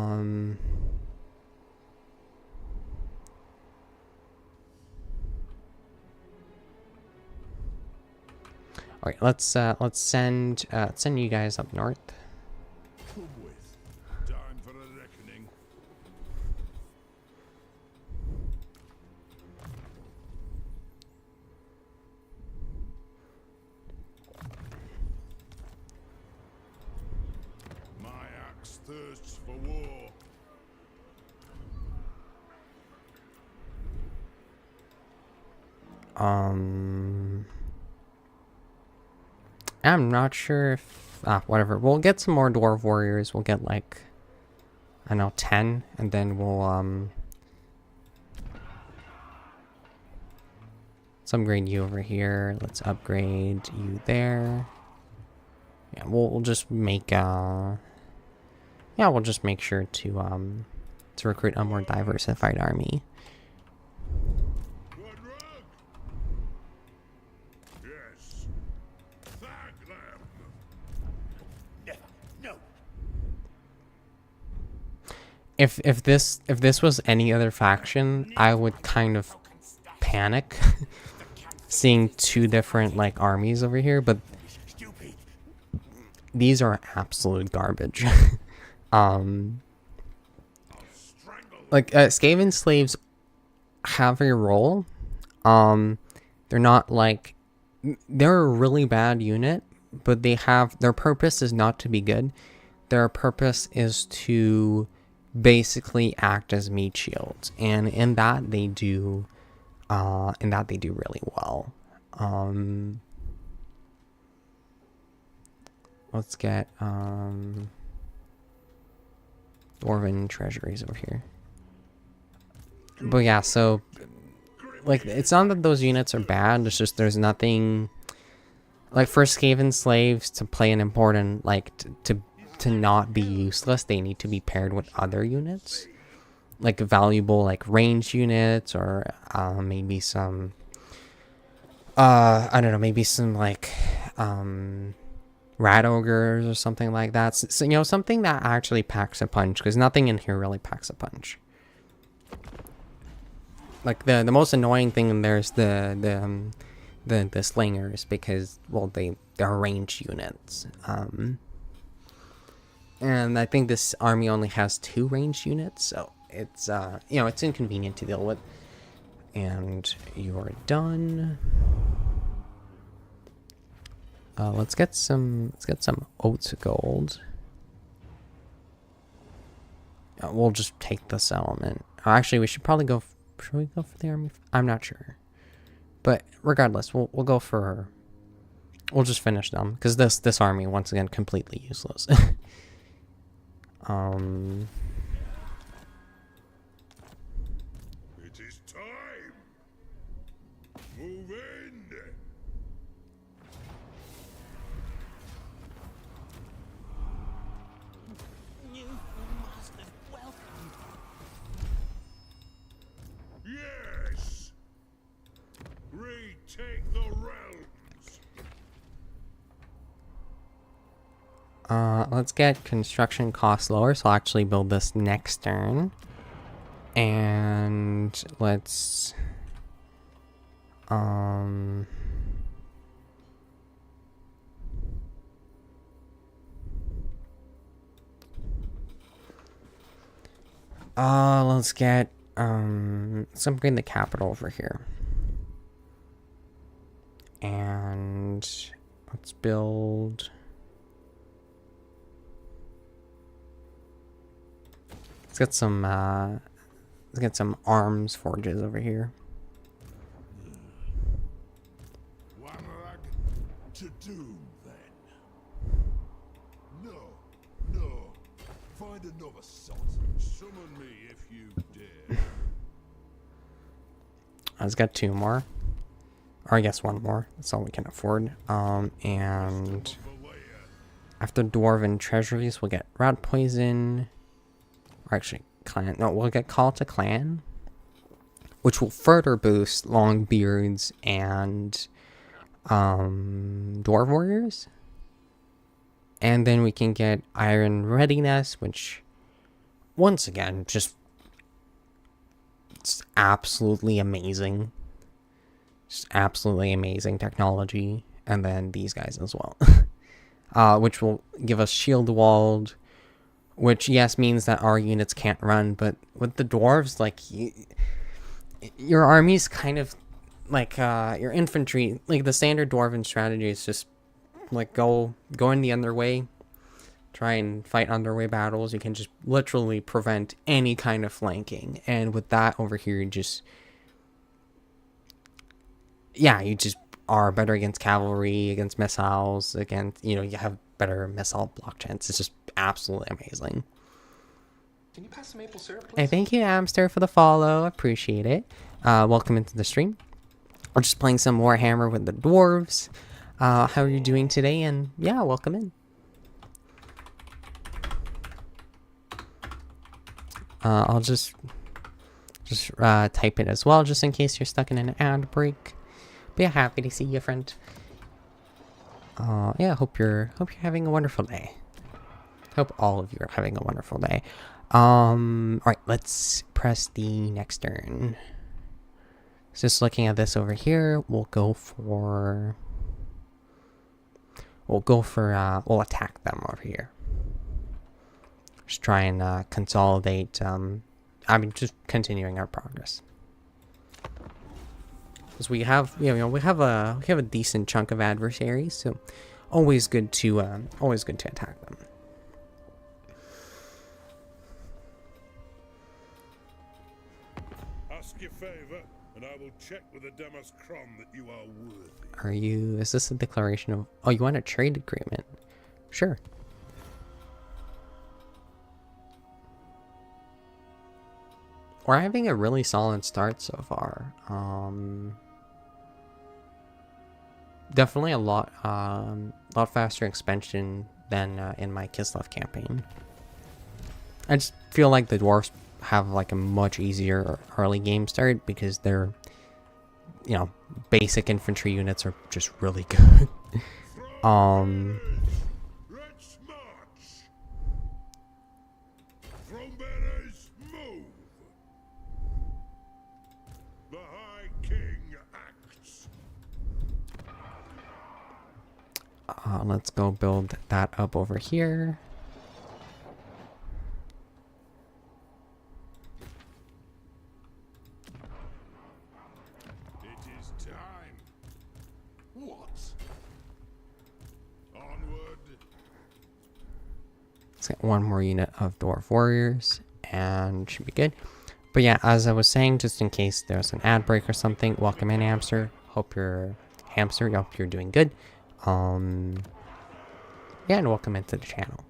right, let's send you guys up north. Thirsts for war. I'm not sure if whatever. We'll get some more dwarf warriors. We'll get like I know, 10, and then we'll, let's upgrade you over here. Let's upgrade you there. Yeah, we'll just make, yeah, we'll just make sure to recruit a more diversified army. One rug? Yes. Thank them. Never. No. If this was any other faction, I would kind of panic seeing two different like armies over here, but Stupid. these are absolute garbage. Like Skaven slaves have a role. They're not like, they're a really bad unit, but they have, their purpose is not to be good. Their purpose is to basically act as meat shields, and in that they do really well. Let's get Dwarven treasuries over here. But yeah, so like it's not that those units are bad, it's just there's nothing like for Skaven slaves to play an important, like to not be useless, they need to be paired with other units, like valuable like ranged units, or maybe some I don't know, maybe some like rat ogres or something like that. So you know, something that actually packs a punch, because nothing in here really packs a punch. Like the most annoying thing in there is the slingers, because well they're ranged units. And I think this army only has 2 ranged units, so it's you know, it's inconvenient to deal with. And you're done. Let's get some oats gold. We'll just take the settlement. Actually, we should probably go. Should we go for the army? I'm not sure, but regardless, we'll go for. We'll just finish them, because this army, once again, completely useless. It is time. Move in. New master, welcome. Yes. Retake the realms. Let's get construction costs lower, so I'll actually build this next turn. And let's let's get let's upgrade the capital over here. And let's build. Let's get some arms forges over here. One rag to doom, then. No, no. Find another sot. Summon me if you dare. Let's get 2 more. Or I guess 1 more. That's all we can afford. And after Dwarven treasuries, we'll get rat poison. Or actually, clan. No, we'll get call to clan, which will further boost Longbeards and Dwarf warriors. And then we can get Iron Readiness, which, once again, just it's absolutely amazing. Just absolutely amazing technology. And then these guys as well. Which will give us Shield Walled, which, yes, means that our units can't run, but with the dwarves, like, your army's kind of, like, your infantry, like, the standard dwarven strategy is just, like, go in the underway, try and fight underway battles. You can just literally prevent any kind of flanking, and with that over here, you just, yeah, you just are better against cavalry, against missiles, against, you know, you have better missile block chance. It's just absolutely amazing. Can you pass the maple syrup, please? Hey, thank you, Amster, for the follow. Appreciate it. Welcome into the stream. We're just playing some Warhammer with the dwarves. How are you doing today? And yeah, welcome in. I'll just type it as well, just in case you're stuck in an ad break. But yeah, happy to see you, friend. Yeah, hope you're having a wonderful day. Hope all of you are having a wonderful day. Alright, let's press the next turn. So just looking at this over here, we'll attack them over here. Just try and consolidate, just continuing our progress. Because we have a decent chunk of adversaries, so always good to attack them. Ask your favor, and I will check with the Demas Kron that you are worthy. Are you? Is this a declaration of? Oh, you want a trade agreement? Sure. We're having a really solid start so far. Definitely a lot faster expansion than in my Kislev campaign. I just feel like the dwarves have like a much easier early game start because their, basic infantry units are just really good. Let's march. Thronebearers, move. The High King acts. Let's go build that up over here. It is time. What? Onward. Let's get one more unit of dwarf warriors and should be good. But yeah, as I was saying, just in case there's an ad break or something, welcome in, Hamster. Hope you're doing good. Yeah, and welcome into the channel.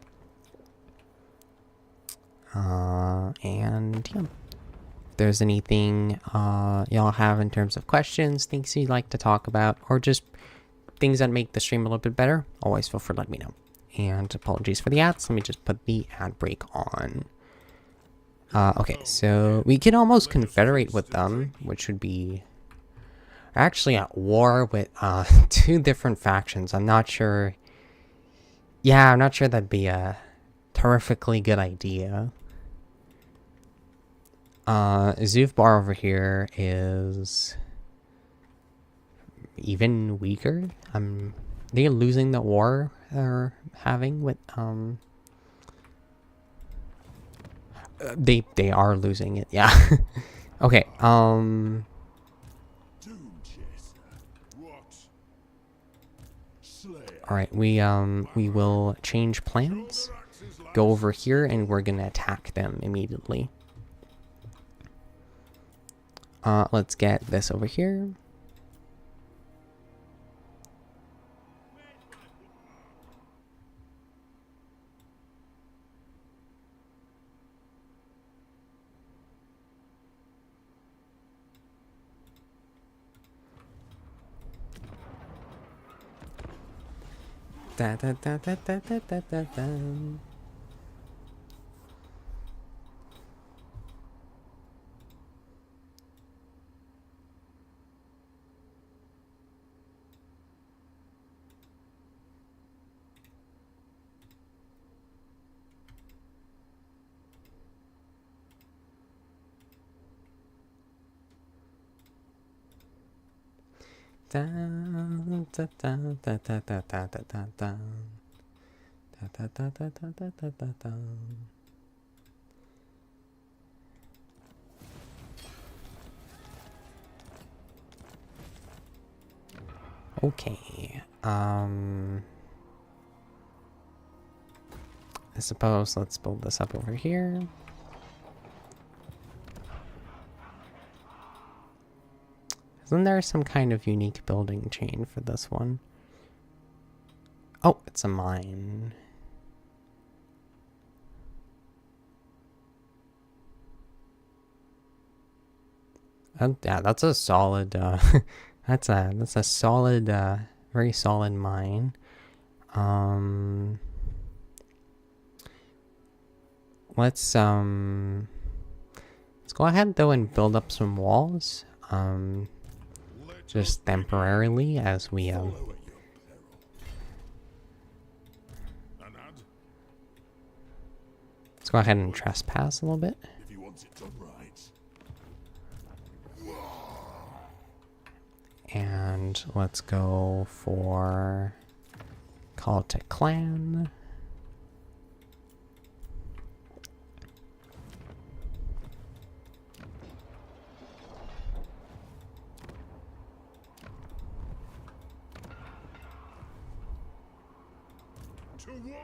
And yeah, if there's anything y'all have in terms of questions, things you'd like to talk about, or just things that make the stream a little bit better, always feel free to let me know. And apologies for the ads. Let me just put the ad break on. Okay, so we can almost confederate with them, which would be actually at war with two different factions. I'm not sure. Yeah, I'm not sure that'd be a terrifically good idea. Zufbar over here is even weaker. They're losing the war they're having with they are losing it, yeah. Okay, Doom Chaser. What? Slayer. alright, we will change plans. Go over here and we're gonna attack them immediately. Let's get this over here. Da da da da da da da da da. Down, da, da, da, da, da, da, da, da, da. Da, da, da, da, da, da, da, da, da. Okay. I suppose let's build this up over here. Isn't there some kind of unique building chain for this one? Oh, it's a mine. Yeah, that's a solid, that's a solid, very solid mine. Um, let's go ahead though and build up some walls. Just temporarily as we, Follow at your peril. Anad, let's go ahead and trespass a little bit. if he wants it done right. And let's go for call to clan. To war!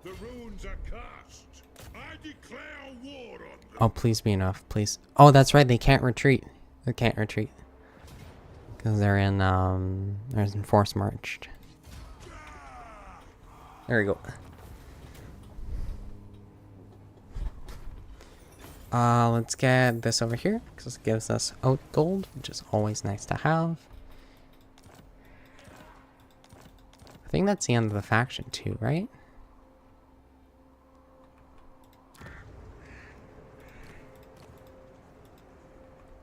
The runes are cast. I declare war on them. Oh, please be enough, please. Oh, that's right, they can't retreat. They can't retreat. Because they're in force marched. There we go. Let's get this over here, because it gives us oat gold, which is always nice to have. I think that's the end of the faction too, right?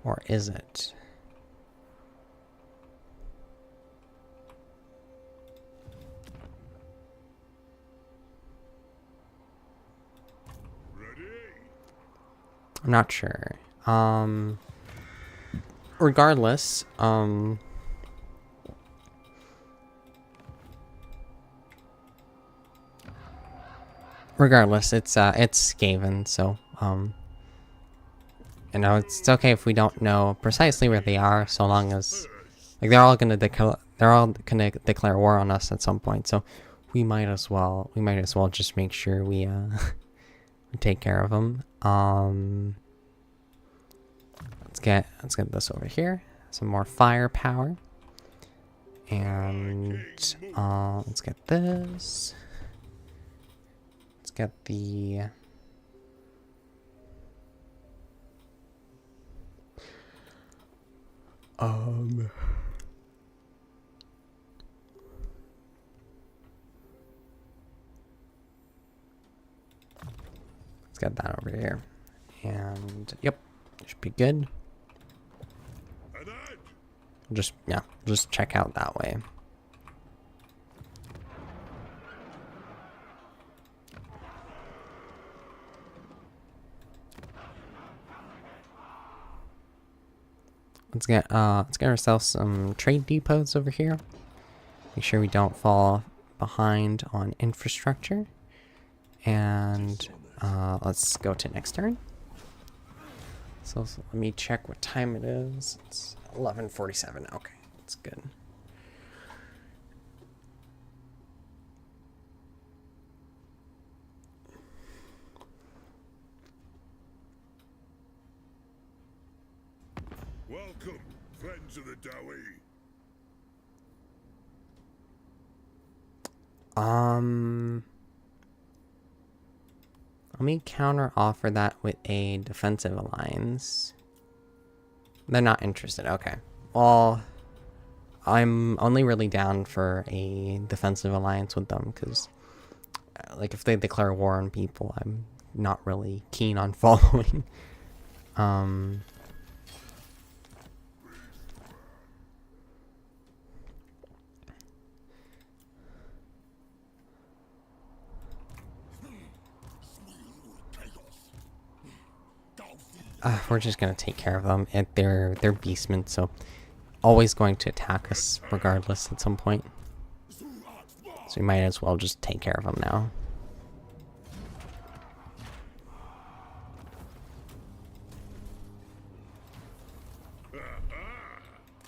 Or is it? Ready? I'm not sure. Regardless, it's Skaven, so you know, it's okay if we don't know precisely where they are, so long as like they're all gonna declare war on us at some point. So we might as well just make sure we we take care of them. Let's get this over here. Some more firepower, and let's get this. Let's get the. Let's get that over here. And yep, should be good. Anad, Just check out that way. Let's get ourselves some trade depots over here. Make sure we don't fall behind on infrastructure. And let's go to next turn. So let me check what time it is. It's 11:47. Okay, that's good. welcome, friends of the Dowie. Let me counter offer that with a defensive alliance. They're not interested. Okay. Well, I'm only really down for a defensive alliance with them because, like, if they declare war on people, I'm not really keen on following. We're just gonna take care of them. They're beastmen, so always going to attack us regardless at some point. So we might as well just take care of them now.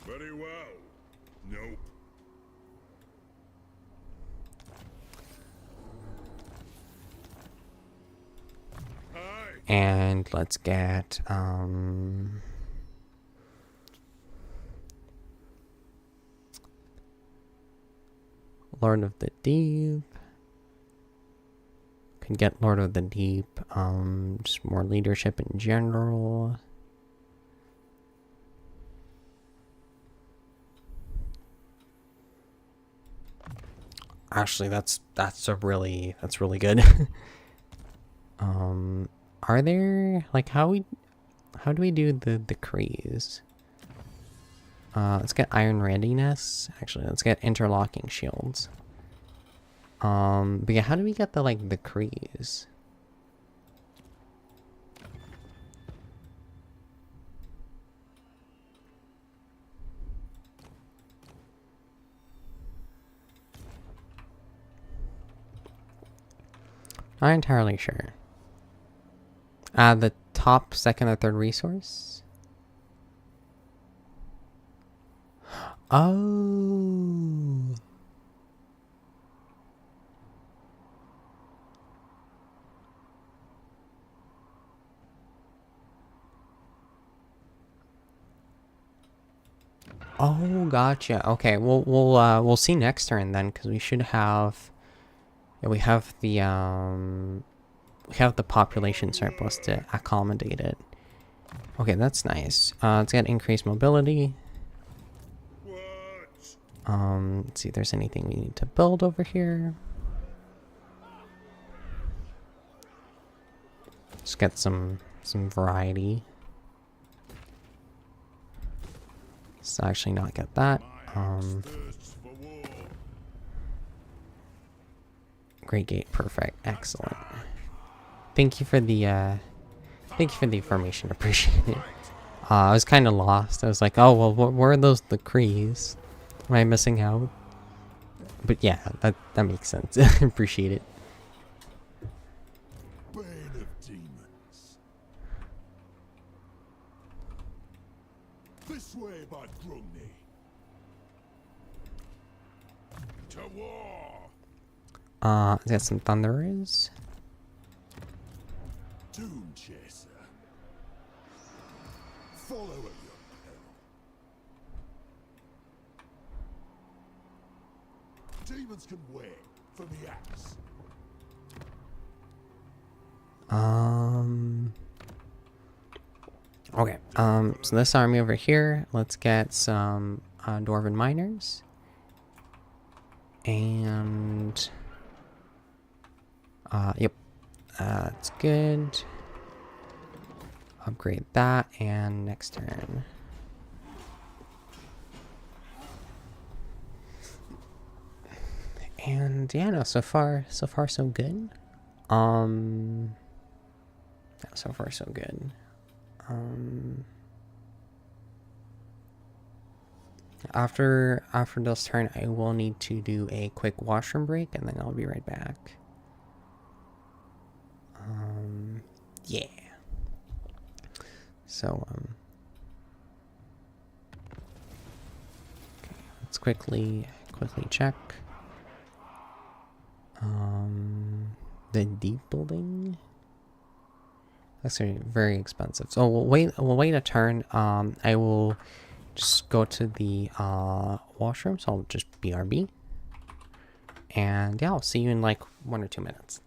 Very well. Nope. Aye. And let's get Lord of the Deep. Can get Lord of the Deep. Just more leadership in general. Actually, that's really good. Are there like how do we do the decrees? Let's get iron readiness. Actually, let's get interlocking shields. But yeah, how do we get the like decrees? Not entirely sure. The top, second, or third resource? Oh. Oh, gotcha. Okay, we'll see next turn then, because we should have, yeah, we have the population surplus to accommodate it. Okay, that's nice. Let's get increased mobility. What? Let's see if there's anything we need to build over here. Just get some variety. Let's actually not get that. Thirsts for war. Great gate, perfect, excellent. Thank you for the information. Appreciate it. I was kind of lost. I was like, oh well, where are those decrees? Am I missing out? But yeah, that makes sense. Appreciate it. Bane of demons. This way, by Grumney. To war. Let's get some thunderers. Doom chaser. Follow at your peril. Demons can wait for the axe. Okay. So this army over here, let's get some dwarven miners. And yep. That's good. Upgrade that, and next turn. And yeah, no, so far so good. Yeah, so far so good. After this turn, I will need to do a quick washroom break, and then I'll be right back. Yeah. So okay, let's quickly check. The deep building. That's very expensive. So we'll wait a turn. I will just go to the washroom. So I'll just BRB. And yeah, I'll see you in like 1 or 2 minutes.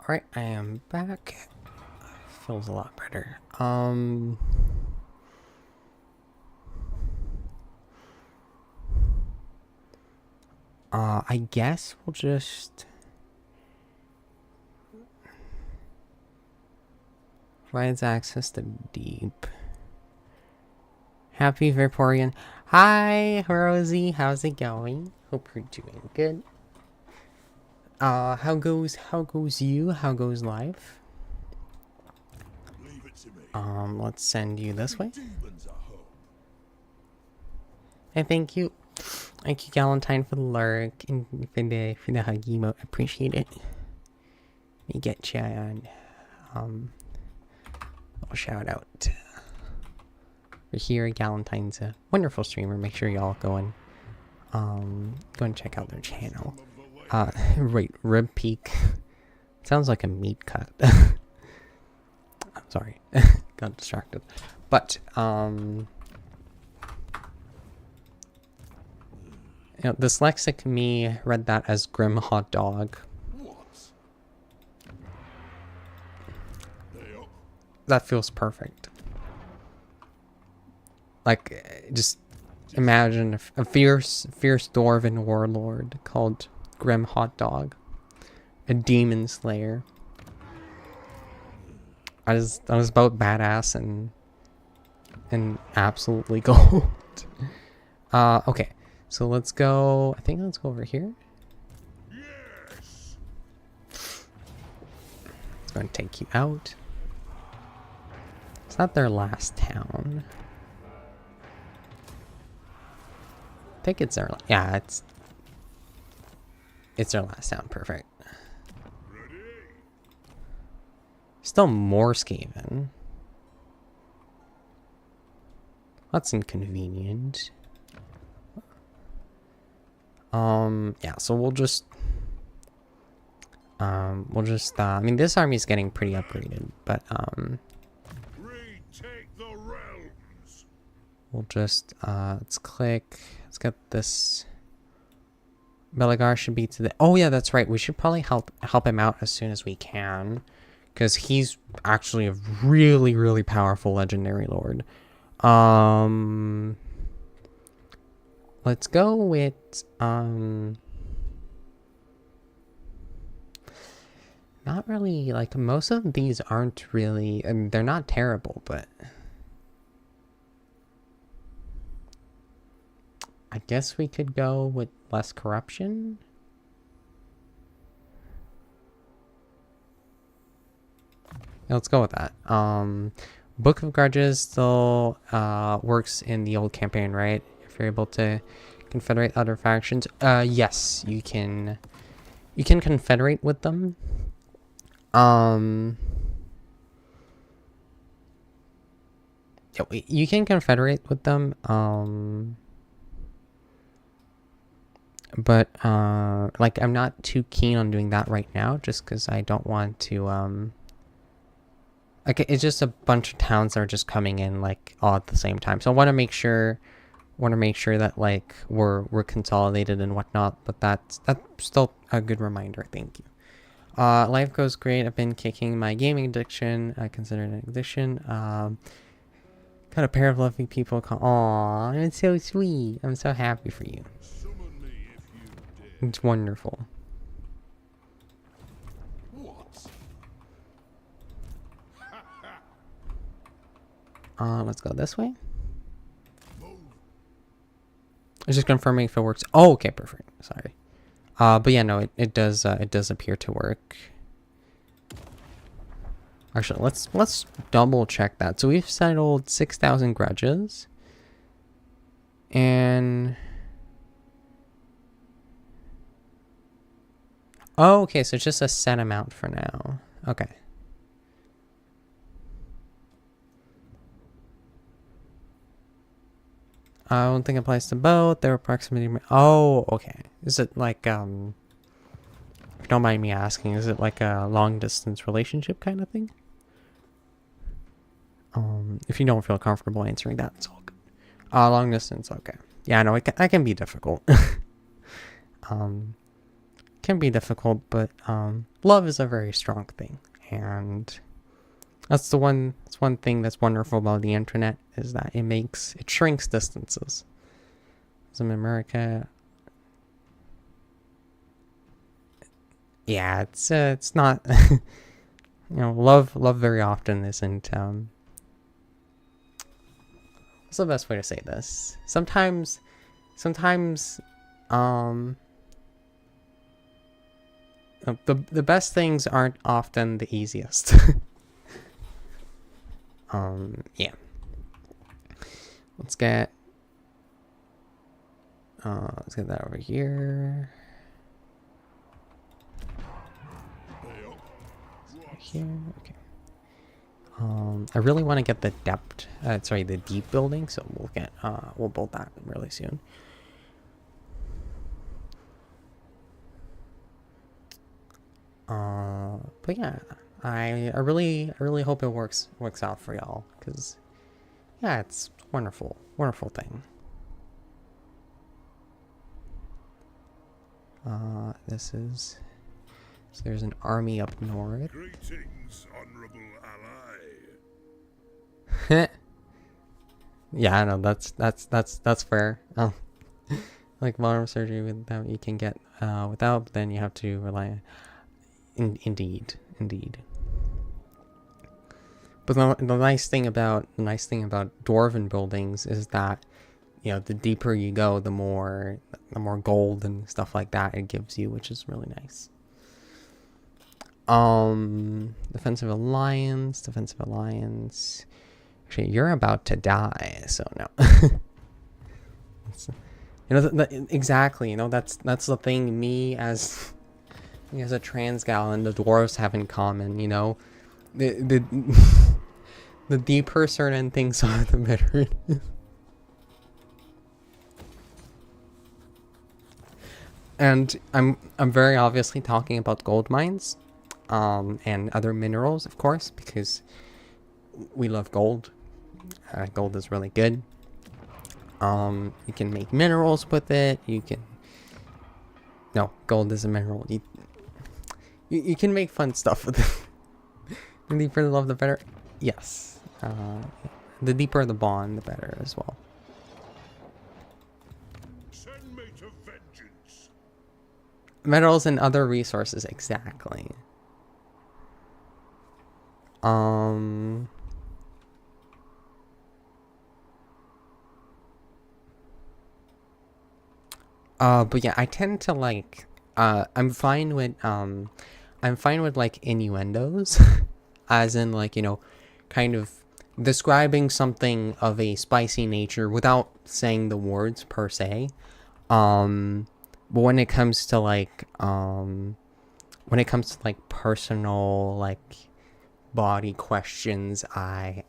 Alright, I am back. Feels a lot better. I guess we'll just provides access to deep. Happy Vaporeon. Hi, Rosie. How's it going? Hope you're doing good. How goes you? How goes life? Leave it to me. Let's send you this way. Demons are home. And thank you. Thank you, Galentine, for the lurk and for the hug emote. Appreciate it. Let me get you on a shout out. We're here. Galentine's a wonderful streamer. Make sure y'all go and check out their channel. Right, rib peak. Sounds like a meat cut. I'm sorry. Got distracted. But you know, dyslexic me read that as grim hot dog. What? They up. That feels perfect. Like, just imagine a fierce dwarven warlord called Grim Hot Dog, a demon slayer. I was both badass and absolutely gold. Okay, so let's go. I think let's go over here. Yes. It's going to take you out. It's not their last town. I think it's their. Yeah, it's their last town. Perfect. Ready. Still more Skaven. That's inconvenient. Yeah, so we'll just I mean, this army's getting pretty upgraded, but Retake the realms. we'll just let's click. Let's get this. Belagar should be to the. Oh yeah, that's right. We should probably help him out as soon as we can, because he's actually a really powerful legendary lord. Let's go with not really, like, most of these aren't really, I mean, they're not terrible, but I guess we could go with less corruption. Yeah, let's go with that. Book of Grudges still works in the old campaign, right? If you're able to confederate other factions. Yes, you can confederate with them. Yeah, you can confederate with them. But like, I'm not too keen on doing that right now, just because I don't want to like, it's just a bunch of towns that are just coming in like all at the same time. So I want to make sure that like we're consolidated and whatnot. But that's still a good reminder. Thank you. Life goes great. I've been kicking my gaming addiction. I consider it an addiction. Got a pair of lovely people. Aw, it's so sweet. I'm so happy for you. Summon me if you dare. It's wonderful. What? Let's go this way. Move. It's just confirming if it works. Oh, okay, perfect. Sorry. But yeah, no, it does appear to work. Actually, let's double check that. So we've settled 6,000 grudges. And oh, okay, so it's just a set amount for now. Okay. I don't think it applies to both. They're approximately. Oh, okay. Is it like if you don't mind me asking, is it like a long distance relationship kind of thing? If you don't feel comfortable answering that, it's all good. Long distance, okay. Yeah, no, that can be difficult. Can be difficult, but love is a very strong thing, and that's one thing that's wonderful about the internet, is that it shrinks distances. So in America, yeah, it's not love very often isn't what's the best way to say this? Sometimes the best things aren't often the easiest. Yeah. Let's get that over here. Here, okay. I really want to get the the deep building, so we'll build that really soon. But yeah, I really hope it works out for y'all, because yeah, it's a wonderful thing. So there's an army up north. Greetings, honorable ally. Yeah, I know, that's fair. Like bottom surgery without you can get without, but then you have to rely. Indeed. But the nice thing about dwarven buildings is that, the deeper you go, the more gold and stuff like that it gives you, which is really nice. Defensive alliance. Actually, you're about to die, so no. Exactly. That's the thing. Me as a trans gal and the dwarves have in common. The the deeper certain things are, the better it is. And I'm very obviously talking about gold mines, and other minerals, of course, because we love gold. Gold is really good. You can make minerals with it. Gold is a mineral. You can make fun stuff with it. The deeper the love, the better. Yes. The deeper the bond, the better as well. Send me to vengeance. Metals and other resources, exactly. But yeah, I tend to like, I'm fine with like innuendos, as in like, kind of describing something of a spicy nature without saying the words per se. But when it comes to like, personal, like, body questions, I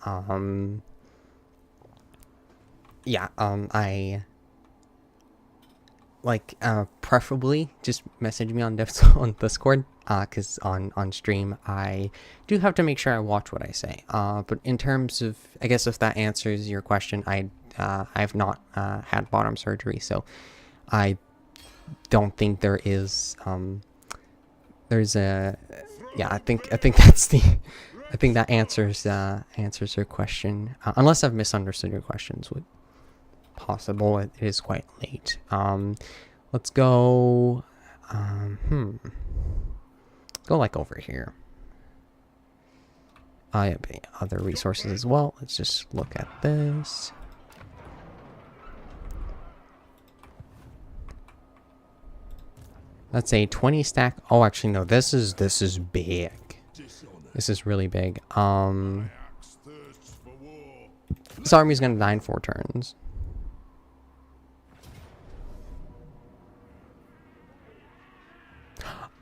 preferably just message me on Discord, because on stream I do have to make sure I watch what I say. But in terms of, I guess if that answers your question, I've not had bottom surgery, so I don't think there is there's a I think that answers your question, unless I've misunderstood your questions. Possible. It is quite late. Let's go go like over here. Yeah, other resources as well. Let's just look at this. That's a 20 stack. Oh, actually no, this is big. This is really big. This army's gonna die in 4 turns.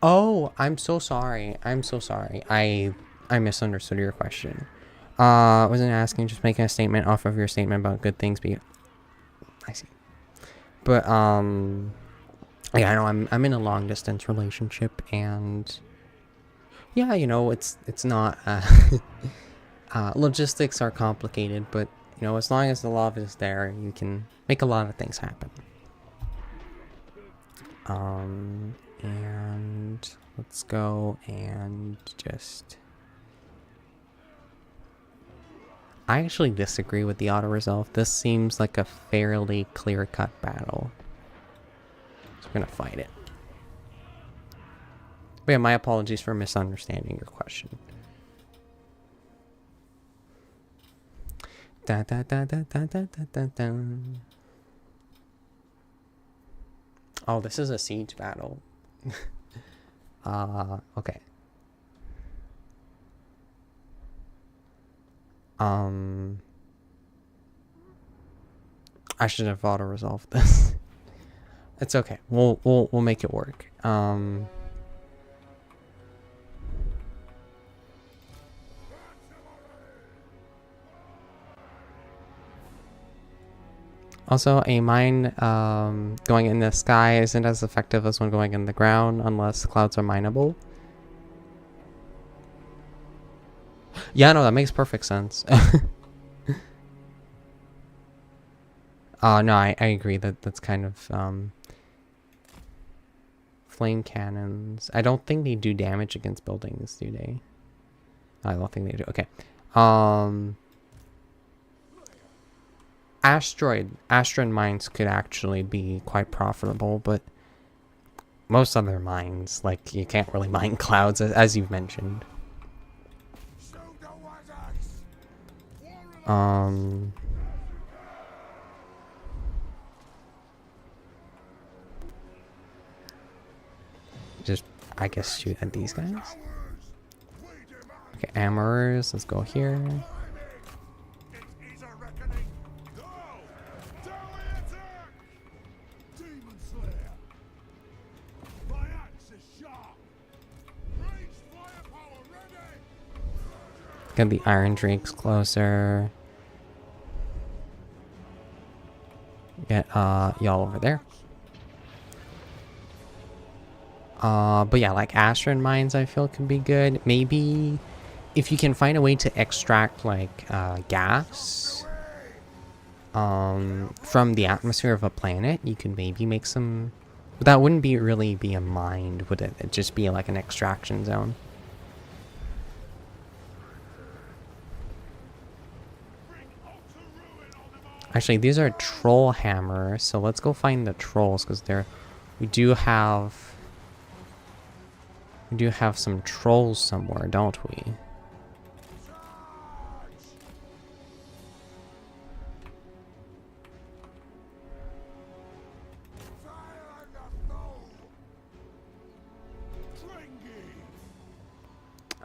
Oh, I'm so sorry. I misunderstood your question. Wasn't asking, just making a statement off of your statement about good things. I see. But yeah, I know I'm in a long distance relationship, and yeah, it's not logistics are complicated, but as long as the love is there, you can make a lot of things happen. And let's go and just... I actually disagree with the auto-resolve. This seems like a fairly clear-cut battle. So we're gonna fight it. But yeah, my apologies for misunderstanding your question. Da da da da da da da da da. Oh, this is a siege battle. Okay. I should have auto resolved this. It's okay. We'll make it work. Also, a mine going in the sky isn't as effective as one going in the ground unless clouds are mineable. Yeah, no, that makes perfect sense. No, I agree that that's kind of flame cannons. I don't think they do damage against buildings, do they? I don't think they do. Okay. Asteroid mines could actually be quite profitable, but most other mines, like, you can't really mine clouds, as you've mentioned. Just, I guess, shoot at these guys. Okay, armorers, let's go here. Get the iron drakes closer. Get y'all over there. But yeah, like asteroid mines I feel can be good. Maybe if you can find a way to extract like gas from the atmosphere of a planet, you can maybe make some. But that wouldn't really be a mine, would it? It'd just be like an extraction zone. Actually, these are troll hammers, so let's go find the trolls, because we do have some trolls somewhere, don't we?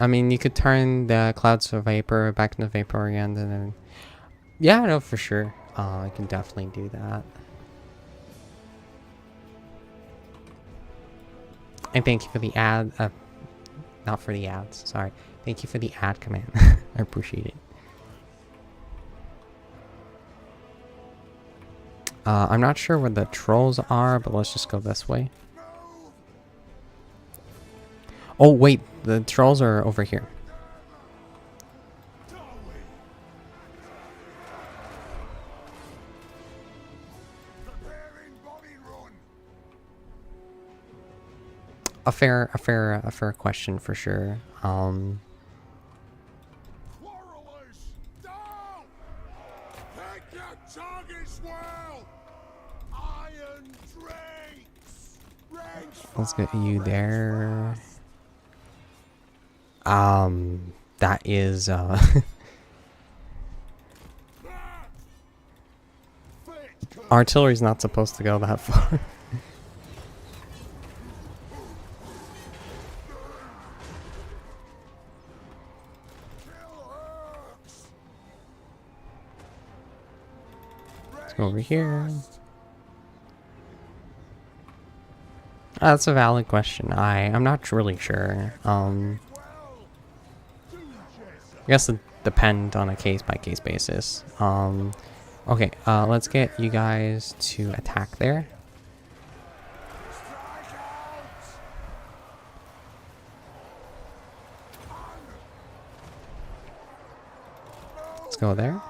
I mean, you could turn the clouds to vapor back into vapor again, and then yeah, no, for sure. I can definitely do that. And thank you for the ad. Not for the ads, sorry. Thank you for the ad command. I appreciate it. I'm not sure where the trolls are, but let's just go this way. Oh, wait. The trolls are over here. A fair question for sure. Let's get you there. That is artillery's not supposed to go that far. Let's go over here. That's a valid question. I'm not really sure. I guess it depends on a case-by-case basis. Okay, let's get you guys to attack there. Let's go there.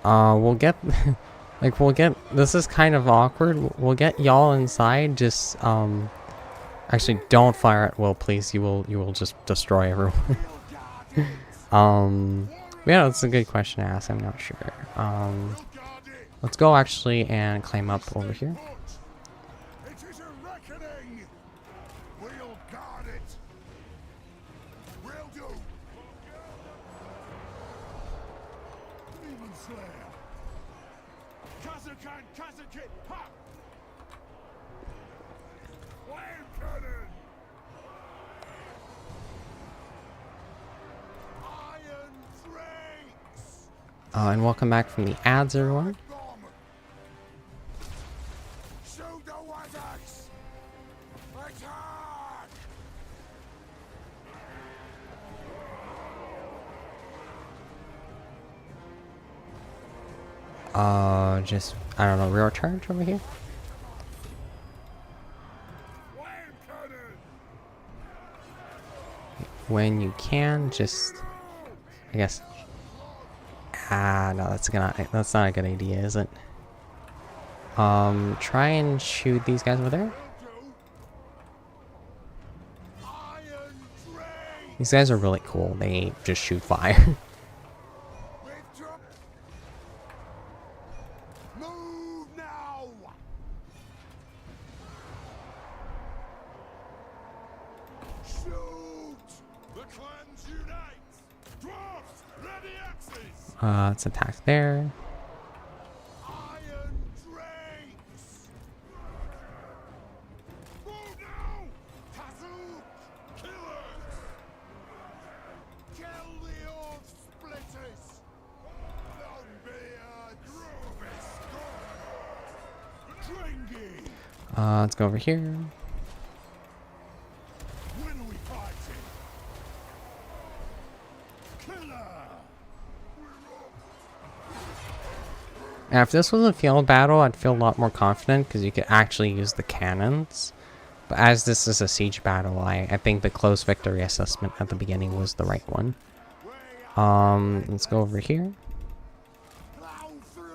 We'll get, like, this is kind of awkward. We'll get y'all inside, just, actually, don't fire at will, please. You will just destroy everyone. Yeah, that's a good question to ask. I'm not sure. Let's go actually and climb up over here. It is a reckoning. We'll guard it. Will do. Demon Slayer. Karaz-a-Karak, ha! Flame cannon. Iron drakes. And welcome back from the ads, everyone. Bomb. Shoot the Wazaks. Attack. Just, I don't know, rear charge over here? Flame cannon. When you can, just, I guess. No, that's not a good idea, is it? Try and shoot these guys over there. Iron drakes. These guys are really cool. They just shoot fire. Move now! Shoot! The clans unite! Dwarfs, ready axes! Let's attack there. Iron drakes! Move now! Tazook! Killers! Kill the oath splitters! Longbeard! Grubis! Dringy! Let's go over here. When are we fighting? Killer! Now, if this was a field battle, I'd feel a lot more confident because you could actually use the cannons. But as this is a siege battle, I think the close victory assessment at the beginning was the right one. Let's go over here. Plow through!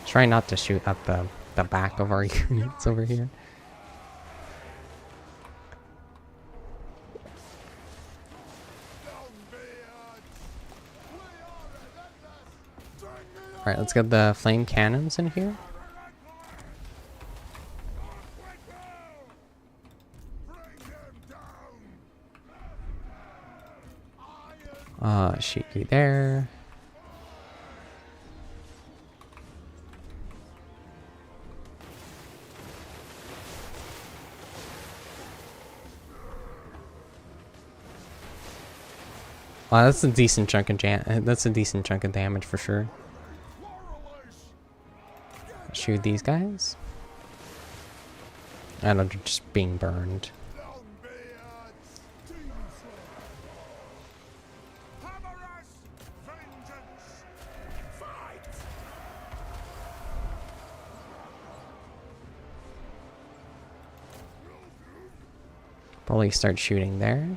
Try not to shoot at the back of our units over here. Alright, let's get the flame cannons in here. Shoot you there. Wow, that's a decent chunk of damage for sure. Shoot these guys. And they're just being burned. Probably start shooting there.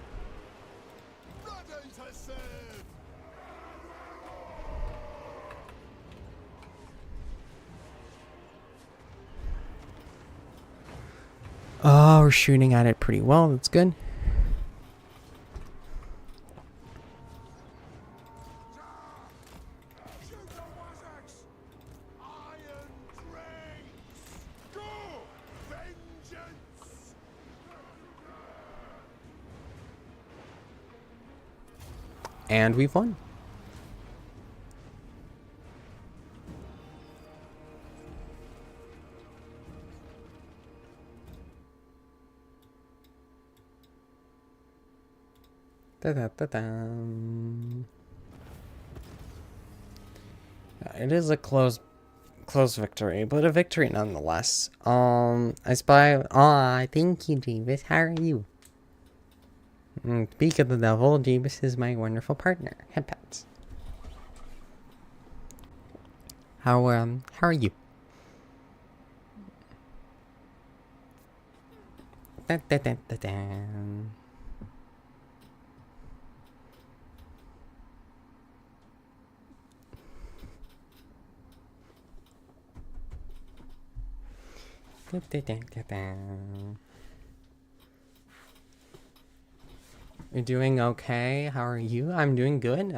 Oh, we're shooting at it pretty well. That's good. And we've won. Da-da-da-dum. It is a close victory, but a victory nonetheless. I spy. Ah, thank you, Jeebus. How are you? Speak of the devil, Jeebus is my wonderful partner. Head pets. How are you? Da, da, da, da, da. Da, da, da, da, da. You're doing okay? How are you? I'm doing good.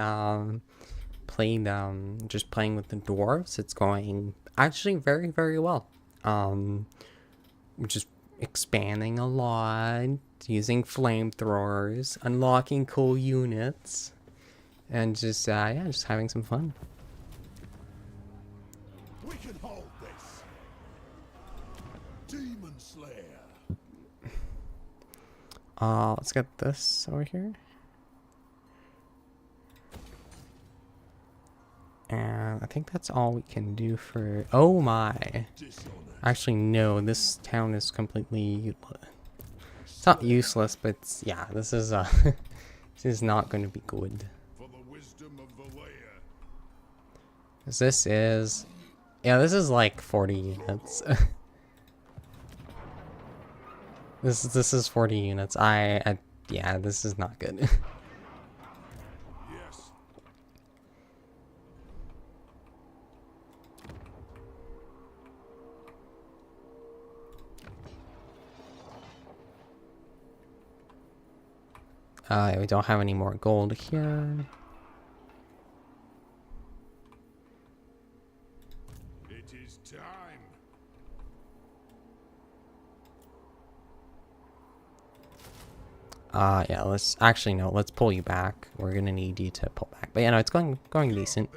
Just playing with the dwarves. It's going actually very, very well. We're just expanding a lot, using flamethrowers, unlocking cool units, and just yeah, just having some fun. We can hold this. Demon Slayer. Let's get this over here. And I think that's all we can do for... Oh my. Dishonor. Actually, no, this town is completely... It's not useless, but it's, yeah, this is this is not going to be good. For the wisdom of the layer. 'Cause this is... Yeah, this is like 40 units. This is 40 units. Yeah, this is not good. Yes. We don't have any more gold here. It is time. Yeah, let's actually no, let's pull you back. We're gonna need you to pull back. But yeah, no, it's going decent.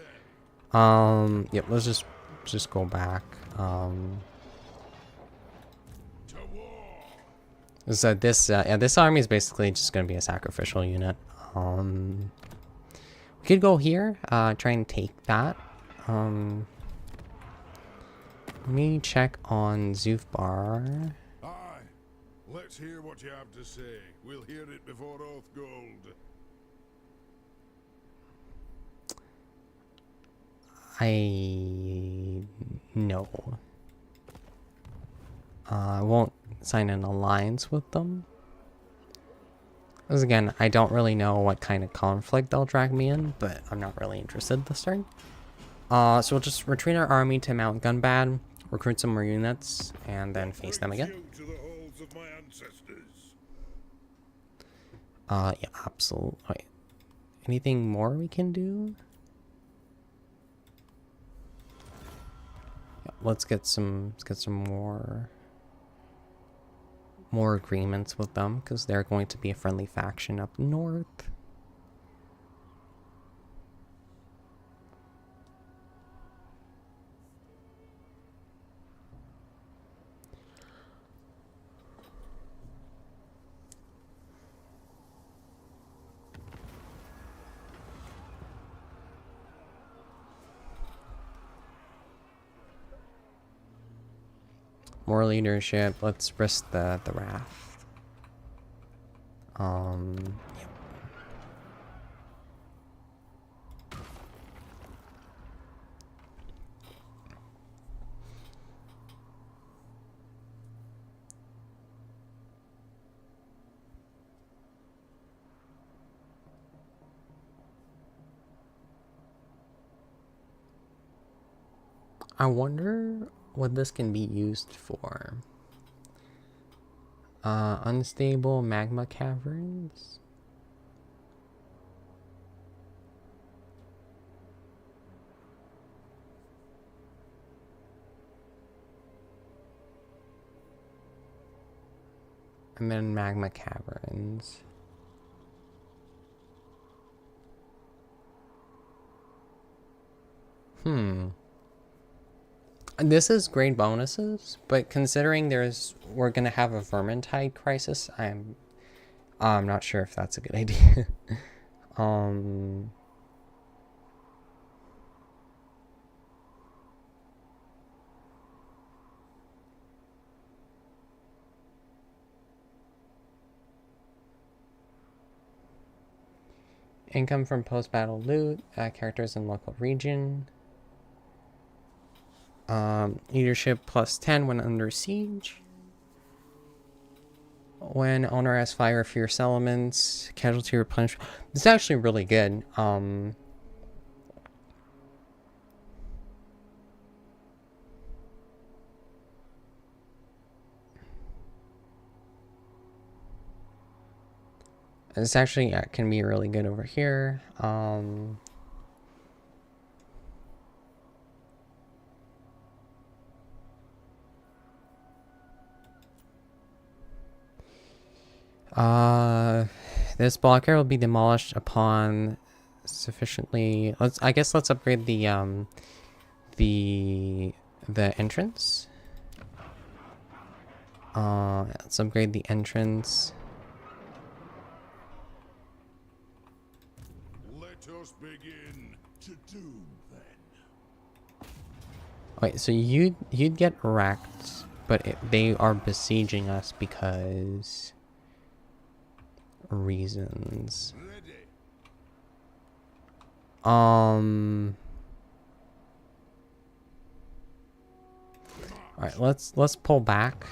Yep, let's just go back. To war. So this yeah, this army is basically just gonna be a sacrificial unit. We could go here, try and take that. Let me check on Zufbar. Aye. Let's hear what you have to say. We'll hear it before Oath Gold. No. I won't sign an alliance with them. Because again, I don't really know what kind of conflict they'll drag me in, but I'm not really interested this turn. So we'll just retreat our army to Mount Gunbad, recruit some more units, and then face them again. To the halls of my ancestors. Yeah, absolutely. Wait. Anything more we can do? Yeah, let's get some more agreements with them, because they're going to be a friendly faction up north. More leadership. Let's risk the wrath. Yep. I wonder what this can be used for. Unstable magma caverns. And then magma caverns. This is great bonuses, but considering we're gonna have a Vermintide crisis, I'm not sure if that's a good idea. Income from post-battle loot, characters in local region. Leadership +10 when under siege. When owner has fire fierce elements, casualty replenishment. It's actually really good. This actually can be really good over here. This blocker will be demolished upon sufficiently. I guess let's upgrade the entrance. Let's upgrade the entrance. Let us begin to doom then. Wait, so you'd get wrecked, but they are besieging us because reasons. Ready. All right, let's pull back.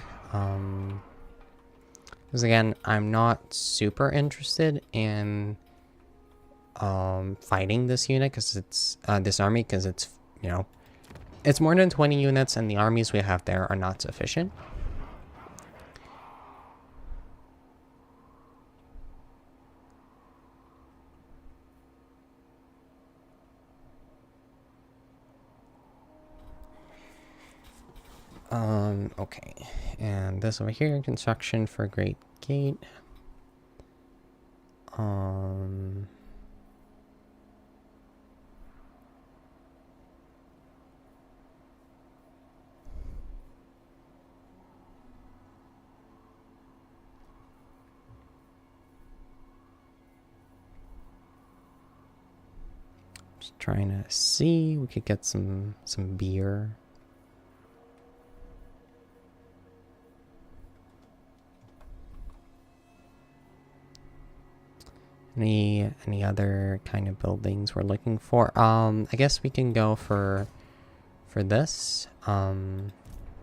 Because again, I'm not super interested in fighting this unit because it's this army, because it's, you know, it's more than 20 units and the armies we have there are not sufficient. Okay, and this over here, construction for Great Gate. Just trying to see, we could get some beer. Any other kind of buildings we're looking for? I guess we can go for this. For my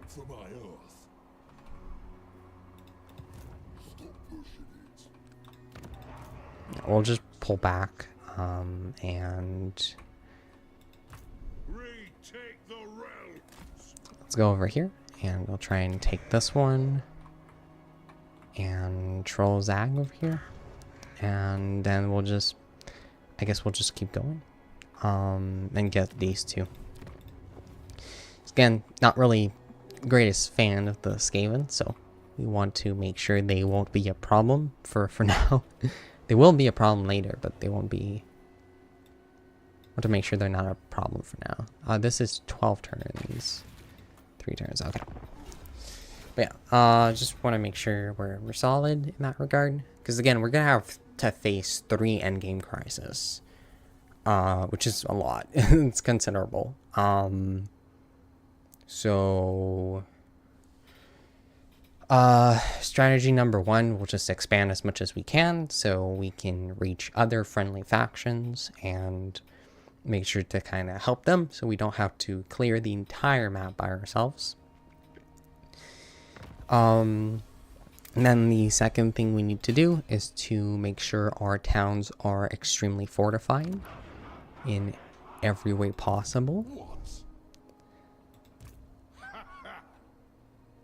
earth. Stop pushing it. We'll just pull back, and Retake the realms. let's go over here, and we'll try and take this one, and troll Zag over here, and then we'll just, I guess we'll just keep going, and get these two. Again, not really greatest fan of the Skaven, so we want to make sure they won't be a problem for now. They will be a problem later, but they won't be. I want to make sure they're not a problem for now. This is 12 turns. 3 turns, okay. But yeah, just want to make sure we're solid in that regard. Because again, we're going to have to face 3 endgame crises. Which is a lot. It's considerable. So strategy number 1, we'll just expand as much as we can so we can reach other friendly factions and make sure to kind of help them so we don't have to clear the entire map by ourselves. And then the second thing we need to do is to make sure our towns are extremely fortified in every way possible. What?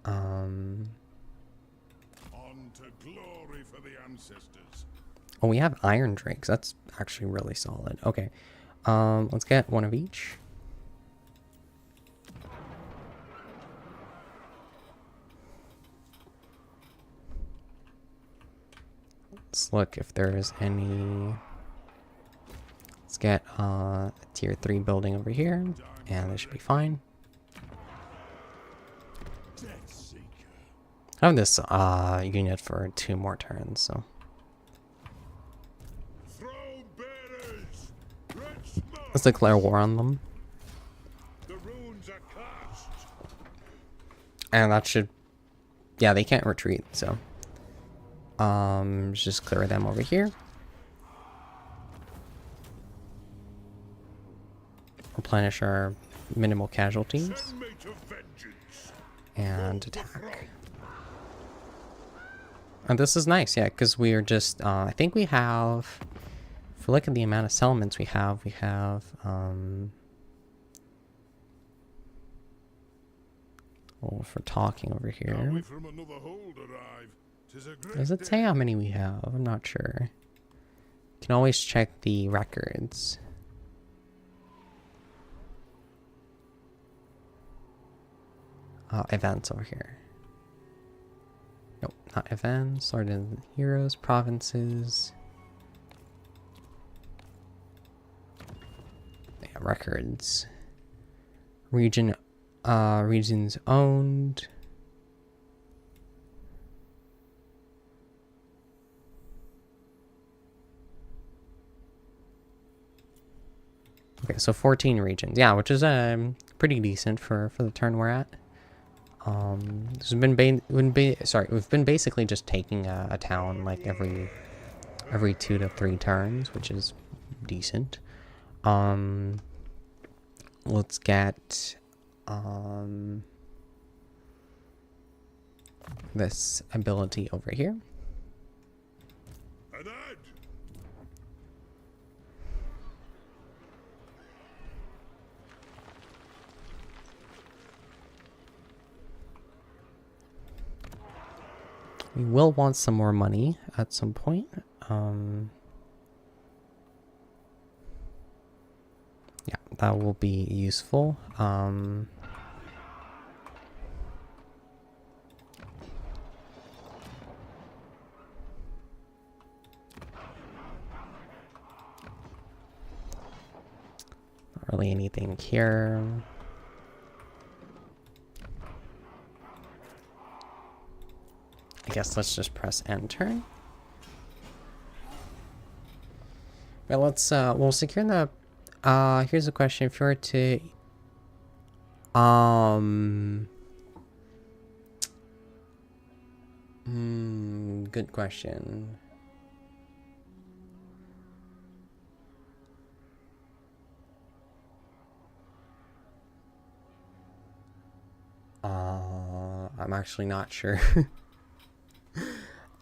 On to glory for the ancestors. Oh, we have iron drakes. That's actually really solid. Okay. Let's get one of each. Let's look if there's any. Let's get a tier 3 building over here, and this should be fine. I have this unit for 2 more turns, so. Let's declare war on them. The runes are cast. And that should, yeah, they can't retreat, so. Just clear them over here. Replenish our minimal casualties. Send me to vengeance. And attack. And this is nice, yeah, because we are just, I think we have, if we look at the amount of settlements we have, well, if we're talking over here, From another hold arrive. 'Tis a great does it say how many we have? I'm not sure. You can always check the records. Events over here. Nope, not events. Sorted in heroes, provinces. Yeah, records. Regions owned. Okay, so 14 regions. Yeah, which is pretty decent for the turn we're at. We've been basically just taking a town like every 2 to 3 turns, which is decent. Let's get this ability over here. We will want some more money at some point. Yeah, that will be useful. Not really anything here. I guess let's just press enter. Well, let's we'll secure the here's a question. If you were to good question. I'm actually not sure.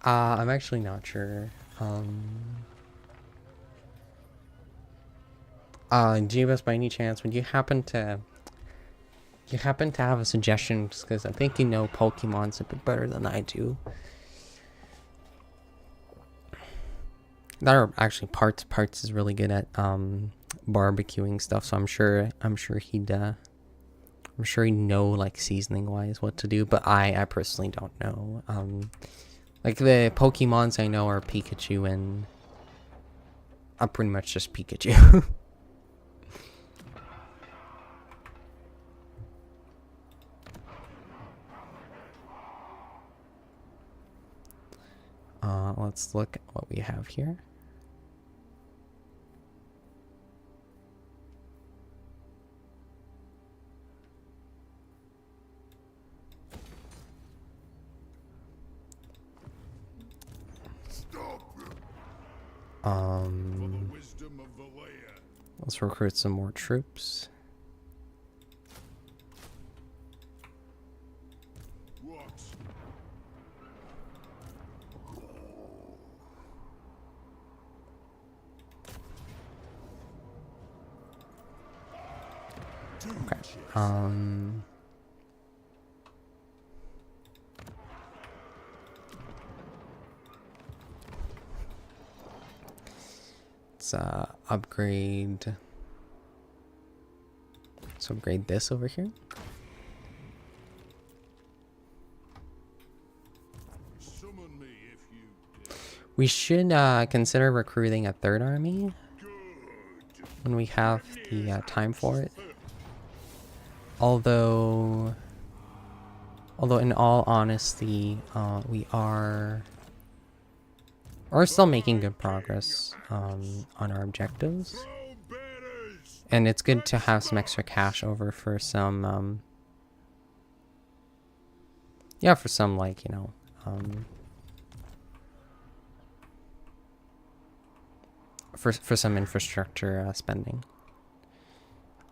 I'm actually not sure. Jeebus, by any chance, would you happen to have a suggestion? Because I think you know Pokemon's a bit better than I do. That are actually parts is really good at barbecuing stuff, so I'm sure he'd know like seasoning wise what to do, but I personally don't know. Like the Pokemons I know are Pikachu and pretty much just Pikachu. Let's look at what we have here. Let's recruit some more troops. Okay. Let's upgrade. Let's upgrade this over here. We should consider recruiting a third army when we have the time for it. Although in all honesty, we're still making good progress on our objectives, and it's good to have some extra cash over for some yeah, for some, like, you know, for some infrastructure spending.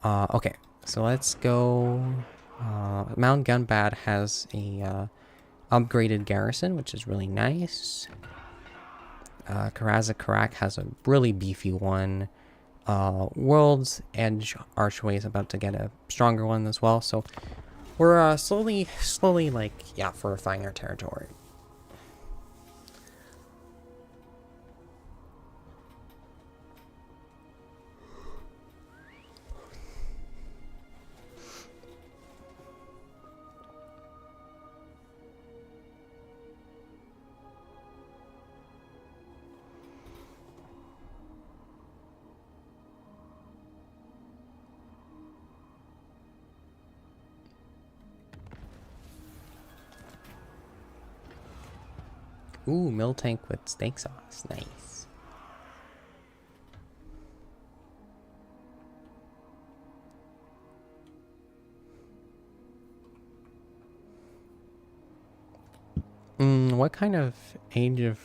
Okay, so let's go. Mount Gunbad has a upgraded garrison, which is really nice. Karaz-a-Karak has a really beefy one. World's Edge Archway is about to get a stronger one as well. So we're slowly, like, yeah, fortifying our territory. Ooh, mill tank with steak sauce. Nice. What kind of age of...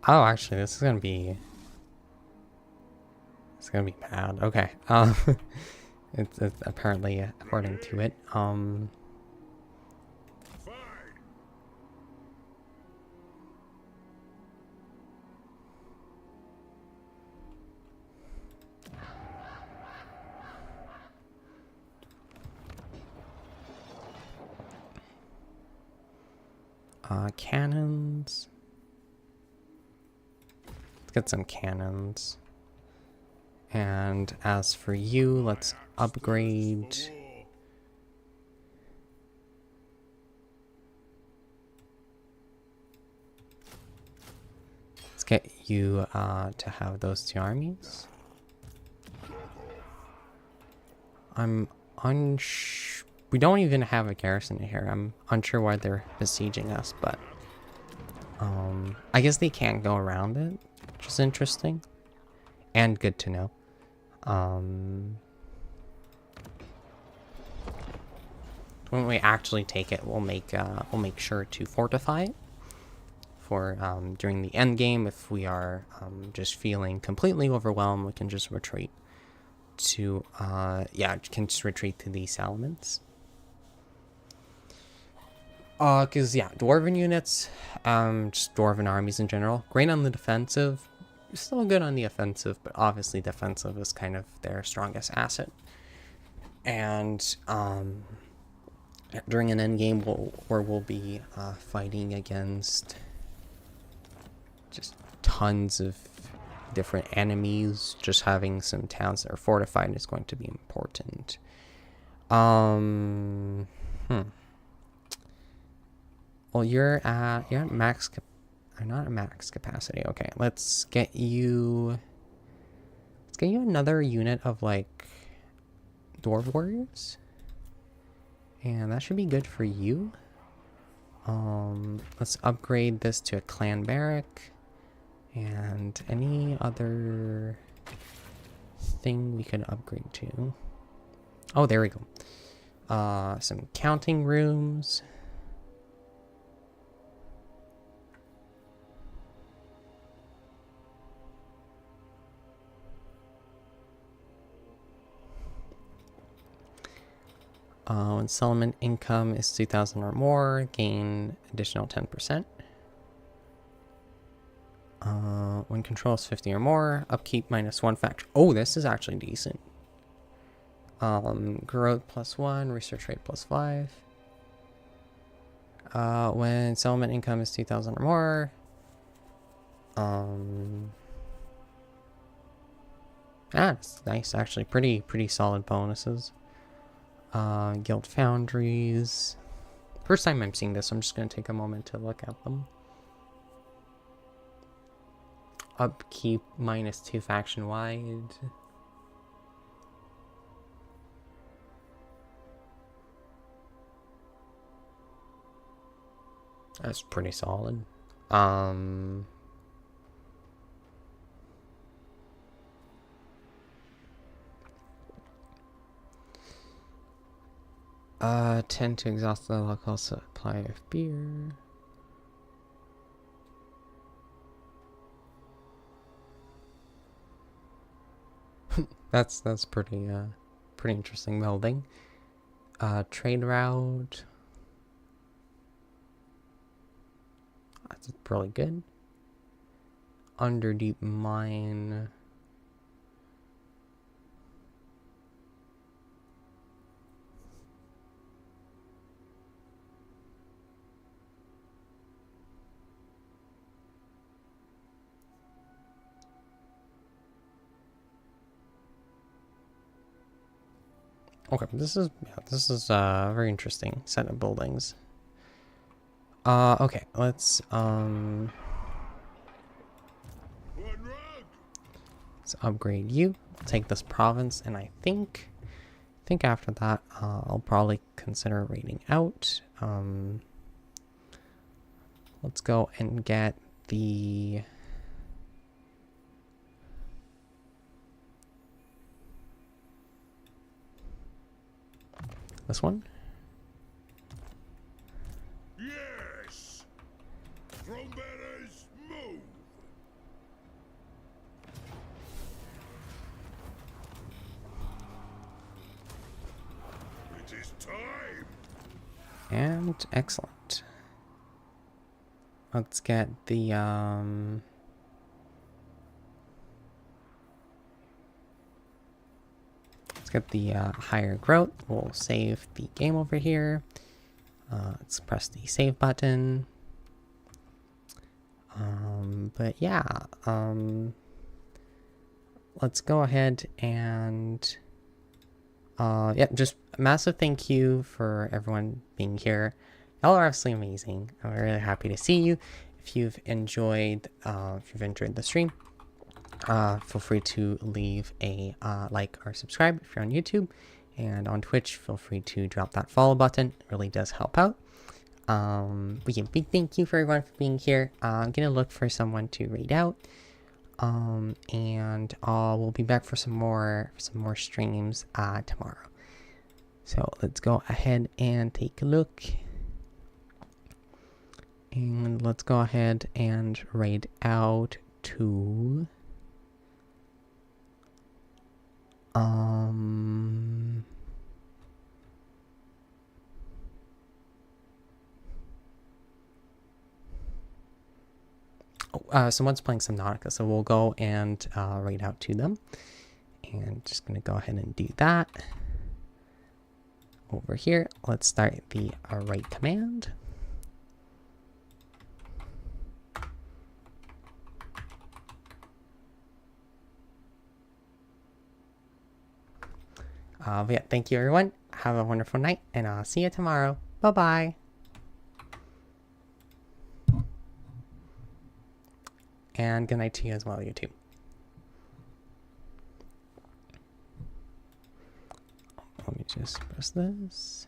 Oh, actually, this is gonna be... It's gonna be bad. Okay. It's apparently, according to it. Fine. Cannons. Let's get some cannons. And as for you, let's upgrade. Let's get you to have those 2 armies. We don't even have a garrison here. I'm unsure why they're besieging us, but I guess they can't go around it, which is interesting and good to know. When we actually take it, we'll make sure to fortify it for during the end game. If we are just feeling completely overwhelmed, we can just retreat to can just retreat to these settlements. Because yeah, dwarven units, just dwarven armies in general, great on the defensive, still good on the offensive, but obviously defensive is kind of their strongest asset. And during an end game where we'll be fighting against just tons of different enemies, just having some towns that are fortified is going to be important. Well, you're at max. I'm not at max capacity. Okay, let's get you. Let's get you another unit of like dwarf warriors, and that should be good for you. Let's upgrade this to a clan barrack, and any other thing we could upgrade to. Oh, there we go. Some counting rooms. When settlement income is 2,000 or more, gain additional 10%. When control is 50 or more, upkeep -1 faction. Oh, this is actually decent. Growth +1, research rate +5. When settlement income is 2,000 or more, it's nice actually. Pretty solid bonuses. Guild Foundries. First time I'm seeing this, I'm just going to take a moment to look at them. Upkeep -2 faction wide. That's pretty solid. 10 to exhaust the local supply of beer. That's pretty interesting melding. trade route. That's really good. Underdeep mine. Okay, this is a very interesting set of buildings. Okay, let's upgrade you. Take this province, and I think after that, I'll probably consider raiding out. Let's go and get the this one. Yes! Throne bearers, move! It is time! And excellent. Let's get the higher growth. We'll save the game over here. Let's press the save button. But yeah, let's go ahead and yeah, just a massive thank you for everyone being here. Y'all are absolutely amazing. I'm really happy to see you. If you've enjoyed the stream, feel free to leave a like or subscribe if you're on YouTube, and on Twitch, feel free to drop that follow button. It really does help out. But yeah, big thank you for everyone for being here. I'm gonna look for someone to raid out, and we'll be back for some more streams tomorrow. So let's go ahead and take a look. And let's go ahead and raid out to someone's playing Subnautica, so we'll go and raid out to them. And just gonna go ahead and do that. Over here, let's start the raid command. But yeah, thank you everyone. Have a wonderful night, and I'll see you tomorrow. Bye-bye. And good night to you as well, YouTube. Let me just press this.